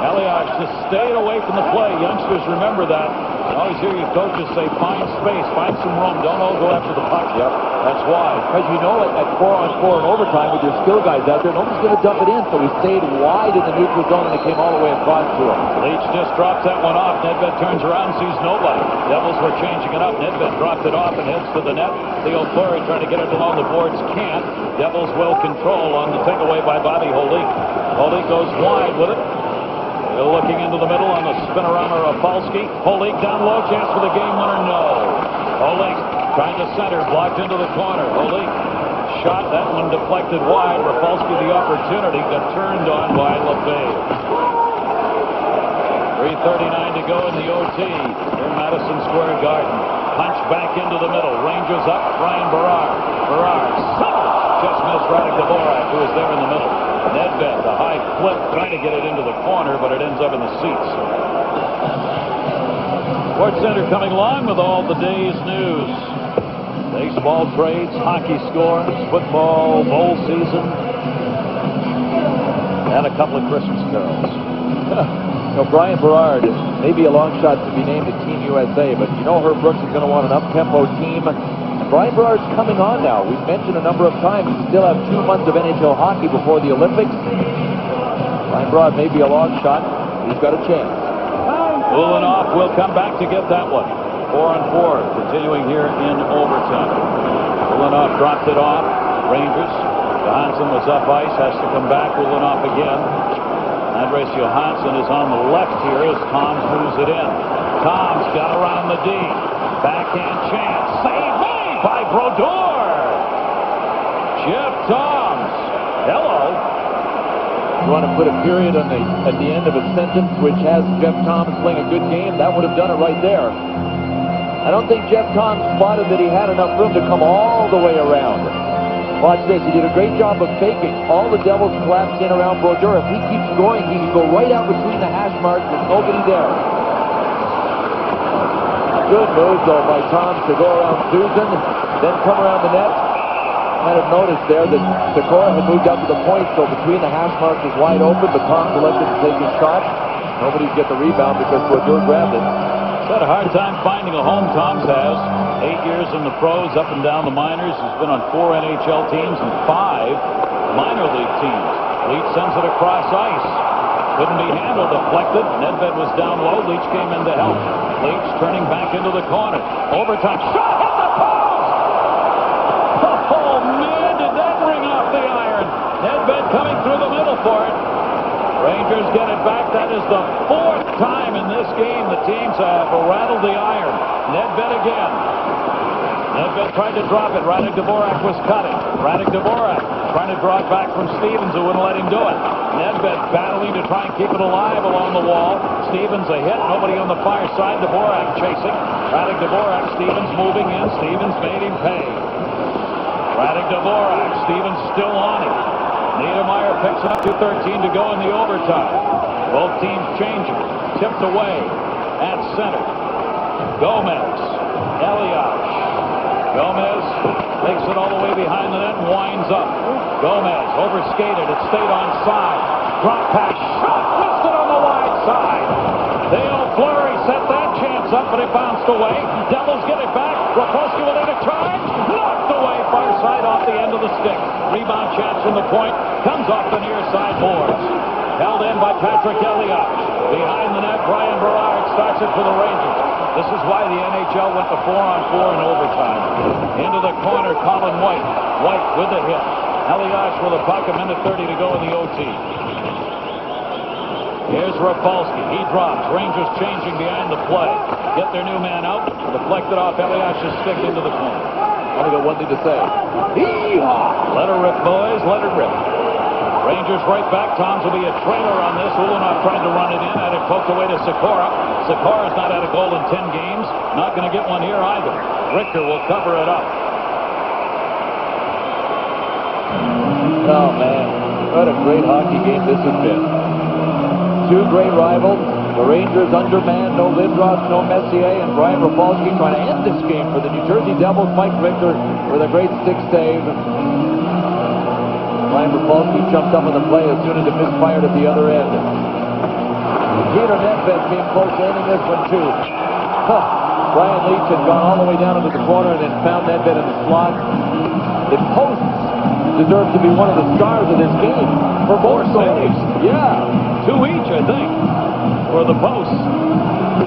Elias just stayed away from the play. Youngsters, remember that. I always hear you coaches say, find space, find some room. Don't all go after the puck. Yep. That's why. Because you know at 4-on-4 in overtime with your skill guys out there, nobody's going to dump it in, so he stayed wide in the neutral zone and it came all the way across to him. Leach just drops that one off. Nedved turns around and sees nobody. Devils were changing it up. Nedved dropped it off and heads to the net. Theo Fleury trying to get it along the boards. Can't. Devils will control on the takeaway by Bobby Holik. Holik goes wide with it. Still looking into the middle on the spin-around of Rafalski. Holik down low. Chance for the game winner. No. Holik trying to center. Blocked into the corner. Holik shot. That one deflected wide. Rafalski the opportunity. Got turned on by LeFevre. 3:39 to go in the OT in Madison Square Garden. Punch back into the middle. Rangers up. Ryan Berard. Berard centers. Just missed Radek Dvorak, who was there in the middle. Nedved, the high flip, trying to get it into the corner, but it ends up in the seats. Sports Center coming along with all the day's news. Baseball trades, hockey scores, football, bowl season, and a couple of Christmas carols. You know, Brian Berard may be a long shot to be named to Team USA, but you know Herb Brooks is going to want an up-tempo team. Brian Berard's coming on now. We've mentioned a number of times we still have 2 months of NHL hockey before the Olympics. Brian Berard may be a long shot. He's got a chance. Ulanoff will come back to get that one. 4-on-4, continuing here in overtime. Ulanoff dropped it off. Rangers. Johansson was up ice, has to come back. Ulanoff again. Andres Johansson is on the left here as Toms moves it in. Toms got around the D. Backhand chance. Save made by Brodeur. Jeff Toms. Hello. You want to put a period on at the end of a sentence which has Jeff Toms playing a good game? That would have done it right there. I don't think Jeff Toms spotted that he had enough room to come all the way around. Watch this. He did a great job of faking. All the Devils collapsed in around Brodeur. If he keeps going, he can go right out between the hash marks. There's nobody there. Good move, though, by Toms to go around Susan, then come around the net. Might have noticed there that Sikora had moved up to the point, so between the hash marks was wide open, but Toms elected to take his shot. Nobody could get the rebound because Brodeur grabbed it. He's had a hard time finding a home, Toms has. 8 years in the pros, up and down the minors. He's been on 4 NHL teams and 5 minor league teams. Leach sends it across ice. Couldn't be handled, deflected. Nedved was down low. Leach came in to help. Leach turning back into the corner. Overtime. Shot hit the post! Oh, man, did that ring off the iron. Nedved coming through the middle for it. Rangers get it back. That is the 4th time in this game the teams have rattled the iron. Nedved again. Nedved tried to drop it. Radek Dvorak was cutting. Radek Dvorak trying to draw it back from Stevens, who wouldn't let him do it. Nedved battling to try and keep it alive along the wall. Stevens a hit. Nobody on the far side. Dvorak chasing. Radek Dvorak. Stevens moving in. Stevens made him pay. Radek Dvorak. Stevens still on him. Niedermeyer picks up 2:13 to go in the overtime. Both teams changing. Tipped away at center. Gomez. Elias. Gomez takes it all the way behind the net and winds up. Gomez overskated. It stayed onside. Drop pass. Shot. Missed it on the wide side. Theo Fleury set that chance up, but it bounced away. Devils get it back. Rafalski will take a charge. Knocked away far side off the end of the stick. Rebound chance from the point. Comes off the near side boards. Held in by Patrick Elias. Behind the net, Brian Berard starts it for the Rangers. This is why the NHL went to 4-on-4 in overtime. Into the corner, Colin White. White with the hit. Elias with a puck, 1:30 to go in the OT. Here's Rafalski. He drops. Rangers changing behind the play. Get their new man out. Deflected off Elias' stick into the corner. Only got one thing to say. Hee-haw! Let her rip, boys. Let her rip. Rangers right back. Toms will be a trailer on this. Ulanoff trying to run it in. Had it poked away to Sikora. Sikora's not had a goal in 10 games. Not going to get one here either. Richter will cover it up. Oh, man. What a great hockey game this has been. 2 great rivals. The Rangers undermanned. No Lindros, no Messier, and Brian Rafalski trying to end this game for the New Jersey Devils. Mike Richter with a great stick save. Brian Rafalski jumped up on the play as soon as it misfired at the other end. Peter Nedved came close to ending this one, too. Brian Leach had gone all the way down into the corner and then found Nedved in the slot. The posts deserve to be one of the stars of this game for both saves. Yeah. 2 each, I think, for the posts.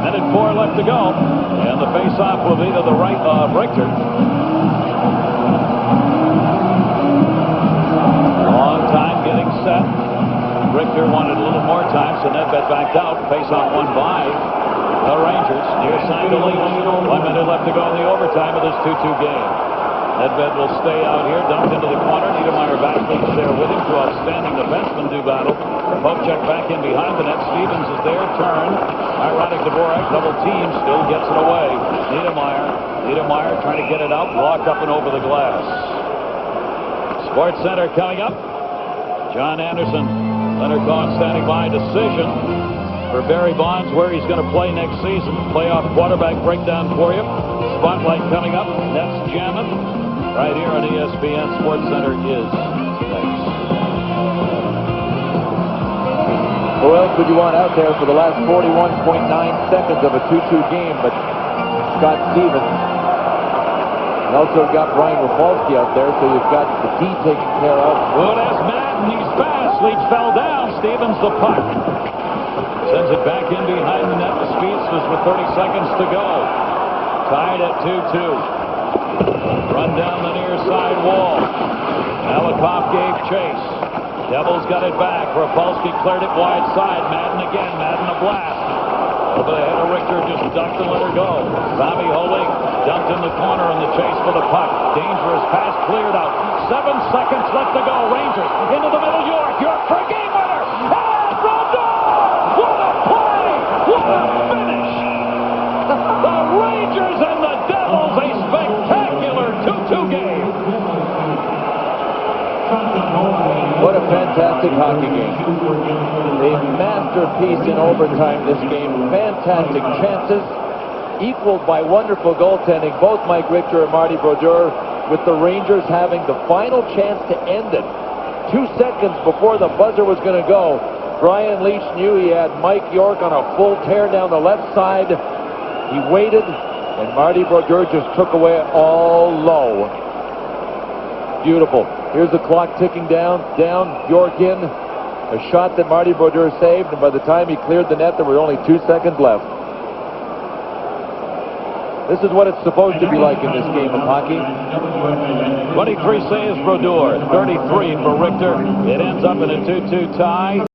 Minute 4 left to go. And the face-off will be to the right of Richter. Long time getting set. Richter wanted a little more time, so Nedved backed out. Face-off won by the Rangers. Near side to Leach. 1 minute left to go in the overtime of this 2-2 game. Nedved will stay out here, dumped into the corner. Niedermeyer back, Leach there with him. 2 outstanding defensemen do battle. Popchuk back in behind the net. Stevens is there, turn. Ironic Dvorak, double team, still gets it away. Niedermeyer trying to get it out, blocked up and over the glass. Sports Center coming up. John Anderson, Leonard Cohen standing by. Decision for Barry Bonds where he's going to play next season. Playoff quarterback breakdown for you. Spotlight coming up. Nets jamming. Right here on ESPN. Sports Center is next. Who else would you want out there for the last 41.9 seconds of a 2-2 game but Scott Stevens? You also got Brian Rafalski out there, so you've got the D taken care of. Well, that's Madden. He's fast. Leach fell down. Stevens the puck. Sends it back in behind the net. The Speedsters with 30 seconds to go. Tied at 2-2. Run down the near side wall. Malakoff gave chase. Devils got it back. Rafalski cleared it wide side. Madden again. Madden a blast. Over the head of Richter, just ducked and let her go. Bobby Holik dumped in the corner in the chase for the puck. Dangerous pass cleared out. 7 seconds left to go. Rangers into the middle. York for a game winner. And Brodeur! What a play! What a finish! The Rangers and the Devils, a spectacular 2-2 game. What a fantastic hockey game. A masterpiece in overtime this game. Fantastic chances, equaled by wonderful goaltending. Both Mike Richter and Marty Brodeur, with the Rangers having the final chance to end it. 2 seconds before the buzzer was going to go, Brian Leach knew he had Mike York on a full tear down the left side. He waited, and Marty Brodeur just took away all low. Beautiful. Here's the clock ticking down, York in. A shot that Marty Brodeur saved, and by the time he cleared the net, there were only 2 seconds left. This is what it's supposed to be like in this game of hockey. 23 saves Brodeur, 33 for Richter. It ends up in a 2-2 tie.